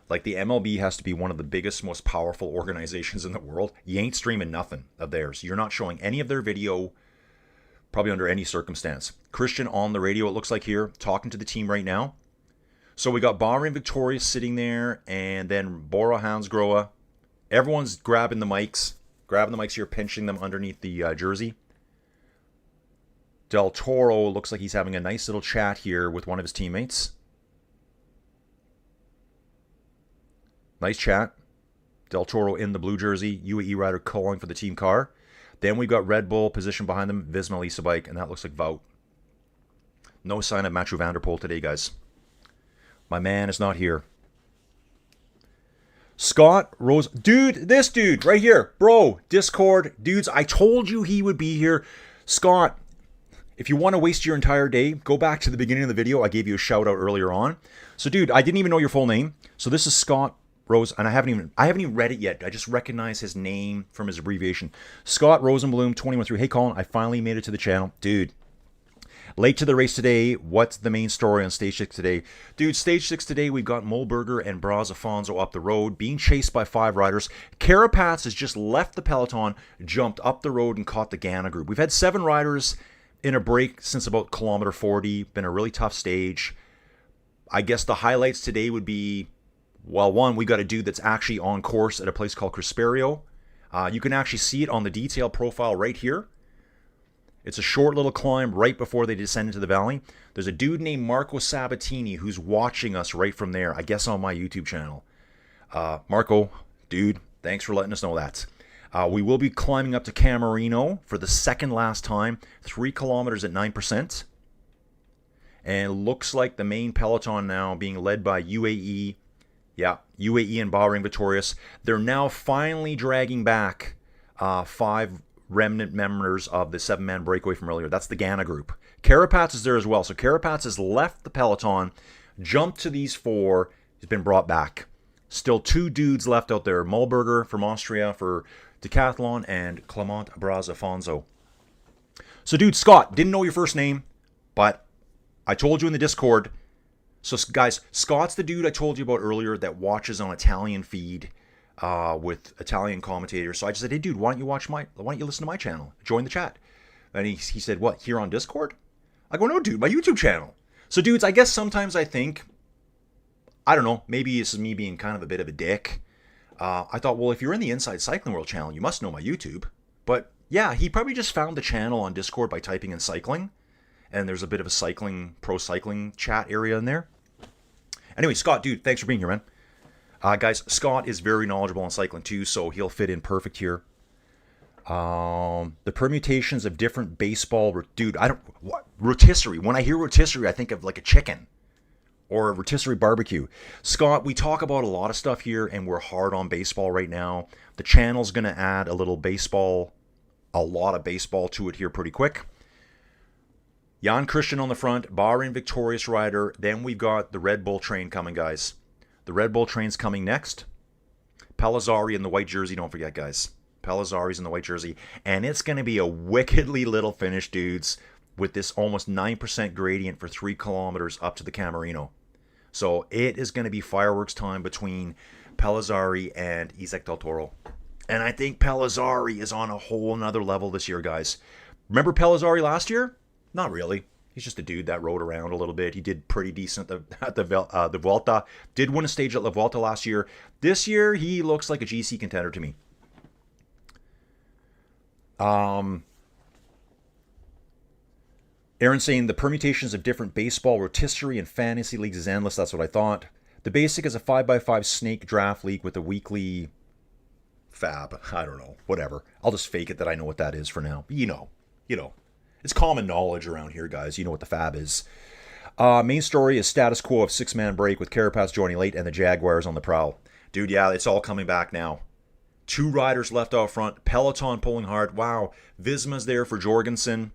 Like, the MLB has to be one of the biggest, most powerful organizations in the world. You ain't streaming nothing of theirs. You're not showing any of their video, probably under any circumstance. Christian on the radio, it looks like here, talking to the team right now. So we got Bahrain Victorious sitting there, and then Bora Hansgrohe. Everyone's grabbing the mics here, pinching them underneath the jersey. Del Toro looks like he's having a nice little chat here with one of his teammates. Nice chat. Del Toro in the blue jersey, UAE rider calling for the team car. Then we've got Red Bull positioned behind them, Visma Lisa bike, and that looks like Wout. No sign of Matthew van der Poel today, guys. My man is not here. Scott Rose. Dude, this dude right here. Bro, Discord. Dudes, I told you he would be here. Scott, if you want to waste your entire day, go back to the beginning of the video. I gave you a shout out earlier on. So, dude, I didn't even know your full name. So this is Scott Rose, and I haven't even read it yet. I just recognize his name from his abbreviation. Scott Rosenblum, 21-3. Hey, Colin, I finally made it to the channel. Dude, late to the race today. What's the main story on Stage 6 today? Dude, Stage 6 today, we've got Mulberger and Braz Afonso up the road, being chased by 5 riders. Carapaz has just left the peloton, jumped up the road, and caught the Ghana group. We've had 7 riders in a break since about kilometer 40. Been a really tough stage. I guess the highlights today would be, well, one, we got a dude that's actually on course at a place called Crisperio. You can actually see it on the detail profile right here. It's a short little climb right before they descend into the valley. There's a dude named Marco Sabatini who's watching us right from there, I guess on my YouTube channel. Marco, dude, thanks for letting us know that. We will be climbing up to Camarino for the second last time, 3 kilometers at 9%. And looks like the main peloton now being led by UAE. Yeah, UAE and Bahrain Victorious. They're now finally dragging back 5 remnant members of the 7-man breakaway from earlier. That's the Ghana group. Carapaz is there as well. So Carapaz has left the peloton, jumped to these 4. He's been brought back. Still 2 dudes left out there. Mulberger from Austria for Decathlon and Clement Braz Afonso. So dude, Scott, didn't know your first name, but I told you in the Discord. So guys, Scott's the dude I told you about earlier that watches on Italian feed with Italian commentators. So I just said, hey dude, why don't you listen to my channel? Join the chat. And he said, what, here on Discord? I go, no dude, my YouTube channel. So dudes, I guess sometimes I think, I don't know, maybe this is me being kind of a bit of a dick. I thought, well, if you're in the Inside Cycling World channel, you must know my YouTube. But yeah, he probably just found the channel on Discord by typing in cycling. And there's a bit of a pro cycling chat area in there. Anyway, Scott, dude, thanks for being here, man. Guys, Scott is very knowledgeable on cycling too, so he'll fit in perfect here. The permutations of different baseball, dude, rotisserie. When I hear rotisserie, I think of like a chicken or a rotisserie barbecue. Scott, we talk about a lot of stuff here, and we're hard on baseball right now. The channel's going to add a lot of baseball to it here pretty quick. Jan Christian on the front, Bahrain Victorious rider. Then we've got the Red Bull train coming, guys. The Red Bull train's coming next. Pellizzari in the white jersey, don't forget, guys. Pellizzari's in the white jersey. And it's going to be a wickedly little finish, dudes, with this almost 9% gradient for 3 kilometers up to the Camarino. So it is going to be fireworks time between Pellizzari and Isaac Del Toro. And I think Pellizzari is on a whole nother level this year, guys. Remember Pellizzari last year? Not really. He's just a dude that rode around a little bit. He did pretty decent at the Vuelta. Did win a stage at La Vuelta last year. This year, he looks like a GC contender to me. Aaron saying the permutations of different baseball, rotisserie, and fantasy leagues is endless. That's what I thought. The basic is a 5x5 snake draft league with a weekly fab. I don't know. Whatever. I'll just fake it that I know what that is for now. You know. It's common knowledge around here, guys. You know what the fab is. Main story is status quo of 6-man break with Carapaz joining late and the Jaguars on the prowl. Dude, yeah, it's all coming back now. 2 riders left out front. Peloton pulling hard. Wow. Visma's there for Jorgensen.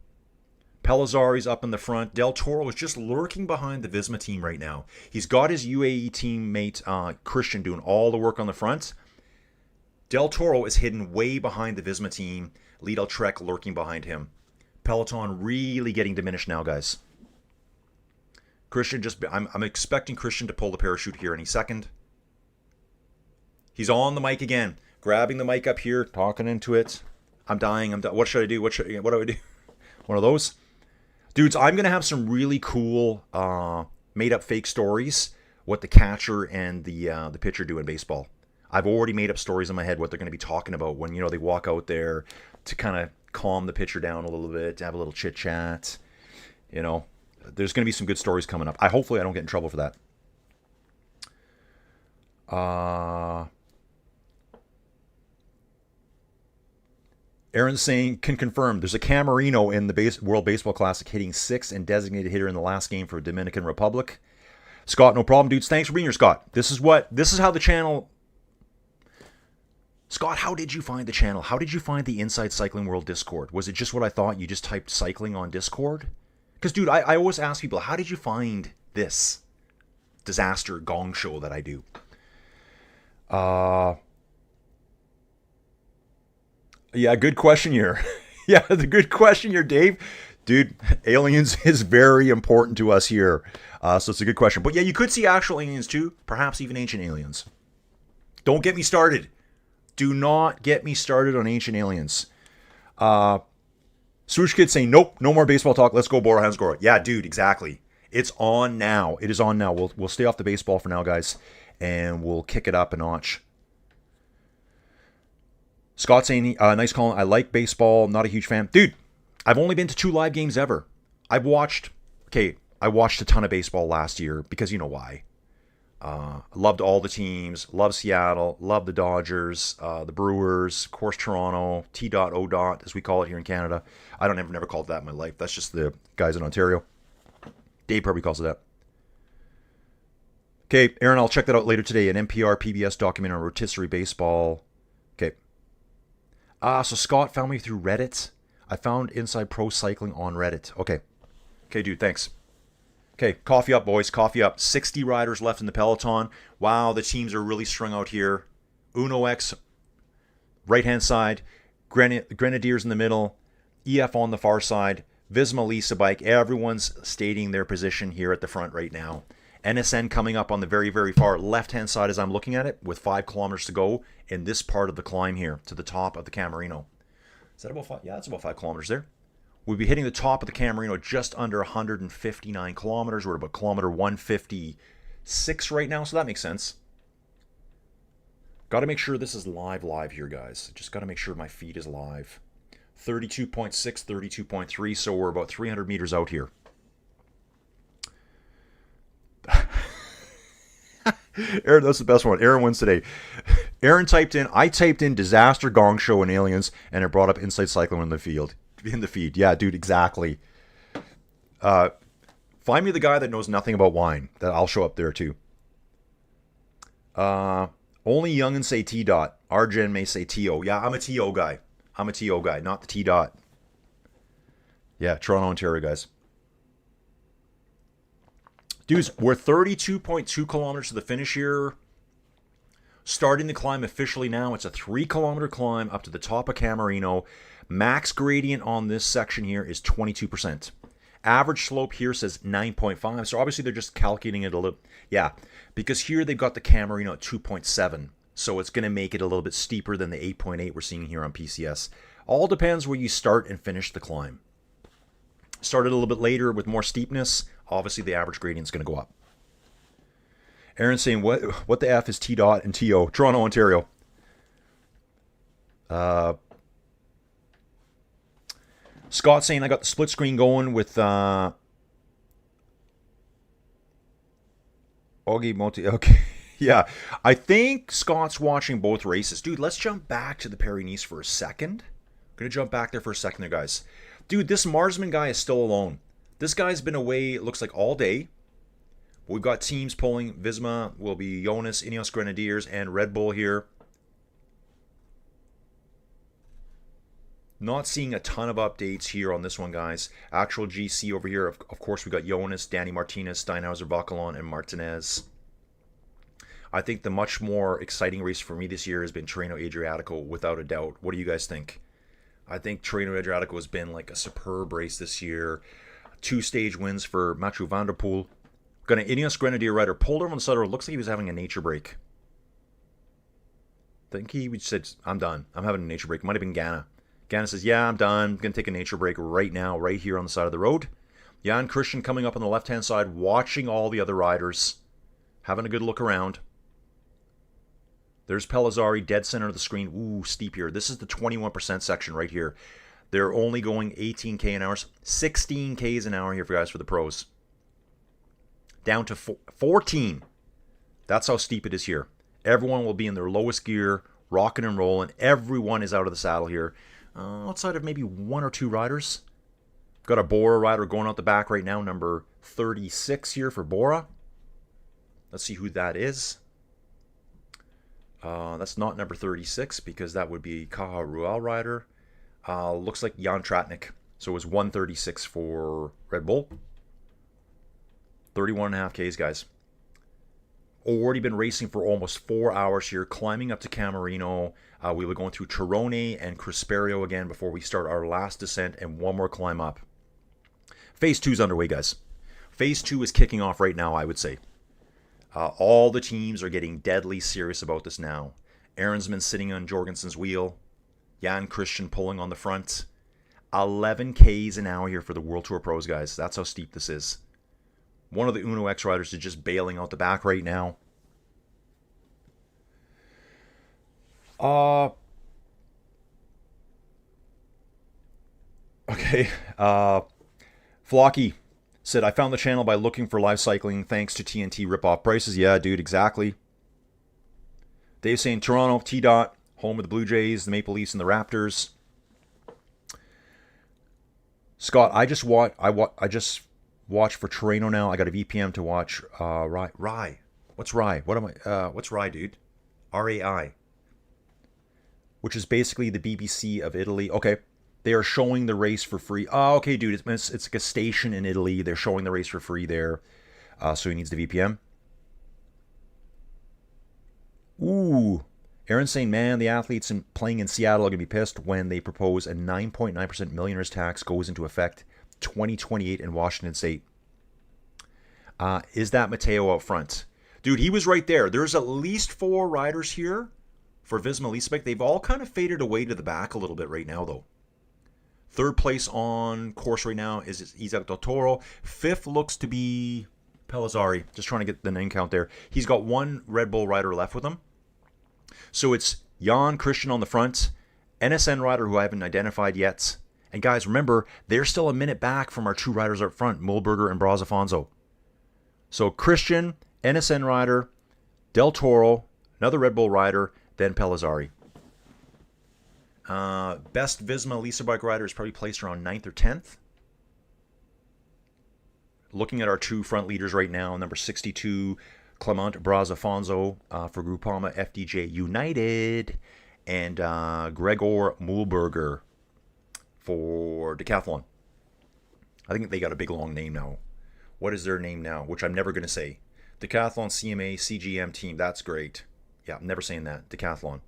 Pellizzari's up in the front. Del Toro is just lurking behind the Visma team right now. He's got his UAE teammate Christian doing all the work on the front. Del Toro is hidden way behind the Visma team. Lidl Trek lurking behind him. Peloton really getting diminished now, guys. Christian I'm expecting Christian to pull the parachute here any second. He's on the mic again. Grabbing the mic up here, talking into it. I'm dying. What should I do? What do I do? One of those? Dudes, I'm going to have some really cool made up fake stories what the catcher and the pitcher do in baseball. I've already made up stories in my head what they're going to be talking about when, they walk out there to kind of calm the pitcher down a little bit, to have a little chit chat. There's going to be some good stories coming up. Hopefully I don't get in trouble for that. Aaron's saying, can confirm, there's a Camarino in the World Baseball Classic hitting 6th and designated hitter in the last game for Dominican Republic. Scott, no problem, dudes. Thanks for being here, Scott. This is how the channel... Scott, how did you find the channel? How did you find the Inside Cycling World Discord? Was it just what I thought? You just typed cycling on Discord? Because, dude, I always ask people, how did you find this disaster gong show that I do? Yeah, good question here. Yeah, the good question here, Dave. Dude, aliens is very important to us here. So it's a good question. But yeah, you could see actual aliens too. Perhaps even ancient aliens. Don't get me started. Do not get me started on ancient aliens. Swoosh Kid saying, nope, no more baseball talk. Let's go Bora Hansgora. Yeah, dude, exactly. It's on now. It is on now. We'll stay off the baseball for now, guys. And we'll kick it up a notch. Scott saying, nice call. I like baseball. Not a huge fan. Dude, I've only been to 2 live games ever. I watched a ton of baseball last year because you know why. Loved all the teams. Loved Seattle. Loved the Dodgers. The Brewers. Of course, Toronto. T.O. as we call it here in Canada. I don't never called it that in my life. That's just the guys in Ontario. Dave probably calls it that. Okay, Aaron, I'll check that out later today. An NPR PBS documentary on rotisserie baseball. Okay. So Scott found me through Reddit. I found Inside Pro Cycling on Reddit. Okay. Okay, dude, thanks. Okay, coffee up, boys. Coffee up. 60 riders left in the peloton. Wow, the teams are really strung out here. Uno X, right-hand side. Grenadiers in the middle. EF on the far side. Visma Lisa Bike. Everyone's stating their position here at the front right now. NSN coming up on the very, very far left-hand side as I'm looking at it with 5 kilometers to go in this part of the climb here to the top of the Camarino. Is that about 5? Yeah, that's about 5 kilometers there. We'll be hitting the top of the Camarino just under 159 kilometers. We're at about kilometer 156 right now, so that makes sense. Got to make sure this is live here, guys. Just got to make sure my feed is live. 32.6, 32.3, so we're about 300 meters out here. Aaron, that's the best one. Aaron wins today. I typed in disaster gong show and aliens, and it brought up Inside Cycling in the feed. Yeah, dude, exactly. Find me the guy that knows nothing about wine. That I'll show up there too. Only youngins say T dot. Arjen may say TO. Yeah, I'm a TO guy. Not the T dot. Yeah, Toronto, Ontario, guys. Dudes, we're 32.2 kilometers to the finish here. Starting the climb officially now. It's a 3-kilometer climb up to the top of Camarino. Max gradient on this section here is 22%. Average slope here says 9.5. So obviously they're just calculating it a little. Yeah, because here they've got the Camarino at 2.7. So it's going to make it a little bit steeper than the 8.8 we're seeing here on PCS. All depends where you start and finish the climb. Started a little bit later with more steepness. Obviously, the average gradient is going to go up. Aaron's saying, what the F is T dot and TO? Toronto, Ontario. Scott saying, I got the split screen going with Augie Moti. Okay. Yeah. I think Scott's watching both races. Dude, let's jump back to the Paris-Nice for a second. I'm going to jump back there for a second there, guys. Dude, this Marsman guy is still alone. This guy's been away, it looks like, all day. We've got teams pulling. Visma will be Jonas, Ineos Grenadiers, and Red Bull here. Not seeing a ton of updates here on this one, guys. Actual GC over here, of course, we got Jonas, Danny Martinez, Steinhauser, Bacalon, and Martinez. I think the much more exciting race for me this year has been Tirreno-Adriatico, without a doubt. What do you guys think? I think Tirreno-Adriatico has been like a superb race this year. 2-stage wins for Mathieu van der Poel. Got an Ineos Grenadier rider pulled over on the side of the road. Looks like he was having a nature break. I think he said, I'm done. I'm having a nature break. It might have been Ghana. Ghana says, yeah, I'm done. I'm going to take a nature break right now, right here on the side of the road. Jan Christian coming up on the left-hand side, watching all the other riders, having a good look around. There's Pellizzari, dead center of the screen. Ooh, steep here. This is the 21% section right here. They're only going 18k an hour, 16k's an hour here for guys for the pros. Down to 14. That's how steep it is here. Everyone will be in their lowest gear, rocking and rolling. Everyone is out of the saddle here. Outside of maybe 1 or 2 riders. Got a Bora rider going out the back right now, number 36 here for Bora. Let's see who that is. That's not number 36 because that would be Caja Rural rider. Looks like Jan Tratnik. So it was 136 for Red Bull. 31.5 Ks, guys. Already been racing for almost 4 hours here, climbing up to Camarino. We were going through Tirone and Crisperio again before we start our last descent and one more climb up. Phase 2 is underway, guys. Phase 2 is kicking off right now, I would say. All the teams are getting deadly serious about this now. Aaronsman sitting on Jorgensen's wheel. Jan Christian pulling on the front. 11 Ks an hour here for the World Tour Pros, guys. That's how steep this is. One of the Uno X riders is just bailing out the back right now. Okay. Flocky said, I found the channel by looking for live cycling thanks to TNT rip-off prices. Yeah, dude, exactly. Dave saying Toronto, T-Dot, home of the Blue Jays, the Maple Leafs, and the Raptors. Scott, I just watched for Tirreno now. I got a VPN to watch Rai. What's Rai? What's Rai, dude? RAI. Which is basically the BBC of Italy. Okay. They are showing the race for free. Oh, okay, dude. It's like a station in Italy. They're showing the race for free there. So he needs the VPN. Ooh. Aaron's saying, man, the athletes playing in Seattle are going to be pissed when they propose a 9.9% millionaire's tax goes into effect 2028 in Washington State. Is that Matteo out front? Dude, he was right there. There's at least 4 riders here for Visma Leaseback. They've all kind of faded away to the back a little bit right now, though. 3rd place on course right now is Isaac Del Toro. 5th looks to be Pellizzari. Just trying to get the name count there. He's got 1 Red Bull rider left with him. So it's Jan Christian on the front, NSN rider who I haven't identified yet. And guys, remember, they're still a minute back from our 2 riders up front, Mulberger and Brazafonso. So Christian, NSN rider, Del Toro, another Red Bull rider, then Pellizzari. Best Visma Leaser bike rider is probably placed around 9th or 10th. Looking at our 2 front leaders right now, number 62, Clement Brazafonso for Groupama FDJ United, and Gregor Mulberger for Decathlon. I think they got a big long name now. What is their name now? Which I'm never going to say. Decathlon CMA CGM team. That's great. Yeah, I'm never saying that. Decathlon.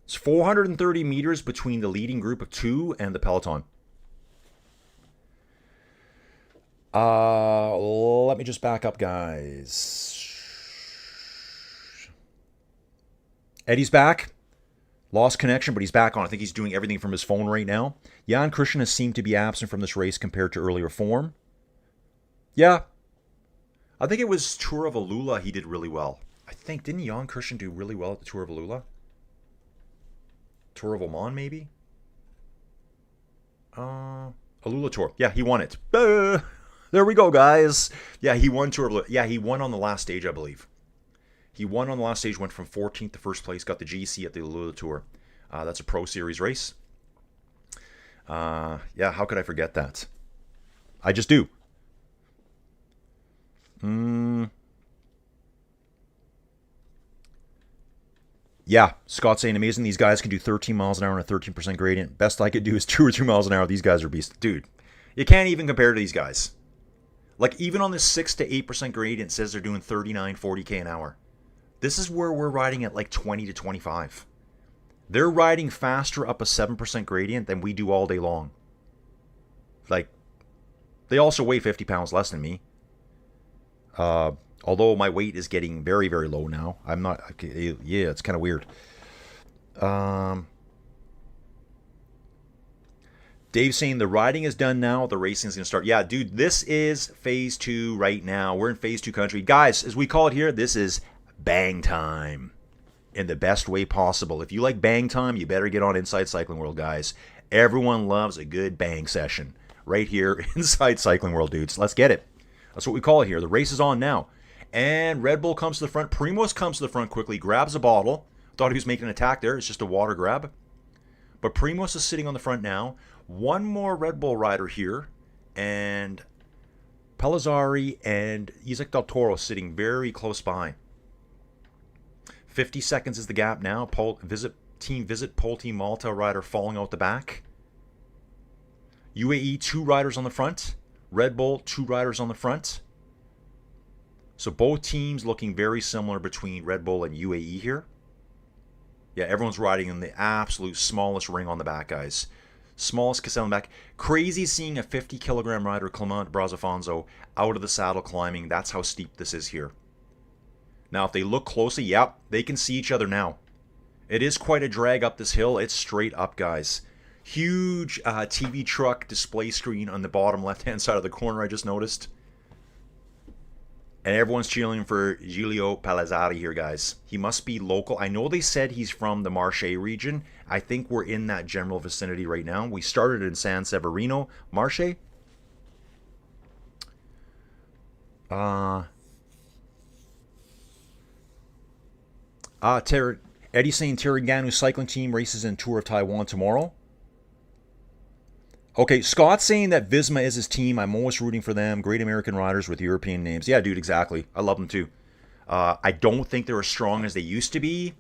It's 430 meters between the leading group of 2 and the peloton. Let me just back up, guys. Eddie's back. Lost connection, but he's back on. I think he's doing everything from his phone right now. Jan Christian has seemed to be absent from this race compared to earlier form. Yeah. I think it was Tour of Alula he did really well. I think, didn't Jan Christian do really well at the Tour of Alula? Tour of Oman, maybe? Alula Tour. Yeah, he won it. There we go, guys. Yeah, he won Tour of Alula. Yeah, he won on the last stage, I believe. He won on the last stage, went from 14th to 1st place, got the GC at the Alula Tour. That's a Pro Series race. Yeah, how could I forget that? I just do. Yeah, Scott's saying, amazing. These guys can do 13 miles an hour on a 13% gradient. Best I could do is 2 or 3 miles an hour. These guys are beasts. Dude, you can't even compare to these guys. Like, even on this 6 to 8% gradient, it says they're doing 39, 40K an hour. This is where we're riding at like 20 to 25. They're riding faster up a 7% gradient than we do all day long. Like, they also weigh 50 pounds less than me. Although my weight is getting very, very low now. I'm not, yeah, it's kind of weird. Dave's saying the riding is done now. The racing is going to start. Yeah, dude, this is phase 2 right now. We're in phase 2 country. Guys, as we call it here, this is bang time in the best way possible. If you like bang time, you better get on Inside Cycling World, guys. Everyone loves a good bang session right here inside Cycling World, dudes. Let's get it. That's what we call it here. The race is on now. And Red Bull comes to the front. Primoz comes to the front quickly, grabs a bottle. Thought he was making an attack there. It's just a water grab. But Primoz is sitting on the front now. One more Red Bull rider here. And Pellizzari and Isaac Del Toro sitting very close by. 50 seconds is the gap now. Team Visit Pole Team Malta rider falling out the back. UAE, 2 riders on the front. Red Bull, 2 riders on the front. So both teams looking very similar between Red Bull and UAE here. Yeah, everyone's riding in the absolute smallest ring on the back, guys. Smallest cassette on the back. Crazy seeing a 50-kilogram rider, Clement Brazafonso, out of the saddle climbing. That's how steep this is here. Now, if they look closely, yep, they can see each other now. It is quite a drag up this hill. It's straight up, guys. Huge TV truck display screen on the bottom left-hand side of the corner, I just noticed. And everyone's cheering for Giulio Pellizzari here, guys. He must be local. I know they said he's from the Marche region. I think we're in that general vicinity right now. We started in San Severino. Marche? Eddie's saying Tirreno cycling team races in Tour of Taiwan tomorrow. Okay, Scott's saying that Visma is his team. I'm always rooting for them. Great American riders with European names. Yeah, dude, exactly. I love them too. I don't think they're as strong as they used to be.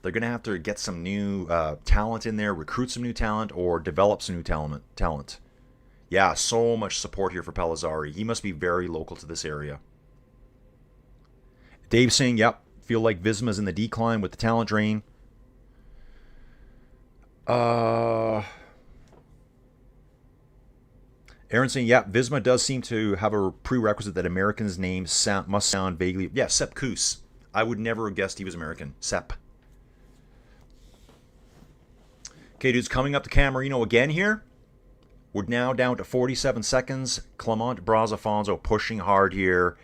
They're going to have to get some new talent in there, recruit some new talent, or develop some new talent. Yeah, so much support here for Pellizzari. He must be very local to this area. Dave's saying, yep, feel like Visma's in the decline with the talent drain. Aaron saying, yeah, Visma does seem to have a prerequisite that Americans' names must sound vaguely... Yeah, Sepp Kuss. I would never have guessed he was American. Sepp. Okay, dudes, coming up to Camerino again here. We're now down to 47 seconds. Clement Brazafonso pushing hard here.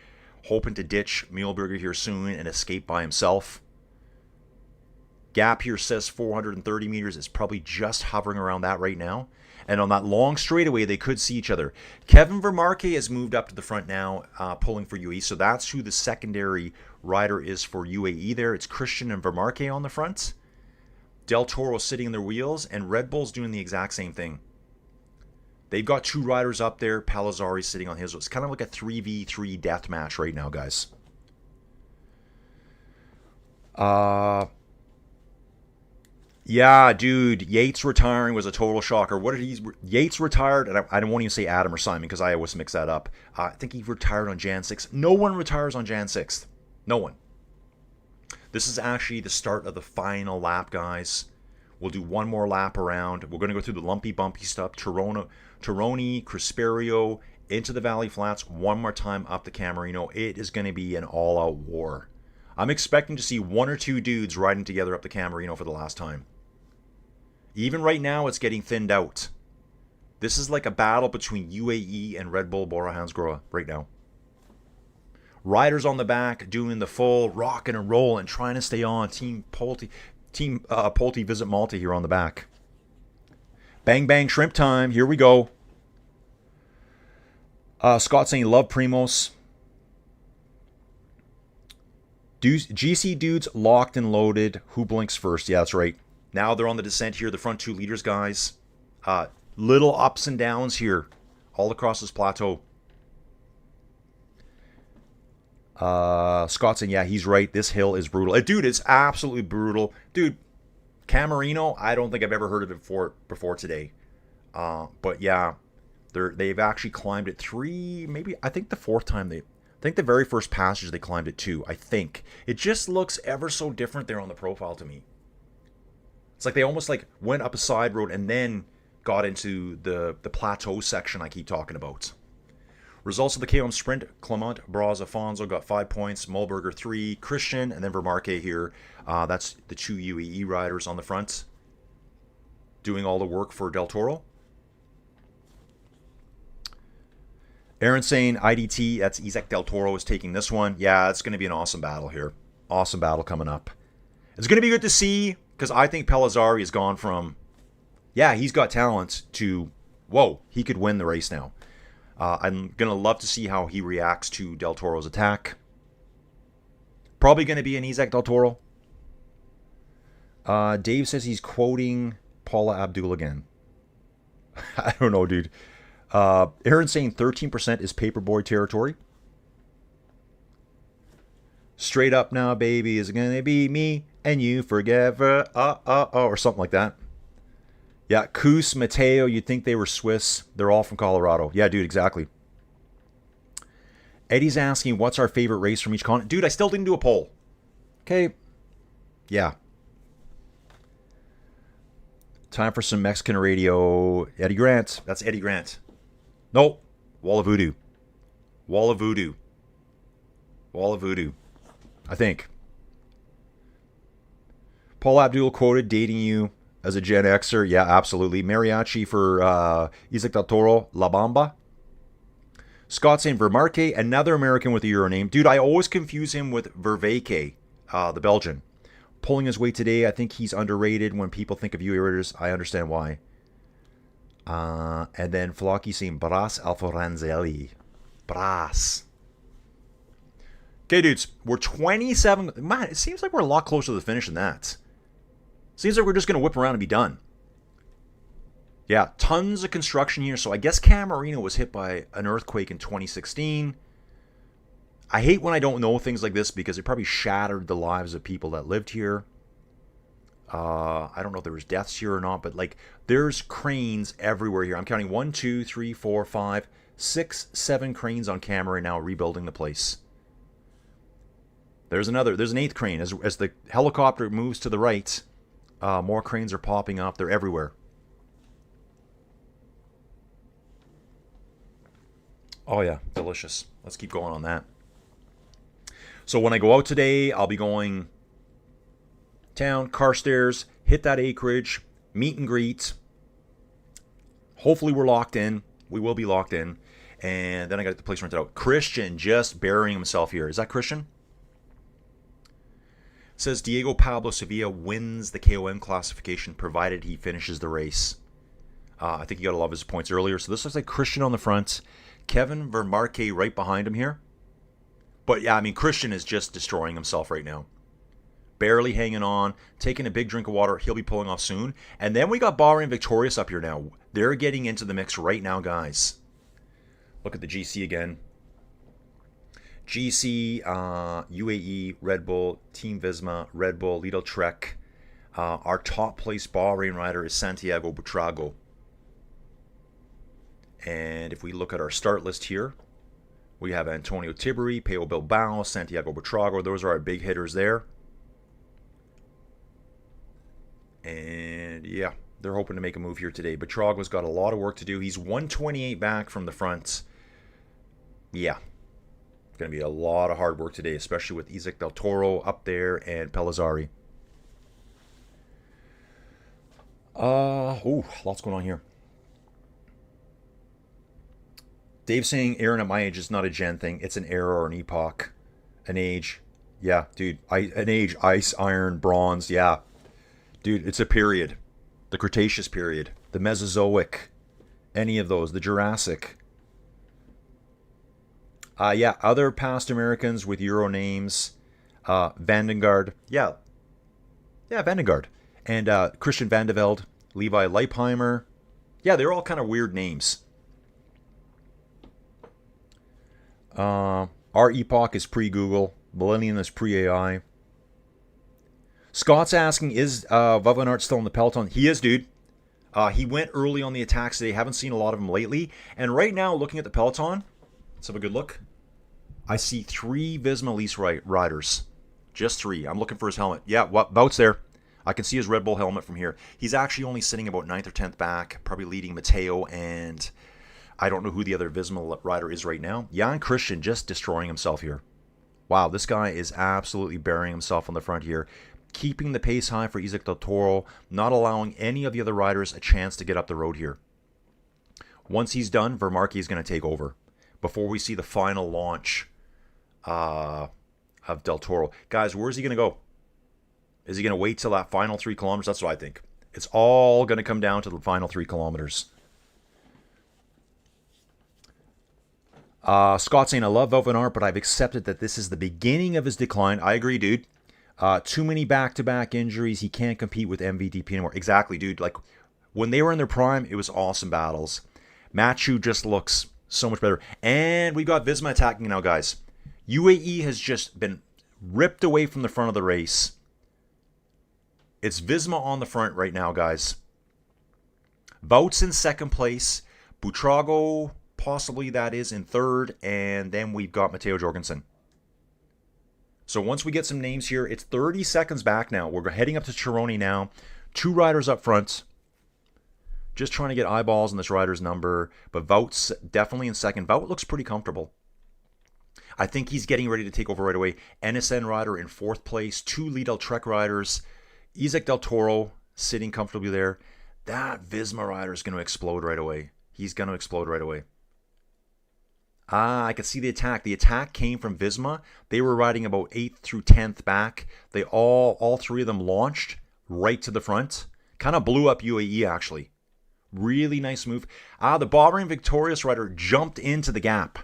Hoping to ditch Mühlberger here soon and escape by himself. Gap here says 430 meters. It's probably just hovering around that right now. And on that long straightaway, they could see each other. Kevin Vermarke has moved up to the front now, pulling for UAE. So that's who the secondary rider is for UAE there. It's Christian and Vermarke on the front. Del Toro sitting in their wheels. And Red Bull's doing the exact same thing. They've got 2 riders up there. Pellizzari sitting on his. It's kind of like a 3v3 death match right now, guys. Yeah, dude, Yates retiring was a total shocker. What did he... Yates retired, and I don't want to even say Adam or Simon because I always mix that up. I think he retired on Jan 6th. No one retires on Jan 6th. No one. This is actually the start of the final lap, guys. We'll do one more lap around. We're going to go through the lumpy, bumpy stuff. Tirroni, Crisperio, into the Valley Flats, one more time up the Camerino. It is going to be an all-out war. I'm expecting to see 1 or 2 dudes riding together up the Camerino for the last time. Even right now, it's getting thinned out. This is like a battle between UAE and Red Bull Bora Hansgrohe right now. Riders on the back doing the full rock and roll and trying to stay on. Team Pulte Visit Malta here on the back. Bang, bang, shrimp time. Here we go. Scott saying, love Primoz. GC dudes locked and loaded. Who blinks first? Yeah, that's right. Now they're on the descent here. The front 2 leaders, guys. Little ups and downs here all across this plateau. Scott saying, yeah, he's right. This hill is brutal. Dude, it's absolutely brutal. Dude, Camerino, I don't think I've ever heard of it before today. But yeah, they've actually climbed it 3, maybe, I think the 4th time I think the very first passage they climbed it too. I think. It just looks ever so different there on the profile to me. It's like they almost like went up a side road and then got into the plateau section I keep talking about. Results of the KOM sprint: Clement, Braz, Afonso got 5 points, Mulberger 3, Christian, and then Vermarque here. That's the 2 UAE riders on the front doing all the work for Del Toro. Aaron saying IDT, that's Isaac Del Toro, is taking this one. Yeah, it's going to be an awesome battle here. Awesome battle coming up. It's going to be good to see, because I think Pellizzari has gone from, yeah, he's got talent, to, whoa, he could win the race now. I'm going to love to see how he reacts to Del Toro's attack. Probably going to be an Isaac Del Toro. Dave says he's quoting Paula Abdul again. I don't know, dude. Aaron saying 13% is paperboy territory. Straight up now, baby, is it going to be me and you forever? Or something like that. Yeah, Koos, Mateo, you'd think they were Swiss. They're all from Colorado. Yeah, dude, exactly. Eddie's asking, what's our favorite race from each continent? Dude, I still didn't do a poll. Okay. Yeah. Time for some Mexican radio. Eddie Grant. That's Eddie Grant. Nope. Wall of Voodoo. Wall of Voodoo. Wall of Voodoo. I think. Paul Abdul quoted, dating you as a Gen Xer. Yeah, absolutely. Mariachi for Isaac Del Toro. La Bamba. Scott saying Vermarque, another American with a Euro name. Dude, I always confuse him with Vervaeke, the Belgian. Pulling his weight today. I think he's underrated when people think of UAE. I understand why. And then Flocky saying Bras Alforanzelli. Bras. Okay, dudes. We're 27. Man, it seems like we're a lot closer to the finish than that. Seems like we're just going to whip around and be done. Yeah, tons of construction here. So I guess Camarino was hit by an earthquake in 2016. I hate when I don't know things like this because it probably shattered the lives of people that lived here. I don't know if there was deaths here or not, but like there's cranes everywhere here. I'm counting 1, 2, 3, 4, 5, 6, 7 cranes on camera right now rebuilding the place. There's an 8th crane. As the helicopter moves to the right, more cranes are popping up. They're everywhere. Oh yeah, delicious. Let's keep going on that. So when I go out today, I'll be going town, Carstairs, hit that acreage, meet and greet. Hopefully we're locked in. We will be locked in. And then I got the place rented out. Christian just burying himself here. Is that Christian? Says Diego Pablo Sevilla wins the KOM classification provided he finishes the race. I think you got to love his points earlier. So this looks like Christian on the front. Kevin Vermarque right behind him here. But yeah, I mean, Christian is just destroying himself right now. Barely hanging on, taking a big drink of water. He'll be pulling off soon. And then we got Bahrain Victorious up here now. They're getting into the mix right now, guys. Look at the GC again. GC, UAE, Red Bull, Team Visma, Red Bull, Lidl Trek. Our top place Bahrain rider is Santiago Butrago. And if we look at our start list here, we have Antonio Tiberi, Peo Bilbao, Santiago Butrago. Those are our big hitters there. And yeah, they're hoping to make a move here today. Butrago's got a lot of work to do. He's 128 back from the front. Yeah, it's going to be a lot of hard work today, especially with Isaac Del Toro up there and Pellizzari. Lots going on here. Dave saying Aaron at my age is not a gen thing. It's an era or an epoch. An age. Yeah, dude. An age. Ice, iron, bronze. Yeah. Dude, it's a period. The Cretaceous period. The Mesozoic. Any of those. The Jurassic. Yeah, other past Americans with Euro names. Vandengard. Yeah. Yeah, Vandengard. And Christian Vandeveld. Levi Leipheimer. Yeah, they're all kind of weird names. Our epoch is pre-Google. Millennium is pre-AI. Scott's asking, is Vavanart still in the peloton? He is, dude. He went early on the attacks today. Haven't seen a lot of him lately. And right now, looking at the peloton, let's have a good look. I see 3 Visma lease riders. Just 3. I'm looking for his helmet. Yeah, what? Bout's there. I can see his Red Bull helmet from here. He's actually only sitting about 9th or 10th back, probably leading Matteo, and I don't know who the other Visma rider is right now. Jan Christian just destroying himself here. Wow, this guy is absolutely burying himself on the front here. Keeping the pace high for Isaac Del Toro, not allowing any of the other riders a chance to get up the road here. Once he's done, Vermarke is going to take over before we see the final launch of Del Toro. Guys, where's he going to go? Is he going to wait till that final 3 kilometers? That's what I think. It's all going to come down to the final 3 kilometers. Scott saying, I love Wout van Aert, but I've accepted that this is the beginning of his decline. I agree, dude. Too many back-to-back injuries. He can't compete with MVDP anymore. Exactly, dude. Like, when they were in their prime, it was awesome battles. Mathieu just looks so much better. And we got Visma attacking now, guys. UAE has just been ripped away from the front of the race. It's Visma on the front right now, guys. Wout's in second place. Buitrago, possibly that is, in third. And then we've got Matteo Jorgensen. So once we get some names here, it's 30 seconds back now. We're heading up to Tirreno now. 2 riders up front. Just trying to get eyeballs on this rider's number. But Wout's definitely in second. Wout looks pretty comfortable. I think he's getting ready to take over right away. NSN rider in 4th place. 2 Lidl Trek riders. Isaac Del Toro sitting comfortably there. That Visma rider is going to explode right away. He's going to explode right away. I could see the attack. The attack came from Visma. They were riding about 8th through 10th back. They all 3 of them launched right to the front. Kind of blew up UAE, actually. Really nice move. The Bahrain Victorious rider jumped into the gap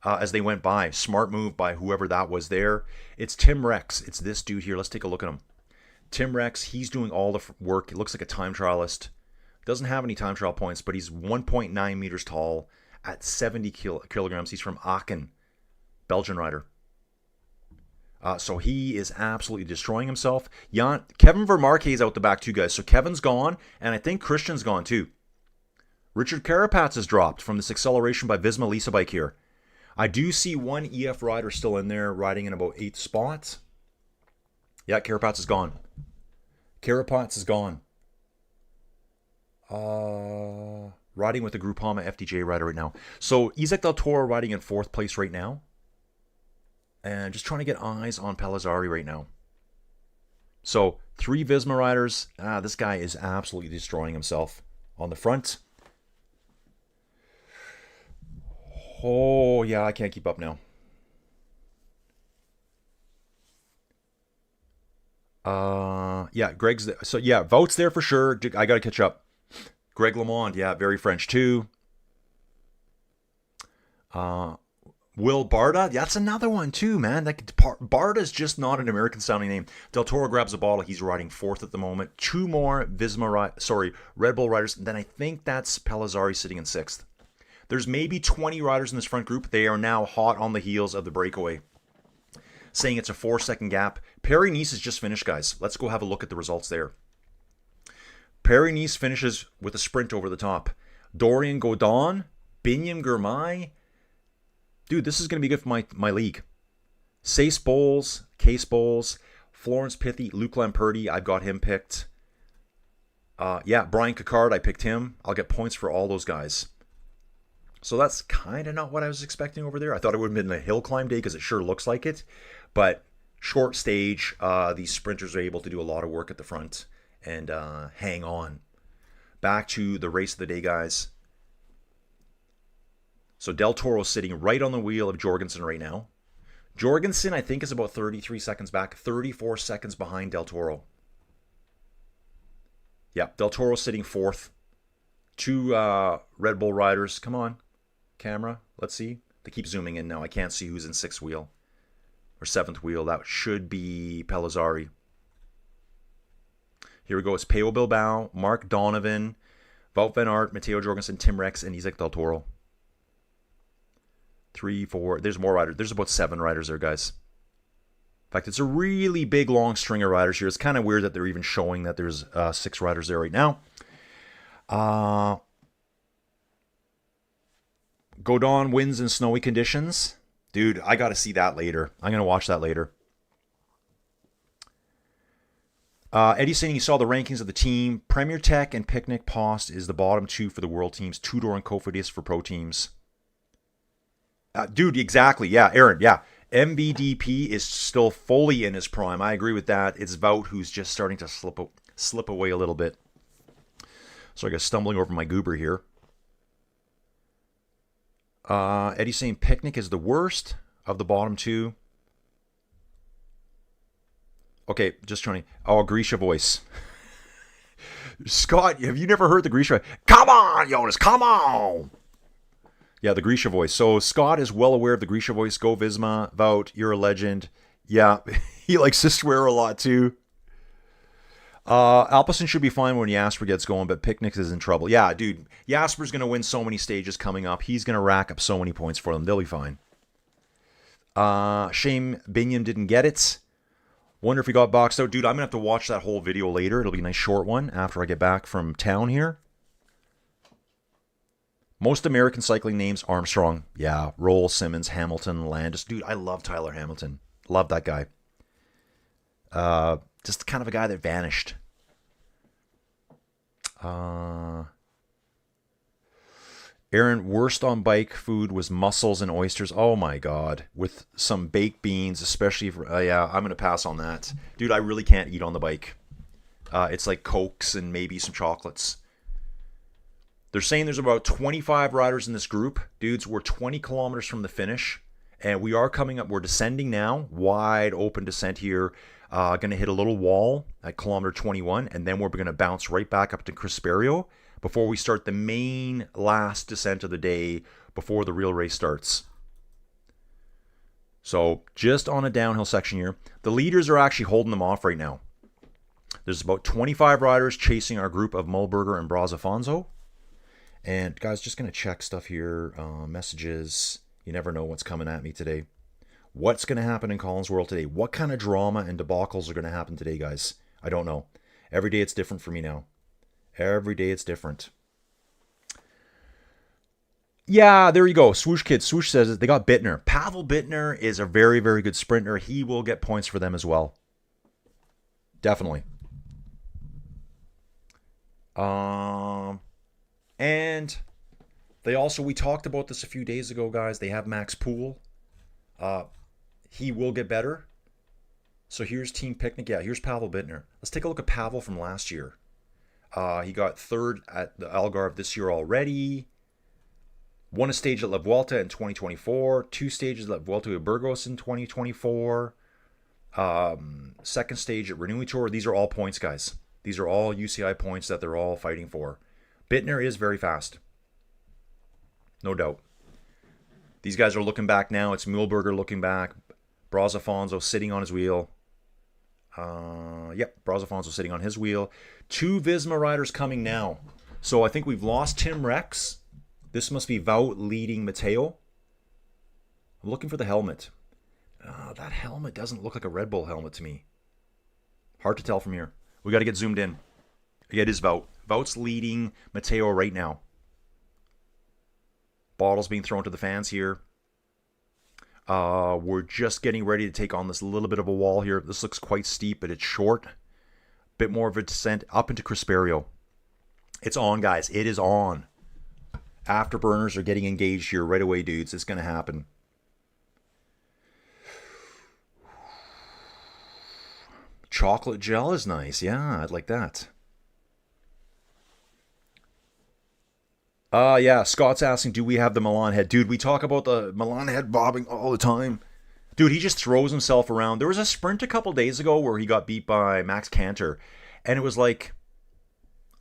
as they went by. Smart move by whoever that was there. It's Tim Rex. It's this dude here. Let's take a look at him. Tim Rex, he's doing all the work. It looks like a time trialist. Doesn't have any time trial points, but he's 1.9 meters tall at 70 kilograms. He's from Aachen, Belgian rider. So he is absolutely destroying himself. Kevin Vermarque is out the back too, guys. So Kevin's gone, and I think Christian's gone too. Richard Carapaz has dropped from this acceleration by Visma Lisa bike here. I do see 1 EF rider still in there, riding in about 8th spot. Yeah, Carapaz is gone. Carapaz is gone. Riding with the Groupama FDJ rider right now. So Isaac Del Toro riding in 4th place right now. And just trying to get eyes on Pellizzari right now. So 3 Visma riders. This guy is absolutely destroying himself on the front. Oh, yeah, I can't keep up now. Yeah, Greg's there. So yeah, Wout's there for sure. I gotta catch up. Greg LeMond, yeah, very French too. Will Barda, that's another one too, man. Barda's just not an American sounding name. Del Toro grabs a ball. He's riding 4th at the moment. 2 more Red Bull riders. And then I think that's Pellizzari sitting in 6th. There's maybe 20 riders in this front group. They are now hot on the heels of the breakaway, saying it's a 4-second gap. Paris-Nice is just finished, guys. Let's go have a look at the results there. Paris-Nice finishes with a sprint over the top. Dorian Godon, Binyam Girmay. Dude, this is going to be good for my league. Case Bowles, Florence Pithy, Luke Lamperti, I've got him picked. Yeah, Brian Cocard, I picked him. I'll get points for all those guys. So that's kind of not what I was expecting over there. I thought it would have been a hill climb day because it sure looks like it. But short stage, these sprinters are able to do a lot of work at the front and hang on. Back to the race of the day, guys. So Del Toro sitting right on the wheel of Jorgensen right now. Jorgensen, I think, is about 33 seconds back, 34 seconds behind Del Toro. Yeah, Del Toro sitting 4th. 2 Red Bull riders. Come on, camera. Let's see. They keep zooming in now. I can't see who's in 6th wheel or 7th wheel. That should be Pellizzari. Here we go. It's Peo Bilbao, Mark Donovan, Wout van Aert, Matteo Jorgensen, Tim Rex, and Isaac Del Toro. 3, 4. There's more riders. There's about 7 riders there, guys. In fact, it's a really big, long string of riders here. It's kind of weird that they're even showing that there's 6 riders there right now. Godon wins in snowy conditions. Dude, I got to see that later. I'm going to watch that later. Eddie's saying he saw the rankings of the team. Premier Tech and Picnic Post is the bottom 2 for the world teams. Tudor and Cofidis for pro teams. Dude, exactly. Yeah, Aaron, yeah. MVDP is still fully in his prime. I agree with that. It's Vout who's just starting to slip away a little bit. So I guess stumbling over my goober here. Eddie's saying Picnic is the worst of the bottom 2. Okay, just trying to... Oh, Grisha voice. Scott, have you never heard the Grisha? Come on, Jonas, come on! Yeah, the Grisha voice. So Scott is well aware of the Grisha voice. Go Visma, Vout, you're a legend. Yeah, he likes to swear a lot too. Alpecin should be fine when Jasper gets going, but Picnic is in trouble. Yeah, dude, Jasper's going to win so many stages coming up. He's going to rack up so many points for them. They'll be fine. Shame Binion didn't get it. Wonder if he got boxed out. Dude, I'm going to have to watch that whole video later. It'll be a nice short one after I get back from town here. Most American cycling names, Armstrong. Yeah, Roll, Simmons, Hamilton, Landis. Dude, I love Tyler Hamilton. Love that guy. Just kind of a guy that vanished. Aaron, worst on bike food was mussels and oysters. Oh my God. With some baked beans, especially for, yeah, I'm going to pass on that. Dude, I really can't eat on the bike. It's like Cokes and maybe some chocolates. They're saying there's about 25 riders in this group. Dudes, we're 20 kilometers from the finish. And we are coming up. We're descending now. Wide open descent here. Going to hit a little wall at kilometer 21. And then we're going to bounce right back up to Crisperio before we start the main last descent of the day before the real race starts. So just on a downhill section here. The leaders are actually holding them off right now. There's about 25 riders chasing our group of Mullberger and Brazafonso. And guys, just going to check stuff here. Messages. You never know what's coming at me today. What's going to happen in Collins World today? What kind of drama and debacles are going to happen today, guys? I don't know. Every day it's different for me now. Every day it's different. Yeah, there you go. Swoosh Kid. Swoosh says they got Bittner. Pavel Bittner is a very, very good sprinter. He will get points for them as well. Definitely. And they also, we talked about this a few days ago, guys. They have Max Poole. He will get better. So here's Team Picnic. Yeah, here's Pavel Bittner. Let's take a look at Pavel from last year. He got third at the Algarve this year already. Won a stage at La Vuelta in 2024. 2 stages at Vuelta a Burgos in 2024. Second stage at Renewing Tour. These are all points, guys. These are all UCI points that they're all fighting for. Bittner is very fast. No doubt. These guys are looking back now. It's Muhlberger looking back. Brazafonso sitting on his wheel. Yep, Brazafonso sitting on his wheel. 2 Visma riders coming now. So I think we've lost Tim Rex. This must be Wout leading Matteo. I'm looking for the helmet. That helmet doesn't look like a Red Bull helmet to me. Hard to tell from here. We got to get zoomed in. Yeah, it is Wout. Wout's leading Matteo right now. Bottles being thrown to the fans here. We're just getting ready to take on this little bit of a wall here. This looks quite steep, but it's short. Bit more of a descent up into Crisperio. It's on, guys. It is on. Afterburners are getting engaged here right away, dudes. It's going to happen. Chocolate gel is nice. Yeah, I'd like that. Yeah, Scott's asking, do we have the Milan head? Dude, we talk about the Milan head bobbing all the time. Dude, he just throws himself around. There was a sprint a couple days ago where he got beat by Max Cantor. And it was like,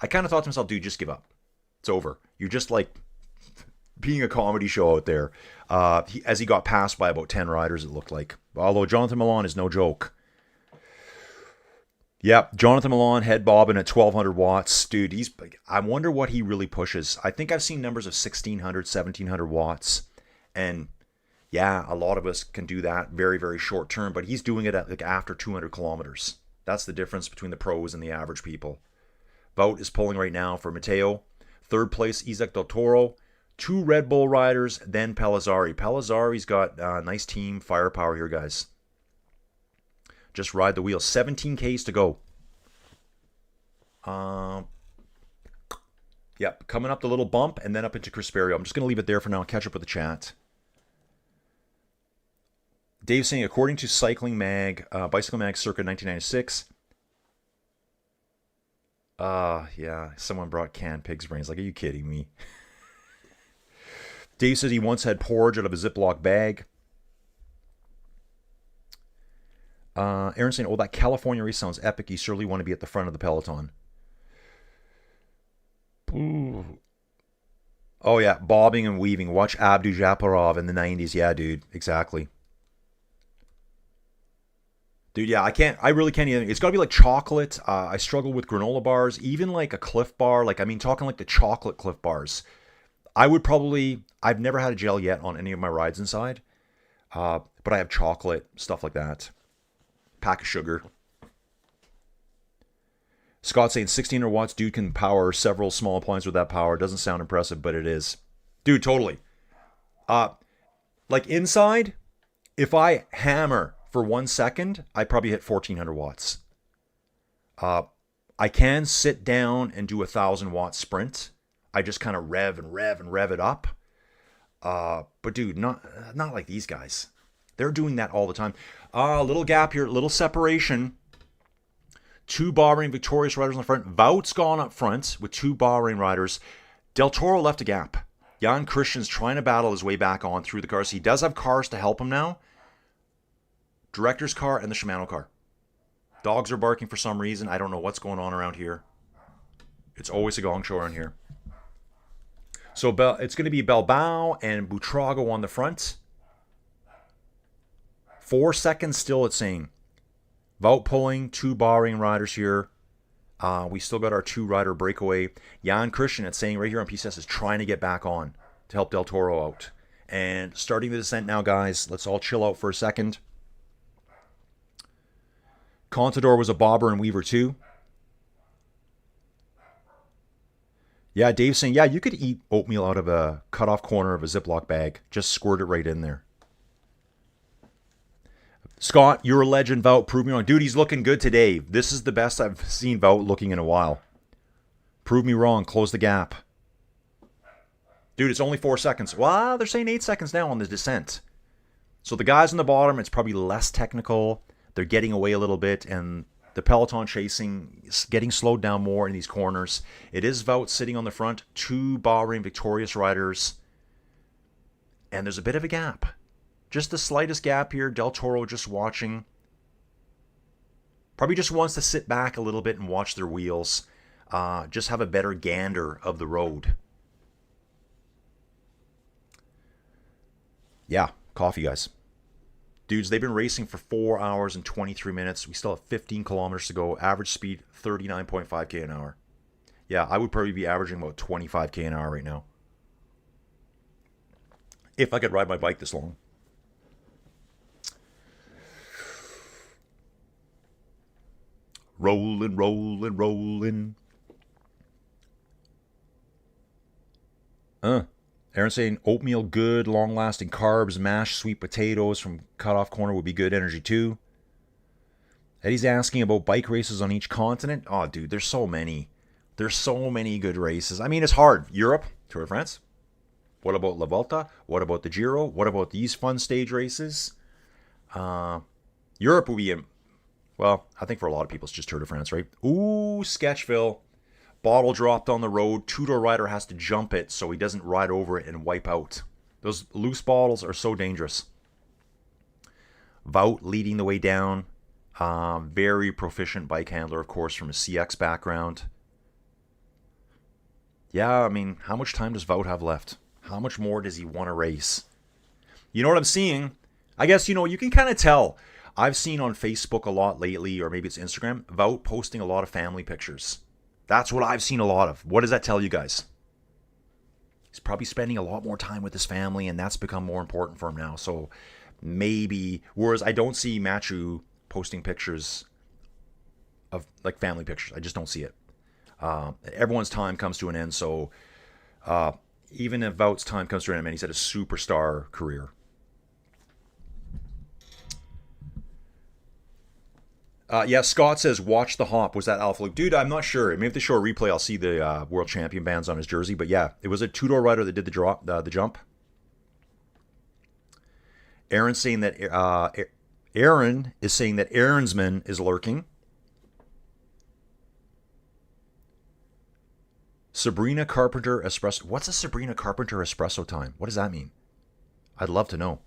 I kind of thought to myself, dude, just give up. It's over. You're just like being a comedy show out there. As he got passed by about 10 riders, it looked like. Although Jonathan Milan is no joke. Yep, Jonathan Milan head bobbing at 1200 watts. Dude, I wonder what he really pushes. I think I've seen numbers of 1600, 1700 watts. And yeah, a lot of us can do that very, very short term. But he's doing it at like after 200 kilometers. That's the difference between the pros and the average people. Wout is pulling right now for Matteo. Third place, Isaac Del Toro. 2 Red Bull riders, then Pellizzari. Pellizzari's got nice team firepower here, guys. Just ride the wheel. 17 Ks to go. Yep, coming up the little bump and then up into Crisperio. I'm just going to leave it there for now. I'll catch up with the chat. Dave's saying, according to Cycling Mag, Bicycle Mag circa 1996. Yeah, someone brought canned pig's brains. Like, are you kidding me? Dave says he once had porridge out of a Ziploc bag. Aaron saying, oh, that California race sounds epic. You surely want to be at the front of the peloton. Ooh. Oh, yeah. Bobbing and weaving. Watch Abdu Japarov in the 90s. Yeah, dude. Exactly. Dude, yeah, I really can't eat it. It's got to be like chocolate. I struggle with granola bars. Even like a Cliff Bar. Like, I mean, talking like the chocolate Cliff Bars. I've never had a gel yet on any of my rides inside. But I have chocolate, stuff like that. Pack of sugar. Scott saying 1600 watts, dude can power several small appliances with that power. Doesn't sound impressive, but it is. Dude, totally. Like inside, if I hammer for 1 second, I probably hit 1400 watts. I can sit down and do 1,000-watt sprint. I just kind of rev it up. But dude, not like these guys. They're doing that all the time. Little gap here, little separation. 2 Bahrain victorious riders on the front. Wout's gone up front with 2 Bahrain riders. Del Toro left a gap. Jan Christian's trying to battle his way back on through the cars. He does have cars to help him now. Director's car and the Shimano car. Dogs are barking for some reason. I don't know what's going on around here. It's always a gong show around here. So it's going to be Bilbao and Buitrago on the front. 4 seconds still, it's saying. Wout pulling, 2 Bahrain riders here. We still got our 2-rider breakaway. Jan Christian, it's saying right here on PCS, is trying to get back on to help Del Toro out. And starting the descent now, guys. Let's all chill out for a second. Contador was a bobber and weaver too. Yeah, Dave's saying, yeah, you could eat oatmeal out of a cut-off corner of a Ziploc bag. Just squirt it right in there. Scott, you're a legend, Wout. Prove me wrong. Dude, he's looking good today. This is the best I've seen Wout looking in a while. Prove me wrong. Close the gap. Dude, it's only 4 seconds. Well, they're saying 8 seconds now on the descent. So the guys on the bottom, it's probably less technical. They're getting away a little bit, and the peloton chasing is getting slowed down more in these corners. It is Wout sitting on the front. 2 Bahrain victorious riders. And there's a bit of a gap. Just the slightest gap here. Del Toro just watching. Probably just wants to sit back a little bit and watch their wheels. Just have a better gander of the road. Yeah, coffee, guys. Dudes, they've been racing for 4 hours and 23 minutes. We still have 15 kilometers to go. Average speed, 39.5k an hour. Yeah, I would probably be averaging about 25k an hour right now. If I could ride my bike this long. Rolling, rolling, rolling. Aaron saying oatmeal good, long-lasting carbs, mashed sweet potatoes from cutoff corner would be good energy too. Eddie's asking about bike races on each continent. Oh, dude, there's so many. There's so many good races. I mean, it's hard. Europe, Tour de France. What about La Volta? What about the Giro? What about these fun stage races? Europe will be well, I think for a lot of people, it's just Tour de France, right? Ooh, Sketchville. Bottle dropped on the road. Two-door rider has to jump it so he doesn't ride over it and wipe out. Those loose bottles are so dangerous. Wout leading the way down. Very proficient bike handler, of course, from a CX background. Yeah, I mean, how much time does Wout have left? How much more does he want to race? You know what I'm seeing? I guess, you can kind of tell. I've seen on Facebook a lot lately, or maybe it's Instagram, Wout posting a lot of family pictures. That's what I've seen a lot of. What does that tell you guys? He's probably spending a lot more time with his family, and that's become more important for him now. So maybe, whereas I don't see Matthew posting pictures of like family pictures. I just don't see it. Everyone's time comes to an end. So even if Vout's time comes to an end, man, he's had a superstar career. Yeah, Scott says, watch the hop. Was that Alpha Luke? Dude, I'm not sure. Maybe if they show a replay, I'll see the world champion bands on his jersey. But yeah, it was a two-door rider that did the jump. Aaron's saying that Aaron is saying that Aaronsman is lurking. Sabrina Carpenter espresso. What's a Sabrina Carpenter espresso time? What does that mean? I'd love to know.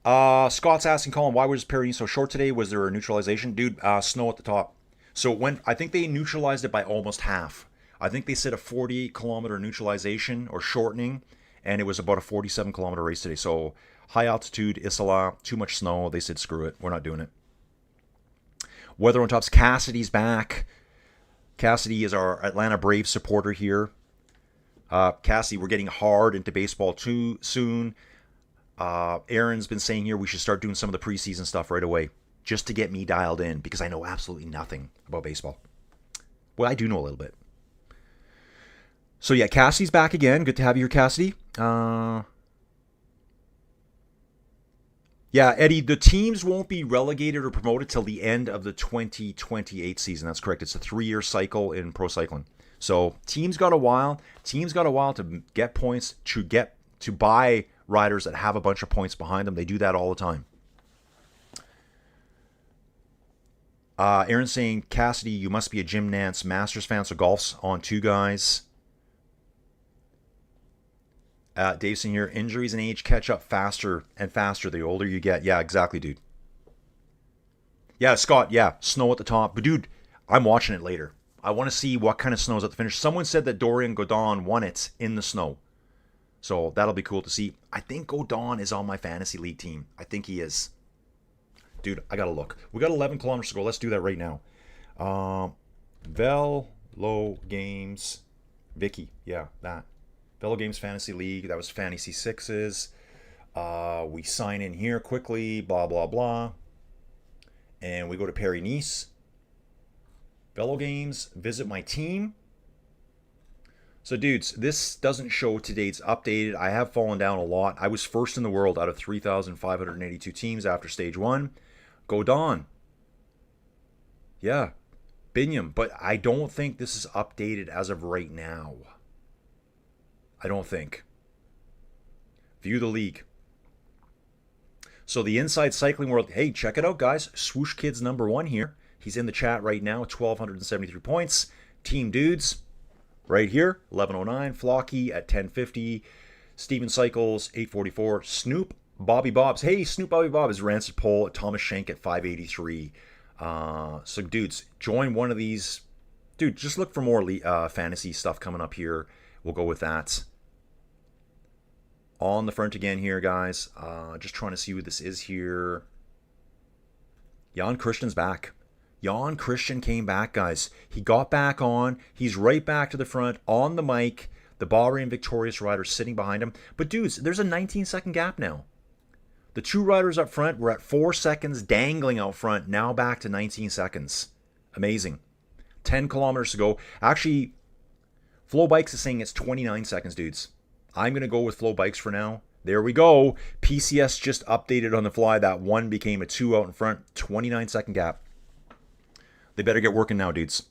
Scott's asking Colin, why was Perry so short today? Was there a neutralization? Dude, snow at the top. So I think they neutralized it by almost half. I think they said a 48-kilometer neutralization or shortening, and it was about a 47-kilometer race today. So high altitude, Isala, too much snow. They said, screw it. We're not doing it. Weather on tops. Cassidy's back. Cassidy is our Atlanta Braves supporter here. Cassidy, we're getting hard into baseball too soon. Aaron's been saying here we should start doing some of the preseason stuff right away just to get me dialed in because I know absolutely nothing about baseball. Well, I do know a little bit. So yeah, Cassidy's back again. Good to have you here, Cassidy. Yeah, Eddie, the teams won't be relegated or promoted till the end of the 2028 season. That's correct. It's a 3-year cycle in pro cycling. So teams got a while. Teams got a while to get points, to buy riders that have a bunch of points behind them. They do that all the time. Aaron's saying, Cassidy, you must be a Jim Nance Masters fan, so golf's on too, guys. Dave's saying here, injuries and age catch up faster and faster the older you get. Yeah, exactly, dude. Yeah, Scott, yeah, snow at the top. But, dude, I'm watching it later. I want to see what kind of snow is at the finish. Someone said that Dorian Godon won it in the snow. So that'll be cool to see. I think Godon is on my fantasy league team. I think he is. Dude, I got to look. We got 11 kilometers to go. Let's do that right now. VeloGames. Vicky. Yeah, that. VeloGames Fantasy League. That was Fantasy Sixes. We sign in here quickly. Blah, blah, blah. And we go to Paris-Nice. VeloGames. Visit my team. So, dudes, this doesn't show today's updated. I have fallen down a lot. I was first in the world out of 3,582 teams after stage 1. Godon. Yeah. Binyam. But I don't think this is updated as of right now. I don't think. View the league. So the Inside Cycling World. Hey, check it out, guys. Swoosh Kids #1 here. He's in the chat right now. 1,273 points. Team Dudes. Right here, 1109, Flocky at 1050, Steven Cycles 844, Snoop Bobby Bobs. Hey, Snoop Bobby Bob is Rancid Pole, Thomas Shank at 583. So dudes, join one of these. Dude, just look for more fantasy stuff coming up here. We'll go with that. On the front again here, guys. Just trying to see who this is here. Jan Christian's back. Jan Christian came back, guys. He got back on. He's right back to the front on the mic. The Bahrain victorious rider sitting behind him. But dudes, there's a 19-second gap now. The two riders up front were at 4 seconds dangling out front. Now back to 19 seconds. Amazing. 10 kilometers to go. Actually, Flow Bikes is saying it's 29 seconds, dudes. I'm going to go with Flow Bikes for now. There we go. PCS just updated on the fly. That 1 became a 2 out in front. 29-second gap. They better get working now, dudes.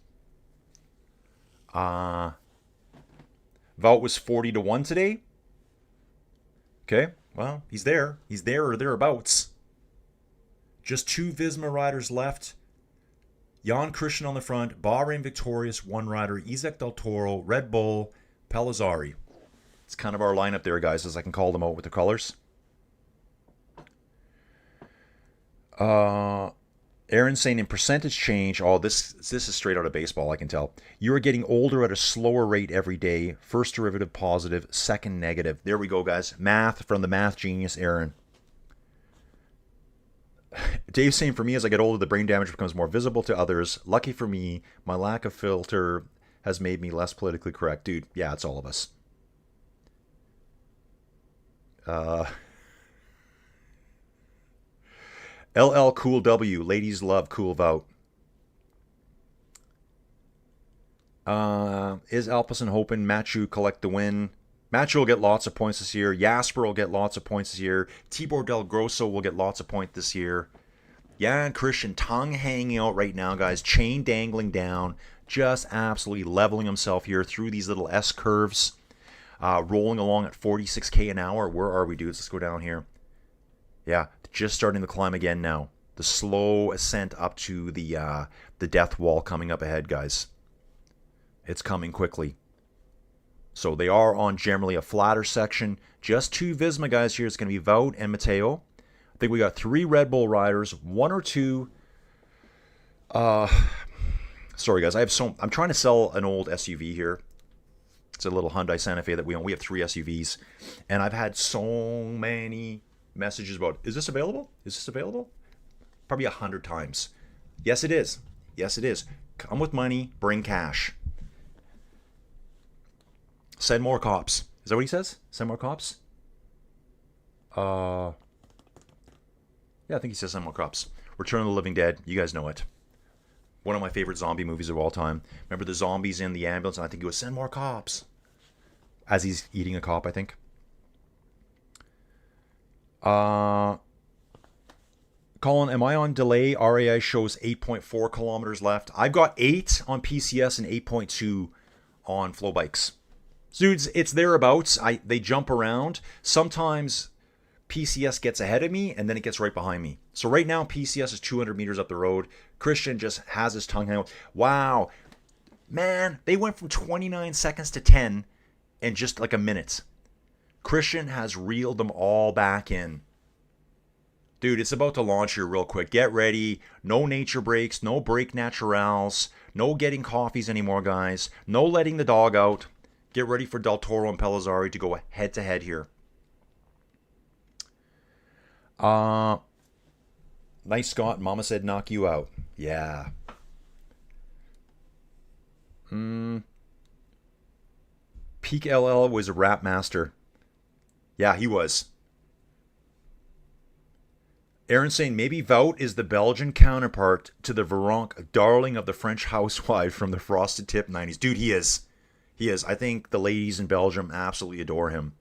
Vout was 40-1 today. Okay, well, he's there. He's there or thereabouts. Just 2 Visma riders left. Jan Christian on the front. Bahrain victorious 1 rider. Isaac Del Toro, Red Bull, Pellizzari. It's kind of our lineup there, guys, as I can call them out with the colors. Aaron saying in percentage change, oh, this is straight out of baseball, I can tell. You are getting older at a slower rate every day. First derivative positive, second negative. There we go, guys. Math from the math genius, Aaron. Dave's saying, for me, as I get older, the brain damage becomes more visible to others. Lucky for me, my lack of filter has made me less politically correct. Dude, yeah, it's all of us. LL Cool W. Ladies love Cool Vout. is Alpecin hoping Mathieu collect the win? Mathieu will get lots of points this year. Jasper will get lots of points this year. Tibor Del Grosso will get lots of points this year. Jan Christian, tongue hanging out right now, guys. Chain dangling down. Just absolutely leveling himself here through these little S curves. Rolling along at 46k an hour. Where are we, dudes? Let's go down here. Yeah, just starting the climb again now. The slow ascent up to the death wall coming up ahead, guys. It's coming quickly. So they are on generally a flatter section. Just 2 Visma guys here. It's going to be Wout and Matteo. I think we got 3 Red Bull riders. 1 or 2. Sorry guys, I'm trying to sell an old SUV here. It's a little Hyundai Santa Fe that we own. We have 3 SUVs. And I've had so many messages about, is this available? Is this available? Probably 100 times. Yes, it is. Yes, it is. Come with money, bring cash. Send more cops. Is that what he says? Send more cops? Yeah, I think he says send more cops. Return of the Living Dead. You guys know it. One of my favorite zombie movies of all time. Remember the zombies in the ambulance? And I think he was send more cops. As he's eating a cop, I think. Colin, am I on delay? RAI shows 8.4 kilometers left. I've got 8 on PCS and 8.2 on Flow Bikes. Dudes, it's thereabouts. They jump around. Sometimes PCS gets ahead of me and then it gets right behind me. So right now PCS is 200 meters up the road. Christian just has his tongue out. Wow. Man, they went from 29 seconds to 10 in just like a minute. Christian has reeled them all back in. Dude, it's about to launch here real quick. Get ready. No nature breaks. No break naturals. No getting coffees anymore, guys. No letting the dog out. Get ready for Del Toro and Pellizzari to go head-to-head here. Nice, Scott. Mama said knock you out. Yeah. Peak LL was a rap master. Yeah, he was. Aaron saying maybe Wout is the Belgian counterpart to the Veronk, darling of the French housewife from the Frosted Tip 90s. Dude, he is. He is. I think the ladies in Belgium absolutely adore him.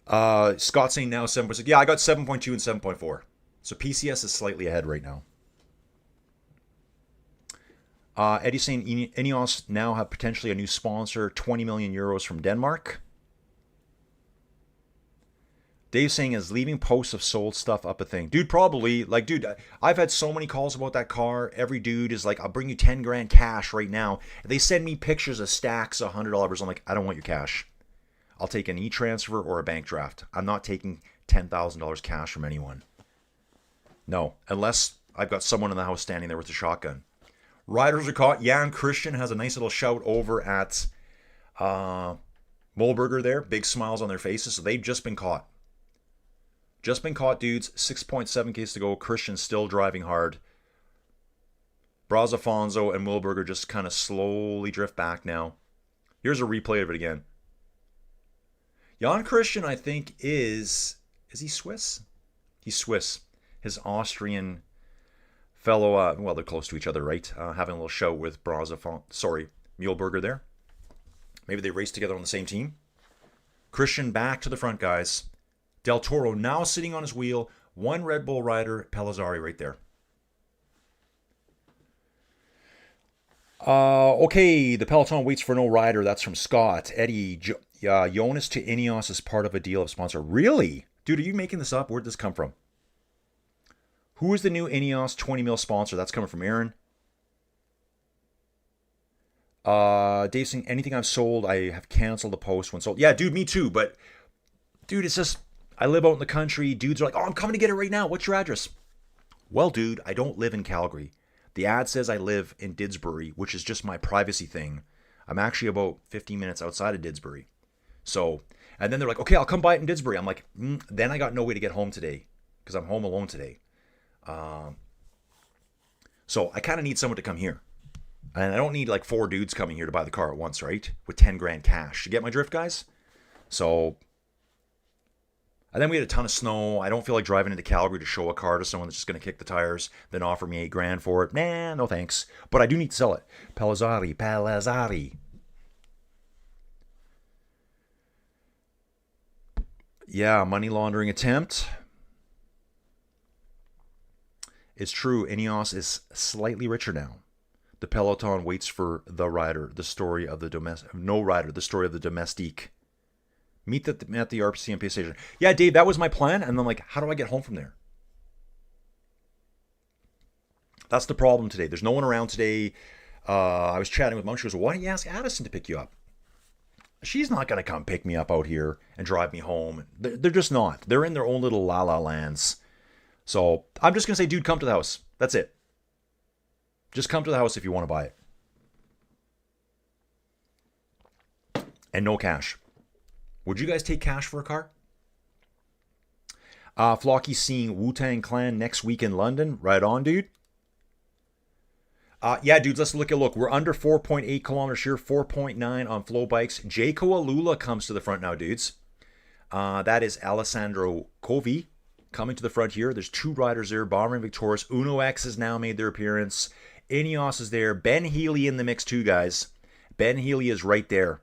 Scott saying now 7.6. Yeah, I got 7.2 and 7.4. So PCS is slightly ahead right now. Eddie saying Ineos now have potentially a new sponsor, 20 million euros from Denmark. Dave saying, is leaving posts of sold stuff up a thing? Dude, probably. Like, dude, I've had so many calls about that car. Every dude is like, I'll bring you 10 grand cash right now. They send me pictures of stacks of $100. I'm like, I don't want your cash. I'll take an e-transfer or a bank draft. I'm not taking $10,000 cash from anyone. No, unless I've got someone in the house standing there with a shotgun. Riders are caught. Jan Christian has a nice little shout over at Mollberger there. Big smiles on their faces. So they've just been caught. Just been caught, dudes. 6.7 Ks to go. Christian still driving hard. Brazafonso and Mollberger just kind of slowly drift back now. Here's a replay of it again. Jan Christian, I think, is he Swiss? He's Swiss. His Austrian fellow, well, they're close to each other, right? Having a little show with Mühlberger there. Maybe they race together on the same team. Christian back to the front, guys. Del Toro now sitting on his wheel. One Red Bull rider, Pellizzari right there. Okay, the peloton waits for no rider. That's from Scott. Eddie, Jonas to Ineos is part of a deal of sponsor. Really? Dude, are you making this up? Where'd this come from? Who is the new Ineos 20 mil sponsor? That's coming from Aaron. Dave saying, anything I've sold, I have canceled the post when sold. Yeah, dude, me too. But, dude, it's just, I live out in the country. Dudes are like, oh, I'm coming to get it right now. What's your address? Well, dude, I don't live in Calgary. The ad says I live in Didsbury, which is just my privacy thing. I'm actually about 15 minutes outside of Didsbury. So, and then they're like, okay, I'll come by it in Didsbury. I'm like, then I got no way to get home today because I'm home alone today. So I kind of need someone to come here. And I don't need like 4 dudes coming here to buy the car at once, right? With 10 grand cash. You get my drift, guys? So And then we had a ton of snow. I don't feel like driving into Calgary to show a car to someone that's just going to kick the tires, then offer me $8,000 for it. Nah, no thanks. But I do need to sell it. Palazzari. Yeah, money laundering attempt. It's true. Ineos is slightly richer now. The peloton waits for the rider. The story of the domestic. No rider. The story of the domestique. Meet them at the RCMP station. Yeah, Dave, that was my plan. And then, like, how do I get home from there? That's the problem today. There's no one around today. I was chatting with Mom. She goes, why don't you ask Addison to pick you up? She's not going to come pick me up out here and drive me home. They're just not. They're in their own little la-la lands. So I'm just going to say, dude, come to the house. That's it. Just come to the house if you want to buy it. And no cash. Would you guys take cash for a car? Flocky's seeing Wu-Tang Clan next week in London. Right on, dude. Yeah, dudes, let's look. We're under 4.8 kilometers here, 4.9 on flow bikes. Jayco Alula comes to the front now, dudes. That is Alessandro Covi coming to the front here. There's two riders there, Bomber and Victorious. Uno X has now made their appearance. Ineos is there. Ben Healy in the mix too, guys. Ben Healy is right there.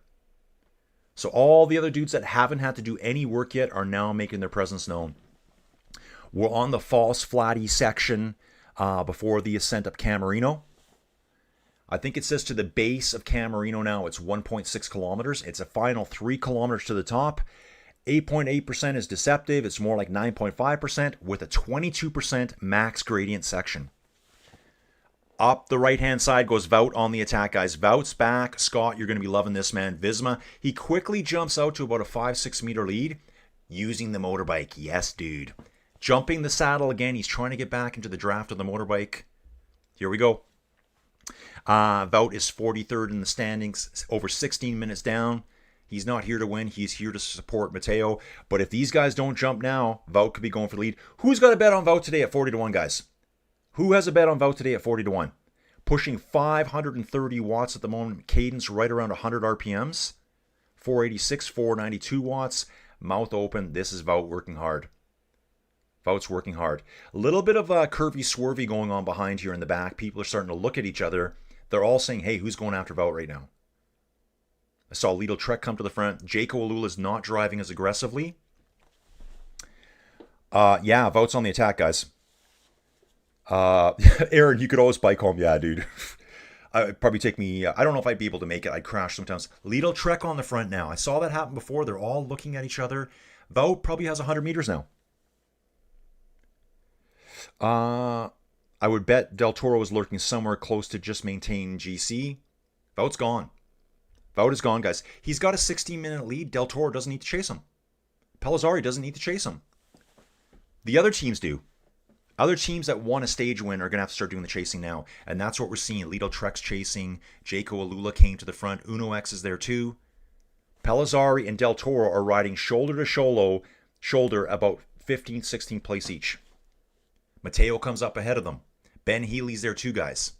So all the other dudes that haven't had to do any work yet are now making their presence known. We're on the false flatty section before the ascent up Camerino. I think it says to the base of Camerino now it's 1.6 kilometers. It's a final 3 kilometers to the top. 8.8% is deceptive. It's more like 9.5% with a 22% max gradient section. Up the right-hand side goes Wout on the attack, guys. Wout's back. Scott, you're going to be loving this, man. Visma, he quickly jumps out to about a 5-6 meter lead using the motorbike. Yes, dude. Jumping the saddle again. He's trying to get back into the draft of the motorbike. Here we go. Wout is 43rd in the standings, over 16 minutes down. He's not here to win. He's here to support Matteo. But if these guys don't jump now, Wout could be going for the lead. Who's got a bet on Wout today at 40 to 1, guys? Who has a bet on Wout today at 40 to 1? Pushing 530 watts at the moment. Cadence right around 100 RPMs. 486, 492 watts. Mouth open. This is Wout working hard. Wout's working hard. A little bit of a curvy swervy going on behind here in the back. People are starting to look at each other. They're all saying, hey, who's going after Wout right now? I saw Lidl Trek come to the front. Jayco Alula is not driving as aggressively. Yeah, Wout's on the attack, guys. Aaron, you could always bike home. Yeah, dude. It'd probably take me, I don't know if I'd be able to make it. I'd crash sometimes. Lidl Trek on the front now. I saw that happen before. They're all looking at each other. Wout probably has 100 meters now. I would bet Del Toro is lurking somewhere close to just maintain GC. Wout's gone. Wout is gone, guys. He's got a 16-minute lead. Del Toro doesn't need to chase him. Palazzari doesn't need to chase him. The other teams do. Other teams that won a stage win are going to have to start doing the chasing now. And that's what we're seeing. Lidl Trek's chasing. Jayco Alula came to the front. Uno X is there too. Palazzari and Del Toro are riding shoulder to shoulder about 15th, 16th place each. Matteo comes up ahead of them. Ben Healy's there too, guys.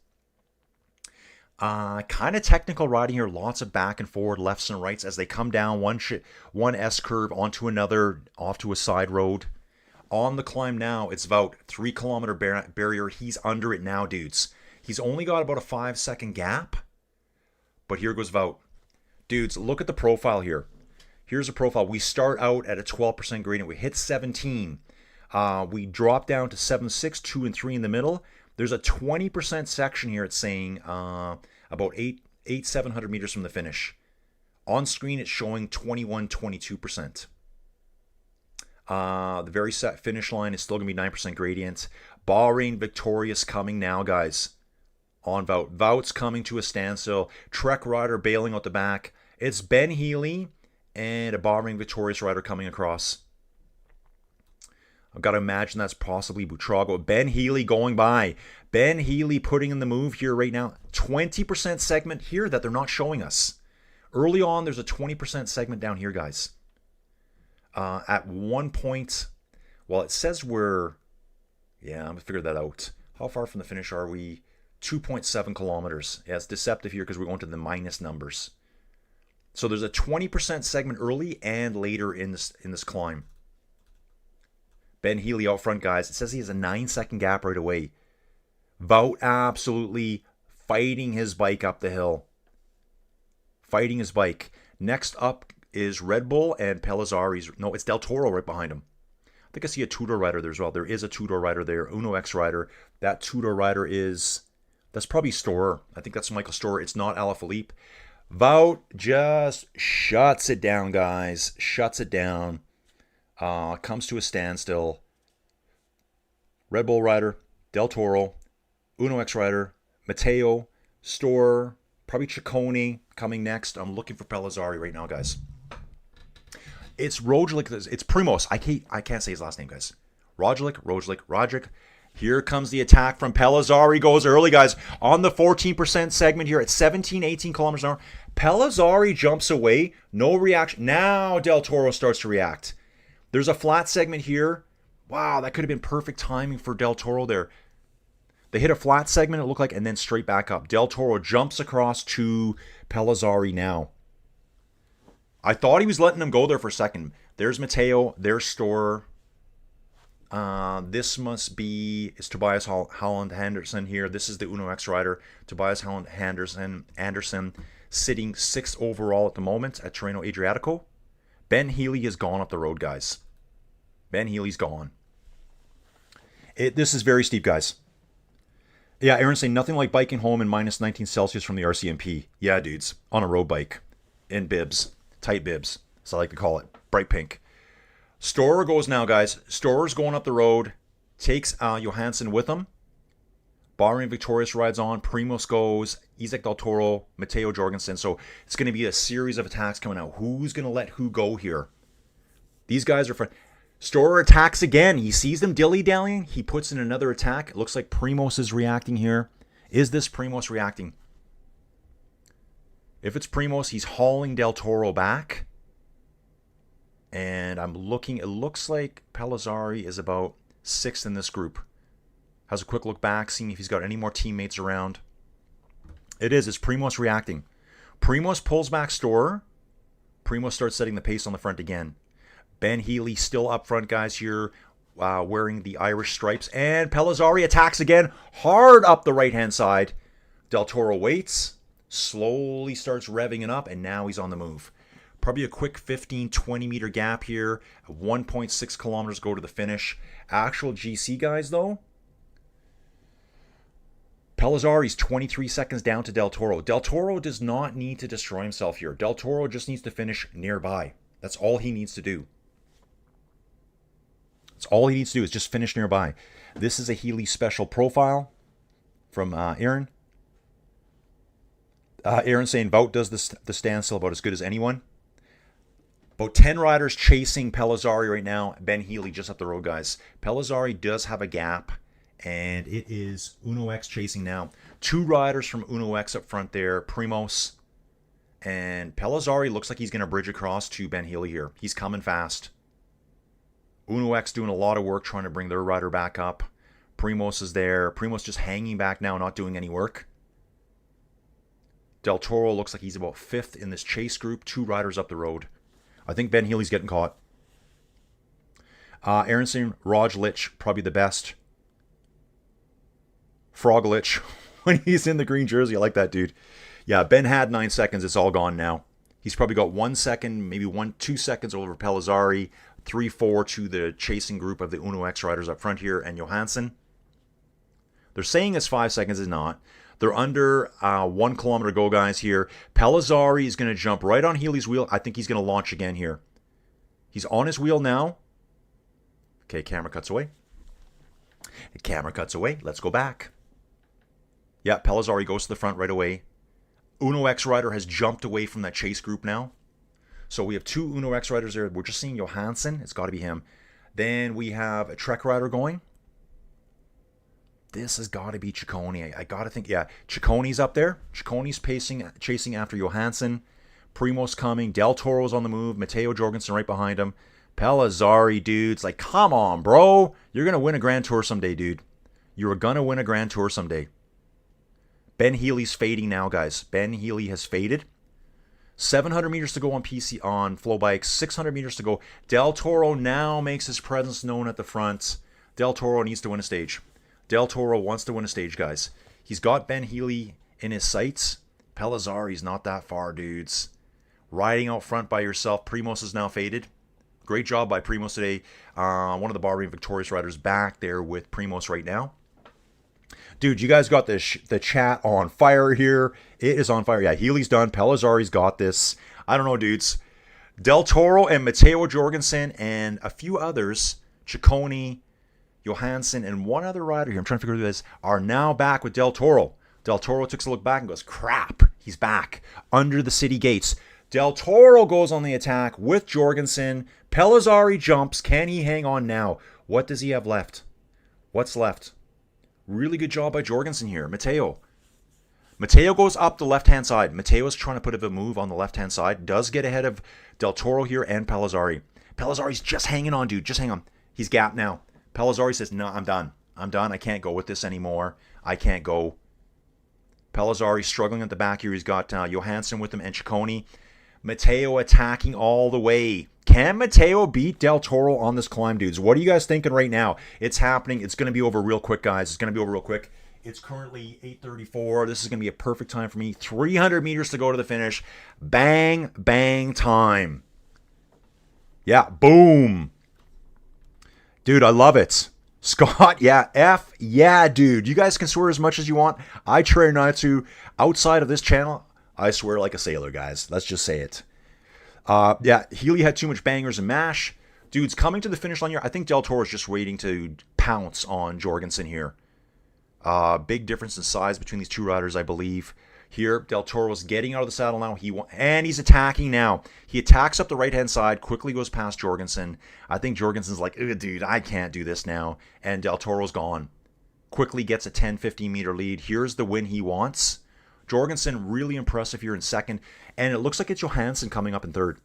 Kind of technical riding here. Lots of back and forward, lefts and rights as they come down one S curve onto another, off to a side road. On the climb now, it's Wout. 3 kilometer barrier. He's under it now, dudes. He's only got about a 5-second gap. But here goes Wout. Dudes, look at the profile here. Here's a profile. We start out at a 12% gradient. We hit 17. We drop down to 7.6, 2 and 3 in the middle. There's a 20% section here. It's saying about 700 meters from the finish. On screen, it's showing 22%. The very set finish line is still going to be 9% gradient. Bahrain Victorious coming now, guys. On Wout. Wout's coming to a standstill. Trek rider bailing out the back. It's Ben Healy and a Bahrain Victorious rider coming across. I've got to imagine that's possibly Buitrago. Ben Healy going by. Ben Healy putting in the move here right now. 20% segment here that they're not showing us. Early on, there's a 20% segment down here, guys. At one point, well, it says we're, yeah, I'm going to figure that out. How far from the finish are we? 2.7 kilometers. Yeah, it's deceptive here because we're going to the minus numbers. So there's a 20% segment early and later in this climb. Ben Healy out front, guys. It says he has a 9-second gap right away. Wout absolutely fighting his bike up the hill. Fighting his bike. Next up is Red Bull and Pellizzari's. No, it's Del Toro right behind him. I think I see a two-door rider there as well. There is a two-door rider there. Uno X rider. That two-door rider is... That's probably Storer. I think that's Michael Storer. It's not Alaphilippe. Wout just shuts it down, guys. Shuts it down. Comes to a standstill. Red Bull rider, Del Toro, Uno X rider, Matteo, Storer, probably Ciccone coming next. I'm looking for Pellizzari right now, guys. It's Roglic. It's Primoz. I can't say his last name, guys. Roglic. Here comes the attack from Pellizzari. Goes early, guys. On the 14% segment here at 17, 18 kilometers an hour. Pellizzari jumps away. No reaction. Now Del Toro starts to react. There's a flat segment here. Wow, that could have been perfect timing for Del Toro there. They hit a flat segment, it looked like, and then straight back up. Del Toro jumps across to Pellizzari now. I thought he was letting him go there for a second. There's Matteo. There's Storer. This must be... It's Tobias Holland Henderson here. This is the Uno X rider. Tobias Holland Anderson sitting 6th overall at the moment at Tirreno-Adriatico. Ben Healy has gone up the road, guys. Ben Healy's gone. This is very steep, guys. Yeah, Aaron's saying nothing like biking home in minus 19 Celsius from the RCMP. Yeah, dudes. On a road bike. In bibs. Tight bibs. As I like to call it. Bright pink. Storer goes now, guys. Storer's going up the road. Takes Johansson with him. Bahrain Victorious rides on. Primoz goes. Isaac Del Toro. Matteo Jorgensen. So it's going to be a series of attacks coming out. Who's going to let who go here? These guys are... Storer attacks again. He sees them dilly-dallying. He puts in another attack. It looks like Primoz is reacting here. Is this Primoz reacting? If it's Primoz, he's hauling Del Toro back. And I'm looking. It looks like Pellizzari is about 6th in this group. Has a quick look back, seeing if he's got any more teammates around. It is. It's Primoz reacting. Primoz pulls back Storer. Primoz starts setting the pace on the front again. Ben Healy still up front, guys, here, wearing the Irish stripes. And Pellizzari attacks again, hard up the right-hand side. Del Toro waits, slowly starts revving it up, and now he's on the move. Probably a quick 15, 20-meter gap here. 1.6 kilometers go to the finish. Actual GC, guys, though. Pellizzari's 23 seconds down to Del Toro. Del Toro does not need to destroy himself here. Del Toro just needs to finish nearby. That's all he needs to do. That's all he needs to do is just finish nearby. This is a Healy special profile from Aaron. Aaron saying Wout does the standstill about as good as anyone. About 10 riders chasing Pellizzari right now. Ben Healy just up the road, guys. Pellizzari does have a gap, and it is Uno X chasing now. 2 riders from Uno X up front there. Primoz. And Pellizzari looks like he's going to bridge across to Ben Healy here. He's coming fast. Uno X doing a lot of work trying to bring their rider back up. Primoz is there. Primoz just hanging back now, not doing any work. Del Toro looks like he's about 5th in this chase group. 2 riders up the road. I think Ben Healy's getting caught. Aaron saying Roglic, probably the best. Froglic, when he's in the green jersey. I like that, dude. Yeah, Ben had 9 seconds. It's all gone now. He's probably got 1 second, maybe 2 seconds over Pellizzari. 3-4 to the chasing group of the Uno X riders up front here and Johansson. They're saying it's 5 seconds. It's not. They're under 1 kilometer to go, guys, here. Pellizzari is going to jump right on Healy's wheel. I think he's going to launch again here. He's on his wheel now. Okay, camera cuts away. The camera cuts away. Let's go back. Yeah, Pellizzari goes to the front right away. Uno X rider has jumped away from that chase group now. So we have 2 Uno X riders there. We're just seeing Johansson. It's got to be him. Then we have a Trek rider going. This has got to be Ciccone. I got to think, yeah, Ciccone's up there. Ciccone's chasing after Johansson. Primoz coming. Del Toro's on the move. Matteo Jorgensen right behind him. Pellizzari, dudes. Like, come on, bro. You're going to win a Grand Tour someday, dude. You're going to win a Grand Tour someday. Ben Healy's fading now, guys. Ben Healy has faded. 700 meters to go on PC on flow bikes. 600 meters to go. Del Toro now makes his presence known at the front. Del Toro needs to win a stage. Del Toro wants to win a stage, guys. He's got Ben Healy in his sights. Pellizzari's not that far, dudes. Riding out front by yourself. Primos is now faded. Great job by Primos today. One of the Bahrain Victorious riders back there with Primos right now. Dude, you guys got the chat on fire here. It is on fire. Yeah, Healy's done. Pellizzari's got this. I don't know, dudes. Del Toro and Matteo Jorgensen and a few others, Ciccone, Johansson, and one other rider here, I'm trying to figure out who this, are now back with Del Toro. Del Toro takes a look back and goes, crap, he's back under the city gates. Del Toro goes on the attack with Jorgensen. Pellizzari jumps. Can he hang on now? What does he have left? What's left? Really good job by Jorgensen here. Matteo goes up the left-hand side. Matteo's trying to put a move on the left-hand side. Does get ahead of Del Toro here and Pellizzari. Pellizzari's just hanging on, dude. Just hang on. He's gapped now. Pellizzari says, no, I'm done. I'm done. I can't go with this anymore. I can't go. Pellizzari struggling at the back here. He's got Johansson with him and Ciccone. Matteo attacking all the way. Can Matteo beat Del Toro on this climb, dudes? What are you guys thinking right now? It's happening. It's going to be over real quick, guys. It's going to be over real quick. It's currently 8:34. This is going to be a perfect time for me. 300 meters to go to the finish. Bang, bang time. Yeah, boom. Dude, I love it. Scott, yeah, dude. You guys can swear as much as you want. I try not to. Outside of this channel, I swear like a sailor, guys. Let's just say it. Yeah, Healy had too much bangers and mash. Dude's coming to the finish line here. I think Del Toro's just waiting to pounce on Jorgensen here. Big difference in size between these two riders, I believe. Here, Del Toro's getting out of the saddle now. And he's attacking now. He attacks up the right-hand side, quickly goes past Jorgensen. I think Jorgensen's like, dude, I can't do this now. And Del Toro's gone. Quickly gets a 10-15 meter lead. Here's the win he wants. Jorgensen really impressive here in second. And it looks like it's Johansson coming up in third.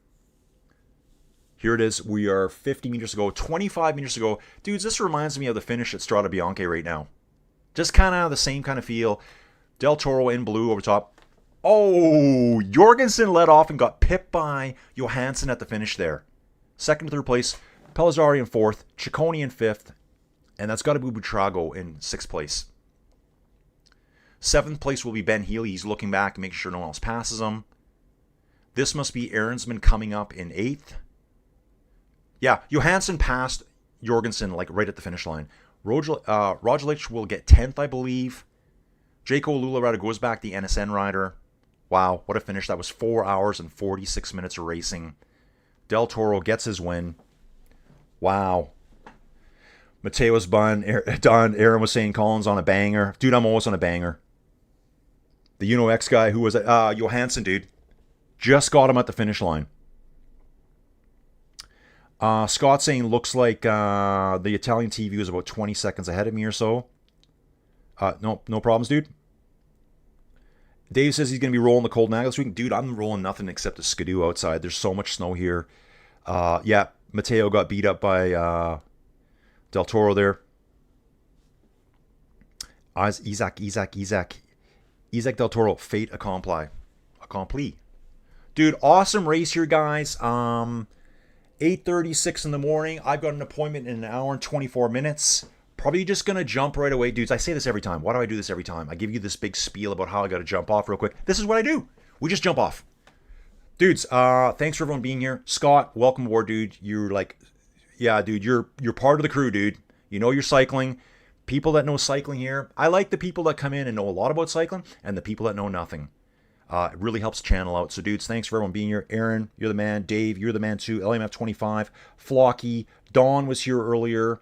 Here it is. We are 50 meters to go, 25 meters to go. Dudes, this reminds me of the finish at Strade Bianche right now. Just kind of the same kind of feel. Del Toro in blue over top. Oh, Jorgensen led off and got pipped by Johansson at the finish there. Second to third place. Pellizzari in fourth. Ciccone in fifth. And that's got to be Buitrago in sixth place. Seventh place will be Ben Healy. He's looking back and making sure no one else passes him. This must be Ahrensman coming up in eighth. Yeah, Johansson passed Jorgensen like right at the finish line. Roglic will get 10th, I believe. Jaco Lula goes back, the NSN rider. Wow, what a finish. That was 4 hours and 46 minutes of racing. Del Toro gets his win. Wow. Matteo's done. Aaron was saying Collins on a banger. Dude, I'm always on a banger. The Uno X guy, who was it? Johansson, dude. Just got him at the finish line. Scott saying looks like the Italian TV was about 20 seconds ahead of me or so. No problems, dude. Dave says he's going to be rolling the cold nag this week. Dude, I'm rolling nothing except a skidoo outside. There's so much snow here. Yeah, Matteo got beat up by Del Toro there. Isaac Del Toro, fate accompli. Dude, awesome race here, guys. 8:36 in the morning. I've got an appointment in an hour and 24 minutes. Probably just going to jump right away. Dudes, I say this every time. Why do I do this every time? I give you this big spiel about how I got to jump off real quick. This is what I do. We just jump off. Dudes, thanks for everyone being here. Scott, welcome aboard, dude. You're like, yeah, dude, you're part of the crew, dude. You know you're cycling. People that know cycling here. I like the people that come in and know a lot about cycling and the people that know nothing. It really helps the channel out. So, dudes, thanks for everyone being here. Aaron, you're the man. Dave, you're the man too. LMF25. Flocky. Dawn was here earlier.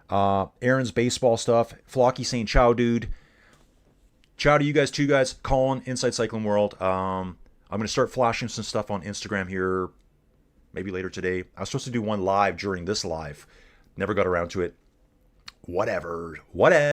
Aaron's baseball stuff. Flocky saying ciao, dude. Ciao to you guys too, guys. Colin, Inside Cycling World. I'm going to start flashing some stuff on Instagram here maybe later today. I was supposed to do one live during this live. Never got around to it. Whatever.